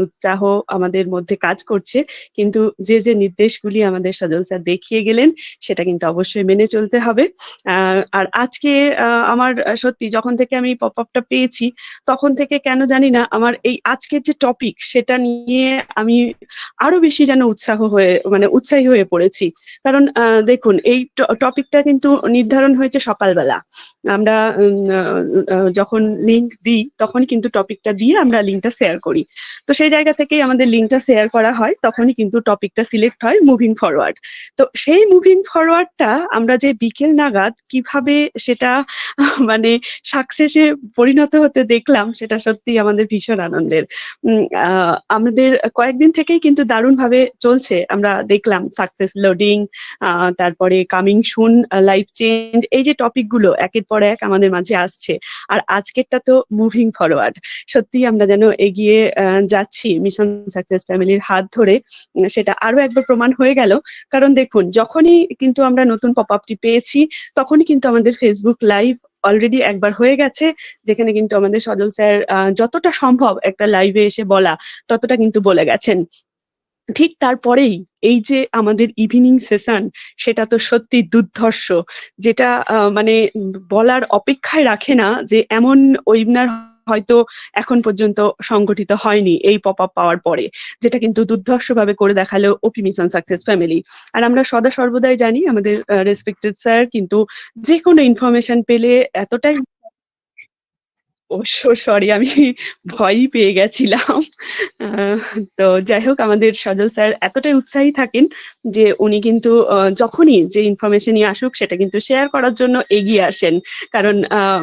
উৎসাহ আমাদের মধ্যে কাজ করছে, কিন্তু যে নির্দেশগুলি আমাদের সজল স্যার দেখিয়ে গেলেন সেটা কিন্তু অবশ্যই মেনে চলতে হবে। আর আজকে আমার সত্যি যখন থেকে আমি পপ আপটা পেয়েছি তখন থেকে কেন জানি না আমার এই আজকের যে টপিক সেটা নিয়ে আমি আরো বেশি যেন উৎসাহী হয়ে পড়েছি। কারণ দেখুন এই টপিকটা কিন্তু নির্ধারণ হয়েছে সকালবেলা। আমরা যখন লিংক দিই তখনই কিন্তু টপিকটা দিয়ে আমরা লিংকটা শেয়ার করি, তো সেই জায়গা থেকেই আমাদের লিংকটা শেয়ার করা হয়, তখনই কিন্তু টপিকটা সিলেক্ট হয় মুভিং ফরওয়ার্ড। তো সেই মুভিং ফরওয়ার্ডটা আমরা যে বিকেল নাগাদ কিভাবে সেটা মানে সাকসেসে পরিণত হতে দেখলাম, সেটা সত্যি আমাদের ভীষণ আনন্দের। আমাদের কয়েকদিন থেকেই কিন্তু দারুণভাবে চলছে, আমরা দেখলাম সাকসেস লোডিং, তারপরে কামিং সুন, লাইফ চেঞ্জ, এই যে টপিকগুলো একের পর এক আমাদের মাঝে আসছে। আর আজকেরটা তো মুভিং ফরওয়ার্ড, সত্যি আমরা যেন এগিয়ে যাচ্ছি মিশন সাকসেস ফ্যামিলির হাত ধরে, সেটা আরো একবার প্রমাণ হয়ে গেল। কারণ দেখুন যখনই কিন্তু আমরা নতুন পপ আপটি পেয়েছি তখনই কিন্তু আমাদের ফেসবুক লাইভ অলরেডি একবার হয়ে গেছে, যেখানে কিন্তু আমাদের সজল স্যার যতটা সম্ভব একটা লাইভে এসে বলা ততটা কিন্তু বলে গেছেন। ঠিক তারপরেই এই যে আমাদের ইভিনিং সেশন, সেটা তো সত্যি দুর্ধর্ষ, যেটা মানে বলার অপেক্ষায় রাখে না যে এমন ওয়েবিনার হয়তো এখন পর্যন্ত সংগঠিত হয়নি এই পপ আপ পাওয়ার পরে, যেটা কিন্তু দুর্ধর্ষভাবে করে দেখালো ওপি মিশন সাকসেস ফ্যামিলি। আর আমরা সদা সর্বদাই জানি আমাদের রেসপেক্টেড স্যার কিন্তু যে কোনো ইনফরমেশন পেলে এতটাই, অবশ্য সরি আমি ভয়ই পেয়ে গেছিলাম। তো যাই হোক, আমাদের সজল স্যার এতটাই উৎসাহী থাকেন যে উনি কিন্তু যখনই যে ইনফরমেশনই আসুক সেটা কিন্তু শেয়ার করার জন্য এগিয়ে আসেন, কারণ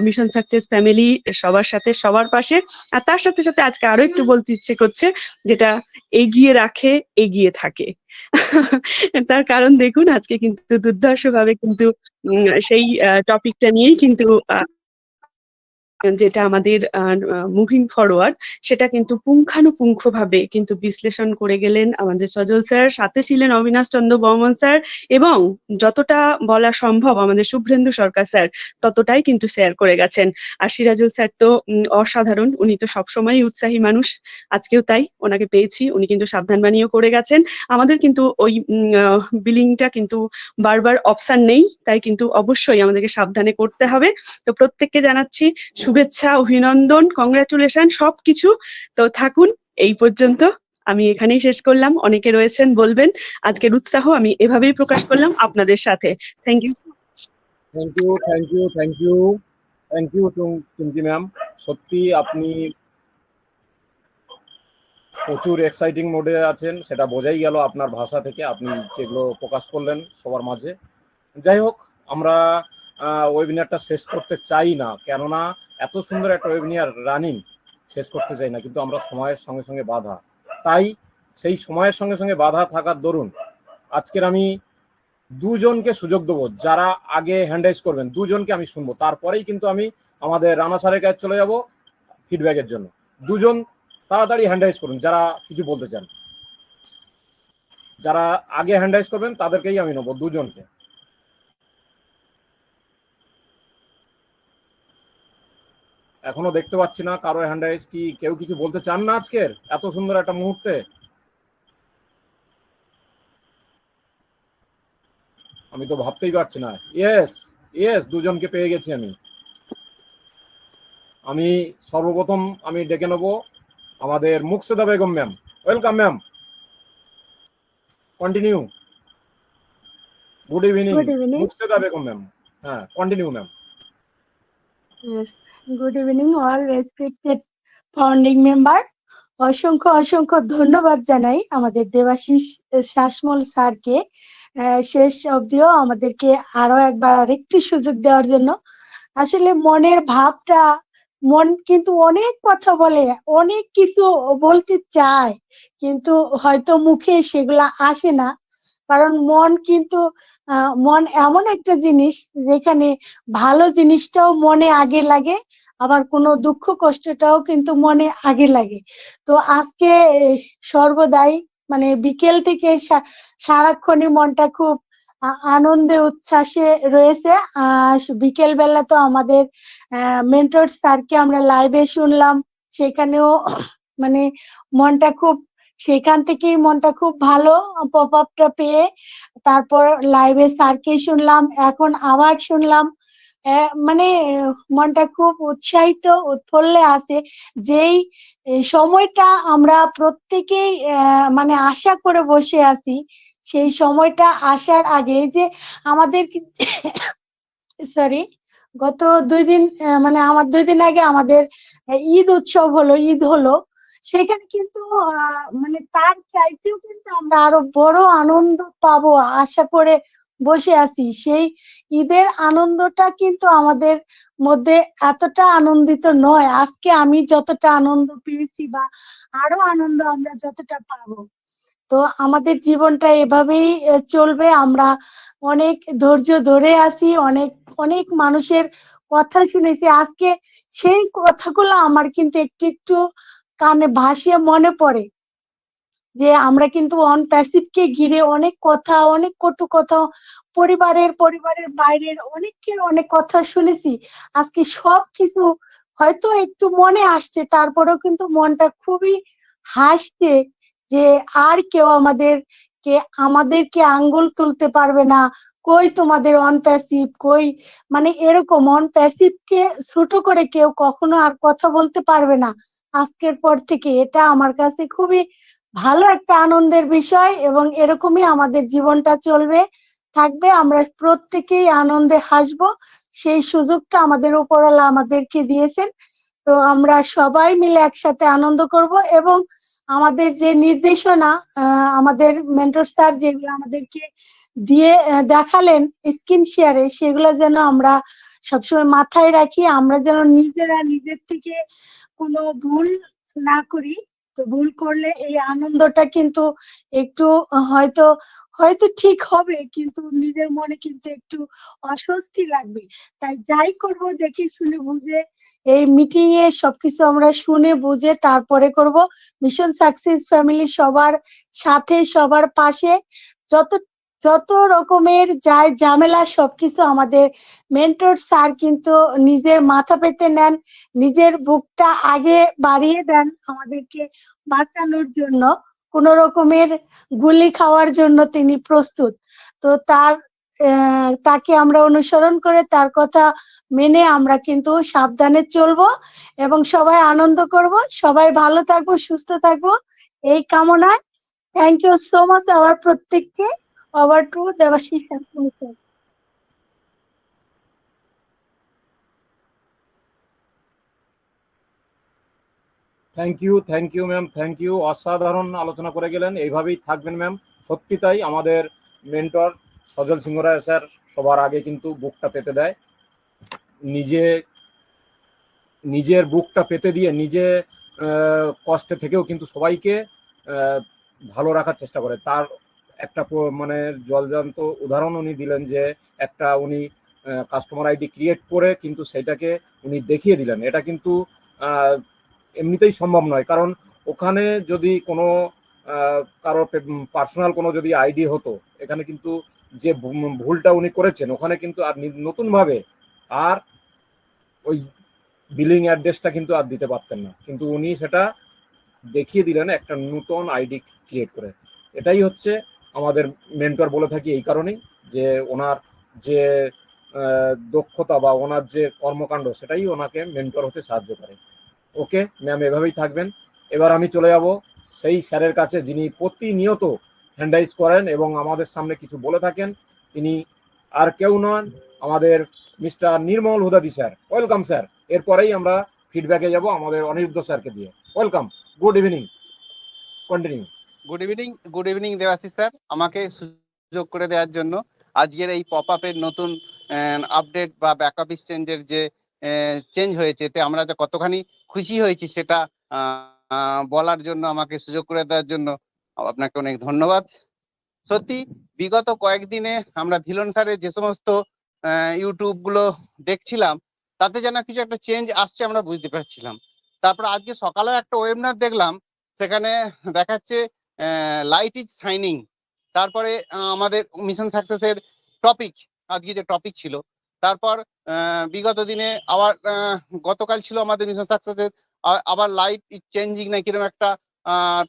মিশন সাকসেস ফ্যামিলি সবার সাথে সবার পাশে। আর তার সাথে সাথে আজকে আরো একটু বলতে ইচ্ছে করছে, যেটা এগিয়ে রাখে এগিয়ে থাকে। তার কারণ দেখুন আজকে কিন্তু দুর্ধর্ষভাবে কিন্তু সেই টপিকটা নিয়েই কিন্তু যেটা আমাদের মুভিং ফরওয়ার্ড সেটা কিন্তু পুঙ্খানুপুঙ্খভাবে কিন্তু বিশ্লেষণ করে গেলেন আমাদের সজল স্যার, সাথে ছিলেন অবিনাশ চন্দ্র বর্মন স্যার, এবং যতটা বলা সম্ভব আমাদের শুভ্রেন্দু সরকার স্যার ততটাই কিন্তু শেয়ার করে গেছেন। আর সিরাজুল স্যার তো অসাধারণ, উনি তো সবসময়ই উৎসাহী মানুষ, আজকেও তাই, ওনাকে পেয়েছি, উনি কিন্তু সাবধান বাণীও করে গেছেন। আমাদের কিন্তু ওই বিলিংটা কিন্তু বারবার অপশন নেই, তাই কিন্তু অবশ্যই আমাদেরকে সাবধানে করতে হবে। তো প্রত্যেককে জানাচ্ছি শুভেচ্ছা, অভিনন্দন, কংগ্রাচুলেশন সবকিছু। তো থাকুন এই পর্যন্ত, আমি এখানেই শেষ করলাম। অনেকে রয়েছেন বলবেন, আজকের উৎসাহ আমি এভাবেই প্রকাশ করলাম আপনাদের সাথে। Thank you. Thank you Chumki ma'am, সত্যি আপনি প্রচুর এক্সাইটিং মোডে আছেন, সেটা বোঝাই গেল আপনার ভাষা থেকে, আপনি যেগুলো প্রকাশ করলেন সবার মাঝে। যাই হোক, আমরা ওয়েবিনারটা শেষ করতে চাই না, কেননা এত সুন্দর একটা ওয়েবিনার রানিং শেষ করতে চাই না, কিন্তু আমরা সময়ের সঙ্গে সঙ্গে বাধা, তাই সেই সময়ের সঙ্গে সঙ্গে বাধা থাকার দরুন আজকের আমি দুজনকে সুযোগ দেবো, যারা আগে হ্যান্ড রাইজ করবেন দুজনকে আমি শুনবো, তারপরেই কিন্তু আমি আমাদের রানা স্যারের কাছে চলে যাব ফিডব্যাকের জন্য। দুজন তাড়াতাড়ি হ্যান্ড রাইজ করুন যারা কিছু বলতে চান, যারা আগে হ্যান্ড রাইজ করবেন তাদেরকেই আমি নেবো, দুজনকে। এখনো দেখতে পাচ্ছি না কারো হ্যান্ড রাইজ। কি কেউ কিছু বলতে চান না আজকের এত সুন্দর একটা মুহূর্তে? আমি তো ভাবতেই পারছি না। ইয়েস, দুজনকে পেয়ে গেছি আমি সর্বপ্রথম আমি ডেকে নেব আমাদের Muksheda Begum ma'am. Welcome ma'am, continue. Good evening Muksheda Begum ma'am. হ্যাঁ, continue ma'am. Yes. Good evening, all respected founding member. অসংখ্য অসংখ্য ধন্যবাদ জানাই আমাদের দেবাশিস শাসমল স্যারকে শেষ অবধিও আমাদেরকে আরো একবার আরেকটি সুযোগ দেওয়ার জন্য। আসলে মনের ভাবটা, মন কিন্তু অনেক কথা বলে, অনেক কিছু বলতে চায়, কিন্তু হয়তো মুখে সেগুলা আসে না। কারণ মন কিন্তু মন এমন একটা জিনিস যেখানে ভালো জিনিসটাও মনে আগে লাগে, আবার কোনো দুঃখ কষ্টটাও কিন্তু মনে আগে লাগে। তো আজকে সর্বদাই মানে বিকেল থেকে সারাক্ষণই মনটা খুব আনন্দে উচ্ছ্বাসে রয়েছে। বিকেল বেলা তো আমাদের মেন্টর স্যারকে আমরা লাইভে শুনলাম, সেখানেও মানে মনটা খুব, সেখান থেকেই মনটা খুব ভালো পপ আপটা পেয়ে তারপর লাইভে স্যারকে শুনলাম, এখন আবার শুনলাম। মানে মনটা খুব উৎসাহিত উৎফুল্লে আছে। যেই সময়টা আমরা প্রত্যেকেই মানে আশা করে বসে আছি, সেই সময়টা আসার আগে যে আমাদের সরি গত 2 দিন মানে আমার 2 দিন আগে আমাদের ঈদ হলো, সেখানে কিন্তু মানে তার চাইতেও কিন্তু আমরা আরো বড় আনন্দ পাবো আশা করে বসে আছি। সেই ঈদের আনন্দটা কিন্তু আমাদের মধ্যে এতটা আনন্দিত নয় আজকে আমি যতটা আনন্দ পেয়েছি, বা আরো আনন্দ আমরা যতটা পাবো। তো আমাদের জীবনটা এভাবেই চলবে। আমরা অনেক ধৈর্য ধরে আছি, অনেক অনেক মানুষের কথা শুনেছি। আজকে সেই কথাগুলো আমার কিন্তু একটু একটু কানে ভাসিয়ে মনে পড়ে যে আমরা কিন্তু অন প্যাসিভকে ঘিরে অনেক কথা, অনেক কটু কথা, পরিবারের বাইরের অনেকের অনেক কথা শুনেছি। আজকে সবকিছু হয়তো একটু মনে আসছে, তারপরেও কিন্তু মনটা খুবই হাসছে যে আর কেউ আমাদেরকে আঙ্গুল তুলতে পারবে না। কই তোমাদের অন প্যাসিভ, কই মানে এরকম অন প্যাসিভকে ছোট করে কেউ কখনো আর কথা বলতে পারবে না আজকের পর থেকে। এটা আমার কাছে খুবই ভালো একটা আনন্দের বিষয়, এবং এরকমই আমাদের জীবনটা চলবে থাকবে। আমরা প্রত্যেকেই আনন্দে হাসবো, সেই সুযোগটা আমাদের উপরওয়ালা আমাদেরকে দিয়েছেন। তো আমরা সবাই মিলে একসাথে আনন্দ করব, এবং আমাদের যে নির্দেশনা আমাদের মেন্টর স্যার যেগুলো আমাদেরকে দিয়ে দেখালেন স্ক্রিন শেয়ারে, সেগুলো যেন আমরা সবসময় মাথায় রাখি। আমরা যেন নিজেরা নিজের থেকে কোনো ভুল না করি। তো ভুল করলে এই আনন্দটা কিন্তু একটু হয়তো হয়তো ঠিক হবে, কিন্তু নিজের মনে কিন্তু একটু অস্বস্তি লাগবে। তাই যাই করব দেখে শুনে বুঝে, এই মিটিং এ সবকিছু আমরা শুনে বুঝে তারপরে করব। মিশন সাকসেস ফ্যামিলি সবার সাথে, সবার পাশে। যত যত রকমের যায় ঝামেলা সবকিছু আমাদের মেন্টর স্যার কিন্তু নিজের মাথা পেতে নেন, নিজের বুকটা আগে বাড়িয়ে দেন আমাদেরকে বাঁচানোর জন্য। কোন রকমের গুলি খাওয়ার জন্য তিনি প্রস্তুত। তো তাকে আমরা অনুসরণ করে তার কথা মেনে আমরা কিন্তু সাবধানে চলবো এবং সবাই আনন্দ করব, সবাই ভালো থাকবো, সুস্থ থাকবো, এই কামনায়। থ্যাংক ইউ সো মাচ আবার প্রত্যেককে। Over to Debashis sir. Thank you ma'am, thank you. অসাধারণ আলোচনা করে গেলেন, এইভাবেই থাকবেন ম্যাম। সত্যি তাই, আমাদের মেন্টর সজল সিংহ রায় স্যার সবার আগে কিন্তু বুকটা পেতে দেয়, নিজের বুকটা পেতে দিয়ে নিজে কষ্টে থেকেও কিন্তু সবাইকে ভালো রাখার চেষ্টা করে। তার একটা মানে জলজান্ত উদাহরণ উনি দিলেন যে একটা উনি কাস্টমার আইডি ক্রিয়েট করে কিন্তু সেটাকে উনি দেখিয়ে দিলেন। এটা কিন্তু এমনিতেই সম্ভব নয়, কারণ ওখানে যদি কোনো কারো পার্সোনাল কোনো যদি আইডি হতো, এখানে কিন্তু যে ভুলটা উনি করেছেন ওখানে কিন্তু আর নতুনভাবে আর ওই বিলিং অ্যাড্রেসটা কিন্তু আর দিতে পারতেন না, কিন্তু উনি সেটা দেখিয়ে দিলেন একটা নতুন আইডি ক্রিয়েট করে। এটাই হচ্ছে আমাদের মেন্টর বলে থাকি এই কারণেই যে ওনার যে দক্ষতা বা ওনার যে কর্মকাণ্ড সেটাই ওনাকে মেন্টর হতে সাহায্য করে। ওকে ম্যাম, এভাবেই থাকবেন। এবার আমি চলে যাব সেই স্যারের কাছে যিনি প্রতিনিয়ত হ্যান্ডরাইজ করেন এবং আমাদের সামনে কিছু বলে থাকেন। তিনি আর কেউ নন, আমাদের মিস্টার নির্মল হুদাদি স্যার। Welcome sir. এরপরেই আমরা ফিডব্যাকে যাব আমাদের অনিরুদ্ধ স্যারকে দিয়ে। Welcome. Good evening, continue. Good evening Debashis sir, আমাকে সুযোগ করে দেওয়ার জন্য। আজকের এই পপ আপের নতুন আপডেট বা ব্যাকআপ এক্সচেঞ্জের যে চেঞ্জ হয়েছে এতে আমরা যে কতখানি খুশি হয়েছি সেটা বলার জন্য আমাকে সুযোগ করে দেওয়ার জন্য আপনাকে অনেক ধন্যবাদ। সত্যি বিগত কয়েকদিনে আমরা ধিলন স্যারের যে সমস্ত ইউটিউব গুলো দেখছিলাম তাতে যেন কিছু একটা চেঞ্জ আসছে আমরা বুঝতে পারছিলাম। তারপর আজকে সকালেও একটা ওয়েবিনার দেখলাম, সেখানে দেখাচ্ছে লাইট ইজ শাইনিং। তারপরে আমাদের মিশন সাকসেসের টপিক, আজকে যে টপিক ছিল, তারপর বিগত দিনে আবার গতকাল ছিল আমাদের মিশন সাকসেসের আবার লাইট ইজ চেঞ্জিং না কিরকম একটা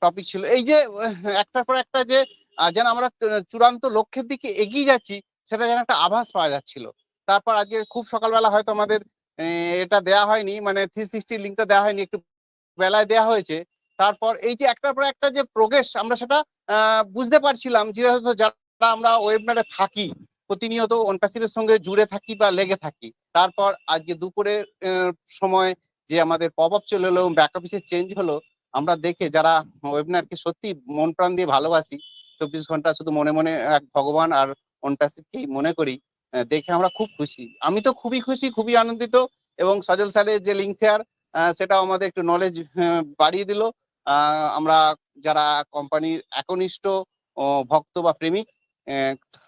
টপিক ছিল। এই যে একটার পর একটা যে যেন আমরা চূড়ান্ত লক্ষ্যের দিকে এগিয়ে যাচ্ছি সেটা যেন একটা আভাস পাওয়া যাচ্ছিল। তারপর আজকে খুব সকালবেলা হয়তো আমাদের এটা দেয়া হয়নি, মানে 360 লিঙ্কটা দেওয়া হয়নি, একটু বেলায় দেওয়া হয়েছে। তারপর এই যে একটার পর একটা যে প্রোগ্রেস আমরা সেটা বুঝতে পারছিলাম, যেহেতু যারা আমরা ওয়েবিনারে থাকি প্রতিনিয়ত অনপ্যাসিভের সঙ্গে জুড়ে থাকি বা লেগে থাকি। তারপর আজকে দুপুরের সময় যে আমাদের পপ আপ চলে এলো, ব্যাক অফিসের চেঞ্জ হলো, আমরা দেখে যারা ওয়েবিনারকে সত্যি মন প্রাণ দিয়ে ভালোবাসি, 24 ঘন্টা শুধু মনে মনে এক ভগবান আর অনপ্যাসিভকেই মনে করি, দেখে আমরা খুব খুশি। আমি তো খুবই খুশি, খুবই আনন্দিত। এবং সজল স্যারের যে লিঙ্ক শেয়ার সেটাও আমাদের একটু নলেজ বাড়িয়ে দিল। আমরা যারা কোম্পানির একনিষ্ঠ ভক্ত বা প্রেমিক,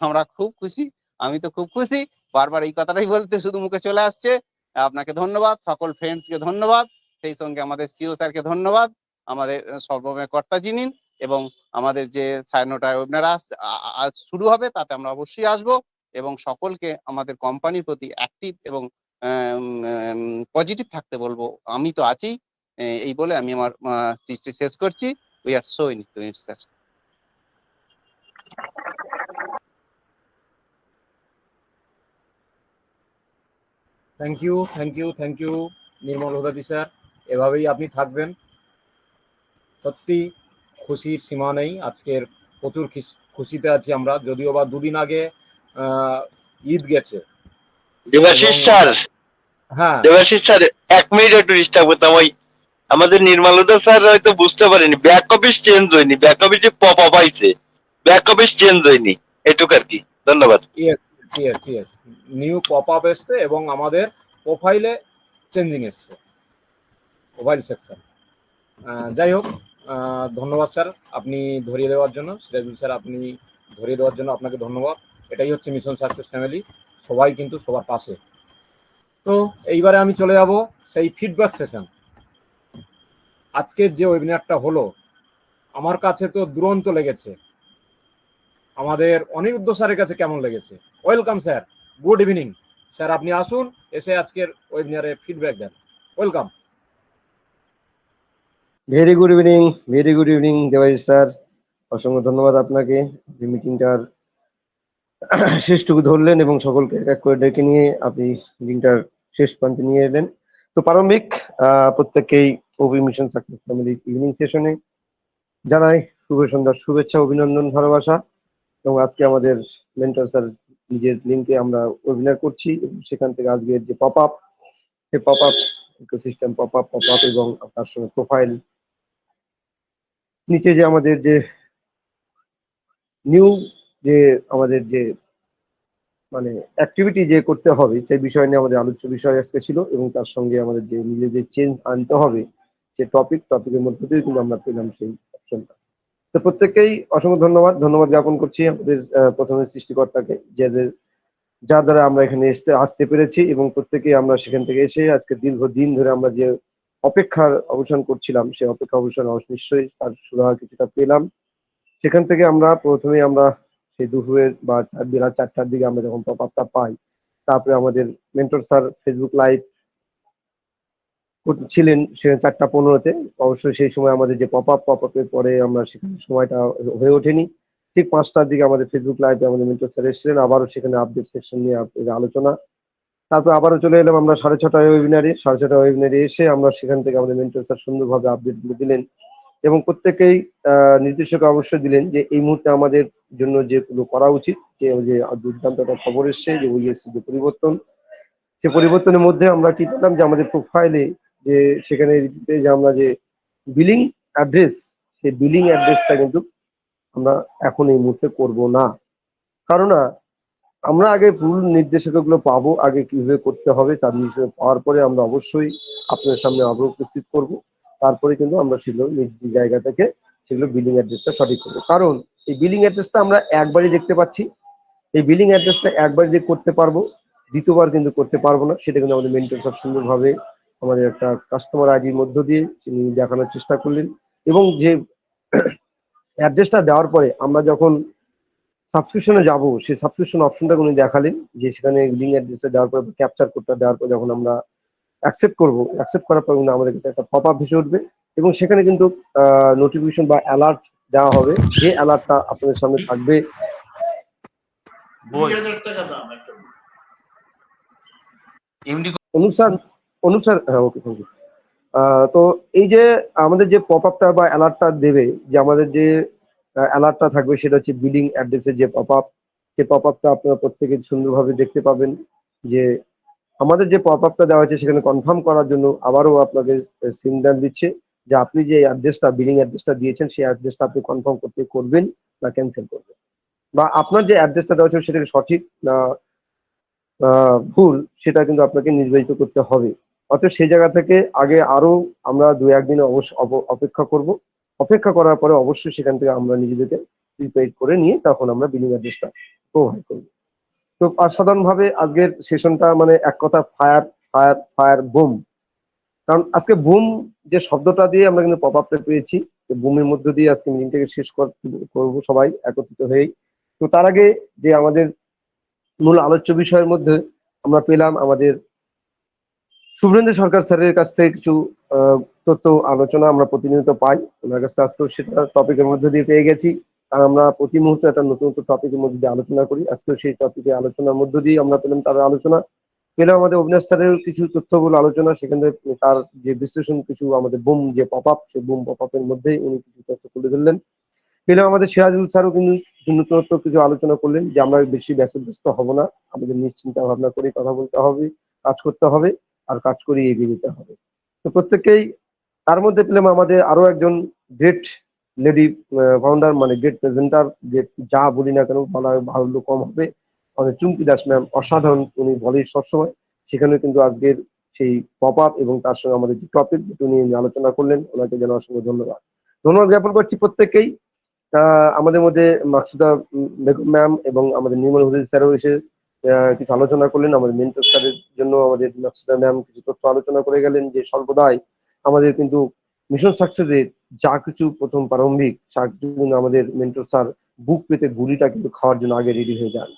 আমরা খুব খুশি। আমি তো খুব খুশি, বারবার এই কথাটাই বলতে শুধু মুখে চলে আসছে। আপনাকে ধন্যবাদ, সকল ফ্রেন্ডসকে ধন্যবাদ, সেই সঙ্গে আমাদের সিও স্যারকে ধন্যবাদ, আমাদের সর্বময় কর্তা যিনি, এবং আমাদের যে 9:30 ওয়েবিনার আজ শুরু হবে তাতে আমরা অবশ্যই আসব, এবং সকলকে আমাদের কোম্পানির প্রতি অ্যাক্টিভ এবং পজিটিভ থাকতে বলবো। আমি তো আছি, এই বলে আমি আমার স্পিচটি শেষ করছি। We are so into it sir. Thank you Nirmal হোদাদি স্যার, এভাবেই আপনি থাকবেন। সত্যি খুশির সীমা নেই, আজকের প্রচুর খুশিতে আছি আমরা, যদিও বা দুদিন আগে ঈদ গেছে। দেবাশিস স্যার, হ্যাঁ দেবাশিস স্যার 1 মিনিট একটু ডিস্টার্ব করতাম। ওই আমাদের নির্মলদা স্যার হয়তো বুঝতে পারেনি, ব্যাক অফিস চেঞ্জ হয়নি, ব্যাক অফিসে পপ আপ আইছে, ব্যাক অফিস চেঞ্জ হয়নি, এটুকু আর কি। ধন্যবাদ। ইয়েস নিউ পপ আপ এসছে এবং আমাদের প্রোফাইলে চেঞ্জিং এসছে, প্রোফাইল সেকশন। যাই হোক, ধন্যবাদ স্যার আপনি ধরিয়ে দেওয়ার জন্য, সিরাজুল স্যার আপনি ধরিয়ে দেওয়ার জন্য আপনাকে ধন্যবাদ। এটাই হচ্ছে মিশন সাকসেস ফ্যামিলি, সবাই কিন্তু সবার পাশে। তো এইবারে আমি চলে যাব সেই ফিডব্যাক সেশন। আজকের যে ওয়েবিনারটা হলো আমার কাছে তো দুরন্ত লেগেছে। আমাদের অনিরুদ্ধ স্যারের কাছে কেমন লেগেছে? Welcome sir, good evening sir, আপনি আসুন, এসে আজকের ওয়েবিনারে ফিডব্যাক দেন। Welcome. Very good evening Debashis sir, অসংখ্য ধন্যবাদ আপনাকে। মিটিংটার শেষটুকু ধরলেন এবং সকলকে এক এক করে ডেকে নিয়ে আপনি মিটিংটার শেষ প্রান্তে নিয়ে এলেন। তো প্রারম্ভিক প্রত্যেককেই OB mission success family evening সেশনে জানাই শুভ সন্ধ্যার শুভেচ্ছা, অভিনন্দন, ভালোবাসা। এবং আজকে আমাদের মেন্টর স্যার নিজের লিঙ্কে আমরা ওয়েবিনার করছি, এবং সেখান থেকে আজকের যে পপ আপ, সেই pop up ecosystem pop up এবং তার সঙ্গে প্রোফাইল, নিচে যে আমাদের যে নিউ যে আমাদের যে মানে অ্যাক্টিভিটি যে করতে হবে সেই বিষয় নিয়ে আমাদের আলোচ্য বিষয় আজকে ছিল, এবং তার সঙ্গে আমাদের যে নিজেদের চেঞ্জ আনতে হবে যে টপিকের মধ্যে দিয়ে কিন্তু আমরা পেলাম সেই অপশনটা। তো প্রত্যেককেই অসংখ্য ধন্যবাদ জ্ঞাপন করছি আমাদের প্রথমে সৃষ্টিকর্তাকে, যার দ্বারা আমরা এখানে আসতে পেরেছি, এবং প্রত্যেকেই আমরা সেখান থেকে এসে আজকে দীর্ঘদিন ধরে আমরা যে অপেক্ষার অবসান করছিলাম সেই অপেক্ষা অবসান নিশ্চয়ই তার সুরাহা কিছুটা পেলাম। সেখান থেকে আমরা প্রথমে আমরা সেই দুপুরের বা বেলা 4টার দিকে আমরা যখন পপ আপটা পাই, তারপরে আমাদের মেন্টর স্যার ফেসবুক লাইভ ছিলেন সেখানে 4:15-তে। অবশ্যই সেই সময় আমাদের যে পপ আপের পরে আমরা সেখানে সময়টা হয়ে ওঠেনি। ঠিক 5টার দিকে আমাদের ফেসবুক লাইভে আমাদের মেন্টর স্যার এসেছিলেন, আবারও সেখানে আপডেট সেকশন নিয়ে আলোচনা। তারপর আবারও চলে এলাম আমরা 6:30 ওয়েবিনারে এসে আমরা সেখান থেকে আমাদের মেন্টর স্যার সুন্দরভাবে আপডেটগুলো দিলেন, এবং প্রত্যেকেই নির্দেশক অবশ্যই দিলেন যে এই মুহূর্তে আমাদের জন্য যেগুলো করা উচিত, যে দুর্দান্ত একটা খবর এসছে যে ওইএসসি যে পরিবর্তন, সে পরিবর্তনের মধ্যে আমরা কি পেলাম যে আমাদের প্রোফাইলে যে সেখানে যে আমরা যে বিলিং অ্যাড্রেস, সেই বিলিং অ্যাড্রেসটা কিন্তু আমরা এখন এই মুহূর্তে করব না। কারণ আমরা আগে ভুল নির্দেশিকাগুলো পাবো, আগে কিভাবে করতে হবে তার নির্দেশিকা পাওয়ার পরে আমরা অবশ্যই আপনার সামনে আবার উপস্থিত করব। তারপরে কিন্তু আমরা সেগুলো নিজ জায়গা থেকে সেগুলো বিলিং অ্যাড্রেসটা সঠিক করবো। কারণ এই বিলিং অ্যাড্রেসটা আমরা একবারই দেখতে পাচ্ছি, এই বিলিং অ্যাড্রেসটা একবারই যে করতে পারবো, দ্বিতীয়বার কিন্তু করতে পারবো না। সেটা কিন্তু আমাদের মেন্টর সব সুন্দরভাবে আমাদের একটা কাস্টমার আইডির মধ্য দিয়ে তিনি দেখানোর চেষ্টা করলেন। এবং যে অ্যাড্রেসটা দেওয়ার পরে আমরা যখন সাবস্ক্রিপশনে যাব, সেই সাবস্ক্রিপশন অপশনটা উনি দেখালেন যে সেখানে লিঙ্ক অ্যাড্রেসটা দেওয়ার পর ক্যাপচার কোডটা দেওয়ার পর যখন আমরা অ্যাকসেপ্ট করবো, অ্যাকসেপ্ট করার পর কিন্তু আমাদের কাছে একটা পপ আপ ভেসে উঠবে এবং সেখানে কিন্তু নোটিফিকেশন বা অ্যালার্ট দেওয়া হবে, যে অ্যালার্টটা আপনাদের সামনে থাকবে। অনুপ স্যার, হ্যাঁ ওকে, থ্যাংক ইউ। তো এই যে আমাদের যে পপ আপটা বা অ্যালার্টটা দেবে, যে আমাদের যে অ্যালার্টটা থাকবে সেটা হচ্ছে বিলিং অ্যাড্রেসের যে পপ আপ, সেই পপ আপটা আপনারা প্রত্যেকে সুন্দরভাবে দেখতে পাবেন। যে আমাদের যে পপ আপটা দেওয়া হয়েছে সেখানে কনফার্ম করার জন্য আবারও আপনাদের সিগন্যাল দিচ্ছে যে আপনি যে অ্যাড্রেসটা বিলিং অ্যাড্রেসটা দিয়েছেন সেই অ্যাড্রেসটা আপনি কনফার্ম করবেন না ক্যান্সেল করবেন, বা আপনার যে অ্যাড্রেসটা দেওয়া হয়েছে সেটা সঠিক না ভুল সেটা কিন্তু আপনাকে নির্বাচিত করতে হবে। অর্থাৎ সেই জায়গা থেকে আগে আরো আমরা 2-1 দিন অপেক্ষা করব। অপেক্ষা করার পরে অবশ্যই সেখান থেকে আমরা নিজেদেরকে প্রিপেড করে নিয়ে তখন আমরা বিলিং অ্যাড্রেসটা প্রোভাইড করব। তো সাধারণভাবে আজকের সেশনটা মানে এক কথা ফায়ার ফায়ার ফায়ার বুম। কারণ আজকে বুম যে শব্দটা দিয়ে আমরা কিন্তু পপ আপটা পেয়েছি, বুমের মধ্য দিয়ে আজকে মিটিংটাকে শেষ করবো সবাই একত্রিত হয়েই। তো তার আগে যে আমাদের মূল আলোচ্য বিষয়ের মধ্যে আমরা পেলাম আমাদের শুভেন্দু সরকার স্যারের কাছ থেকে কিছু তথ্য আলোচনা আমরা প্রতিনিয়ত পাই, ওনার কাছ থেকে আজকেও সেটা টপিকের মধ্যে দিয়ে পেয়ে গেছি। আর আমরা প্রতি মুহূর্তে একটা নতুন নতুন টপিকের মধ্যে দিয়ে আলোচনা করি, আজকেও সেই টপিকে আলোচনার মধ্য দিয়ে আমরা পেলাম তার আলোচনা। পেলাম আমাদের অবিনাশ স্যারের কিছু তথ্যগুলো আলোচনা, সেখানে তার যে বিশ্লেষণ কিছু আমাদের বুম যে পপ আপ, সেই বুম পপ আপের মধ্যেই উনি কিছু তথ্য তুলে ধরলেন। পেলাম আমাদের সিরাজুল স্যারও কিন্তু নতুনত্ব কিছু আলোচনা করলেন যে আমরা বেশি ব্যস্ত হব না, আমাদের নিশ্চিন্তা ভাবনা করে কথা বলতে হবে, কাজ করতে হবে, আর কাজ করে এগিয়ে যেতে হবে। তো প্রত্যেককেই তার মধ্যে পেলাম আমাদের আরো একজন গ্রেট লেডি ফাউন্ডার, মানে গ্রেট প্রেজেন্টার, যে যা বলি না কেন বলা ভালো কম হবে, আমাদের চুমকি দাস ম্যাম অসাধারণ, উনি বলেই সবসময়। সেখানে কিন্তু আজকের সেই পপ আপ এবং তার সঙ্গে আমাদের যে টপিক দুটো নিয়ে আলোচনা করলেন, ওনাকে যেন অসংখ্য ধন্যবাদ জ্ঞাপন করছি প্রত্যেককেই। আমাদের মধ্যে মাকসুদা বেগম ম্যাম এবং আমাদের নির্মল হুদুল স্যারও এসে কিছু আলোচনা করলেন। আমাদের মেন্টর স্যারের জন্য আমাদের মাকসুদা ম্যাম কিছু তথ্য আলোচনা করে গেলেন যে সর্বদাই আমাদের কিন্তু মিশন সাকসেসের যা কিছু প্রথম প্রারম্ভিক আমাদের মেন্টর স্যার বুক পেতে গুলিটা কিন্তু খাওয়ার জন্য আগে রেডি হয়ে যান।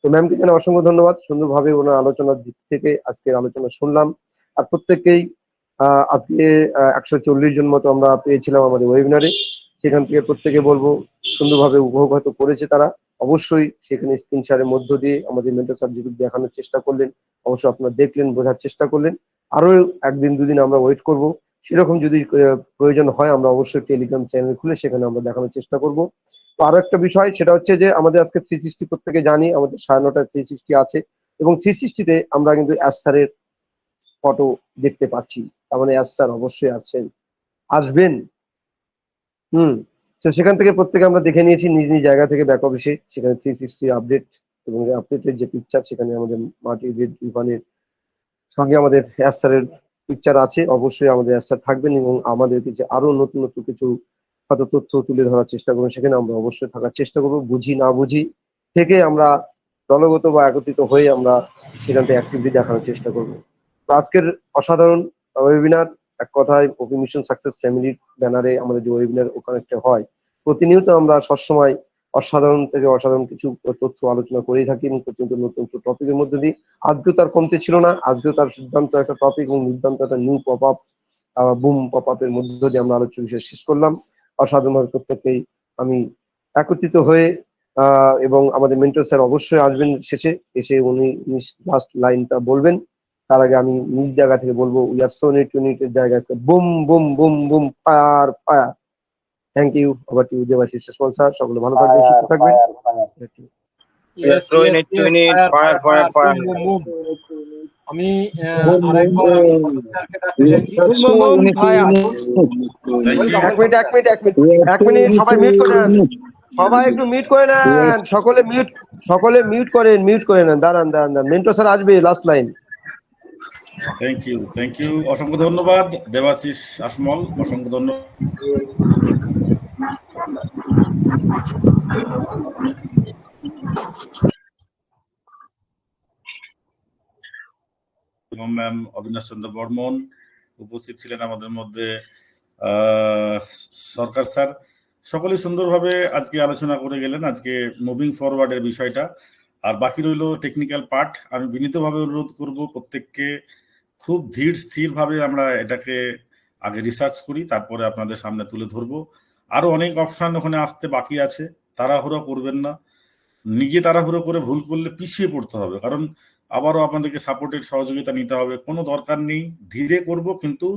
তো ম্যামকে যেন অসংখ্য ধন্যবাদ, সুন্দরভাবে ওনার আলোচনার দিক থেকে আজকের আলোচনা শুনলাম। আর প্রত্যেককেই আজকে 140 জন মতো আমরা পেয়েছিলাম আমাদের ওয়েবিনারে। সেখান থেকে প্রত্যেকে বলবো সুন্দরভাবে উপভোগ হয়তো করেছে তারা। অবশ্যই সেখানে স্ক্রিন শেয়ারের মধ্য দিয়ে আমাদের মেন্টর স্যার যেগুলো দেখানোর চেষ্টা করলেন, অবশ্যই আপনারা দেখলেন, বোঝার চেষ্টা করলেন। আরো 1-2 দিন আমরা ওয়েট করব, সেরকম যদি প্রয়োজন হয় আমরা অবশ্যই টেলিগ্রাম চ্যানেল খুলে সেখানে আমরা দেখানোর চেষ্টা করব। তো আরো একটা বিষয় সেটা হচ্ছে যে আমাদের আজকে 360 প্রত্যেকে জানি আমাদের 9:30 360 আছে, এবং 360-তে আমরা কিন্তু এস স্যারের ফটো দেখতে পাচ্ছি। তার মানে এস স্যার অবশ্যই আসবেন। তো সেখান থেকে প্রত্যেকে আমরা দেখে নিয়েছি নিজ নিজ জায়গা থেকে ব্যাক অফিসে, সেখানে 360 আপডেট এবং আপডেটের যে পিকচার সেখানে আমাদের মাটি ইরফানের সঙ্গে আমাদের এস স্যারের পিকচার আছে। অবশ্যই আমাদের এস স্যার থাকবেন এবং আমাদেরকে যে আরো নতুন নতুন কিছু হয়তো তথ্য তুলে ধরার চেষ্টা করবো, সেখানে আমরা অবশ্যই থাকার চেষ্টা করবো। বুঝি না বুঝি থেকে আমরা দলগত বা একত্রিত হয়ে আমরা সেখান থেকে অ্যাক্টিভিটি দেখানোর চেষ্টা করবো। তো আজকের অসাধারণ ওয়েবিনার, এক কথায় ওপি মিশন সাকসেস ফ্যামিলির ব্যানারে আমাদের যে ওয়েবিনার ওখানে হয়, প্রতিনিয়ত আমরা সবসময় অসাধারণ থেকে অসাধারণ কিছু তথ্য আলোচনা করেই থাকি এবং প্রতিনিয়ত নতুন টপিকের মধ্যে দিয়ে। আজকেও তার কমতি ছিল না, আজকেও তার সিদ্ধান্ত একটা টপিক এবং নির্ধান্ত একটা new pop up broom pop আপের মধ্য দিয়ে আমরা আলোচ্য বিষয় শেষ করলাম। অসাধারণ প্রত্যেককেই আমি একত্রিত হয়ে এবং আমাদের মেন্টর স্যার অবশ্যই আসবেন শেষে, এসে উনি লাস্ট লাইনটা বলবেন। তার আগে আমি নিজ জায়গা থেকে বলবো we are so need to need এর জায়গায় boom boom boom boom fire fire. Thank you. Over to Debashis sir, সকলে ভালো থাকবেন, সুস্থ থাকবেন। Yes, yes, yes, fire, fire, fire, boom, boom, boom. আমি আরেকবার অতুল স্যারকে ডাকতে চাইছি। এক মিনিট সবাই মিউট করে নেন, সবাই একটু মিউট করে নেন, সকলে মিউট করে নেন, দাঁড়ান মেন্টর স্যার আসবে লাস্ট লাইন। থ্যাংক ইউ অসংখ্য ধন্যবাদ দেবাশিস আসমল, অসংখ্য ধন্যবাদ। এবং ম্যাম অবিনাশ চন্দ্র বর্মন উপস্থিত ছিলেন আমাদের মধ্যে, সরকার স্যার, সকলে সুন্দরভাবে আজকে আলোচনা করে গেলেন আজকে মুভিং ফরওয়ার্ডের বিষয়টা। আর বাকি রইল টেকনিক্যাল পার্ট। আমি বিনীতভাবে অনুরোধ করব প্রত্যেককে খুব ধীর স্থিরভাবে আমরা এটাকে আগে রিসার্চ করি, তারপরে আপনাদের সামনে তুলে ধরবো। আরো অনেক অপশন ওখানে আসতে বাকি আছে, তাড়াহুড়ো করবেন না। নিজে তাড়াহুড়ো করে ভুল করলে পিছিয়ে পড়তে হবে, কারণ আবারও আপনাদেরকে সাপোর্টের সহযোগিতা নিতে হবে। কোনো দরকার নেই, ধীরে করব কিন্তু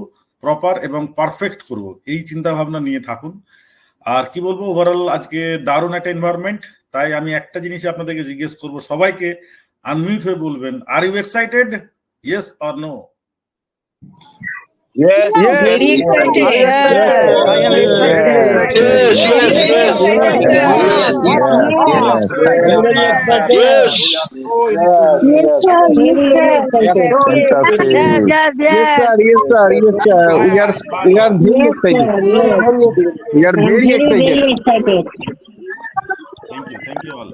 প্রপার এবং পারফেক্ট করব, এই চিন্তা ভাবনা নিয়ে থাকুন। আর কি বলবো, ওভারঅল আজকে দারুণ একটা এনভায়রনমেন্ট। তাই আমি একটা জিনিস আপনাদেরকে জিজ্ঞেস করব, সবাইকে আনমিউট হয়ে বলবেন, are you excited? Yes or no? Yes, Very excited. Thank you all.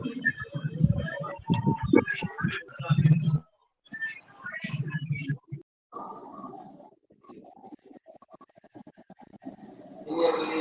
Clearly,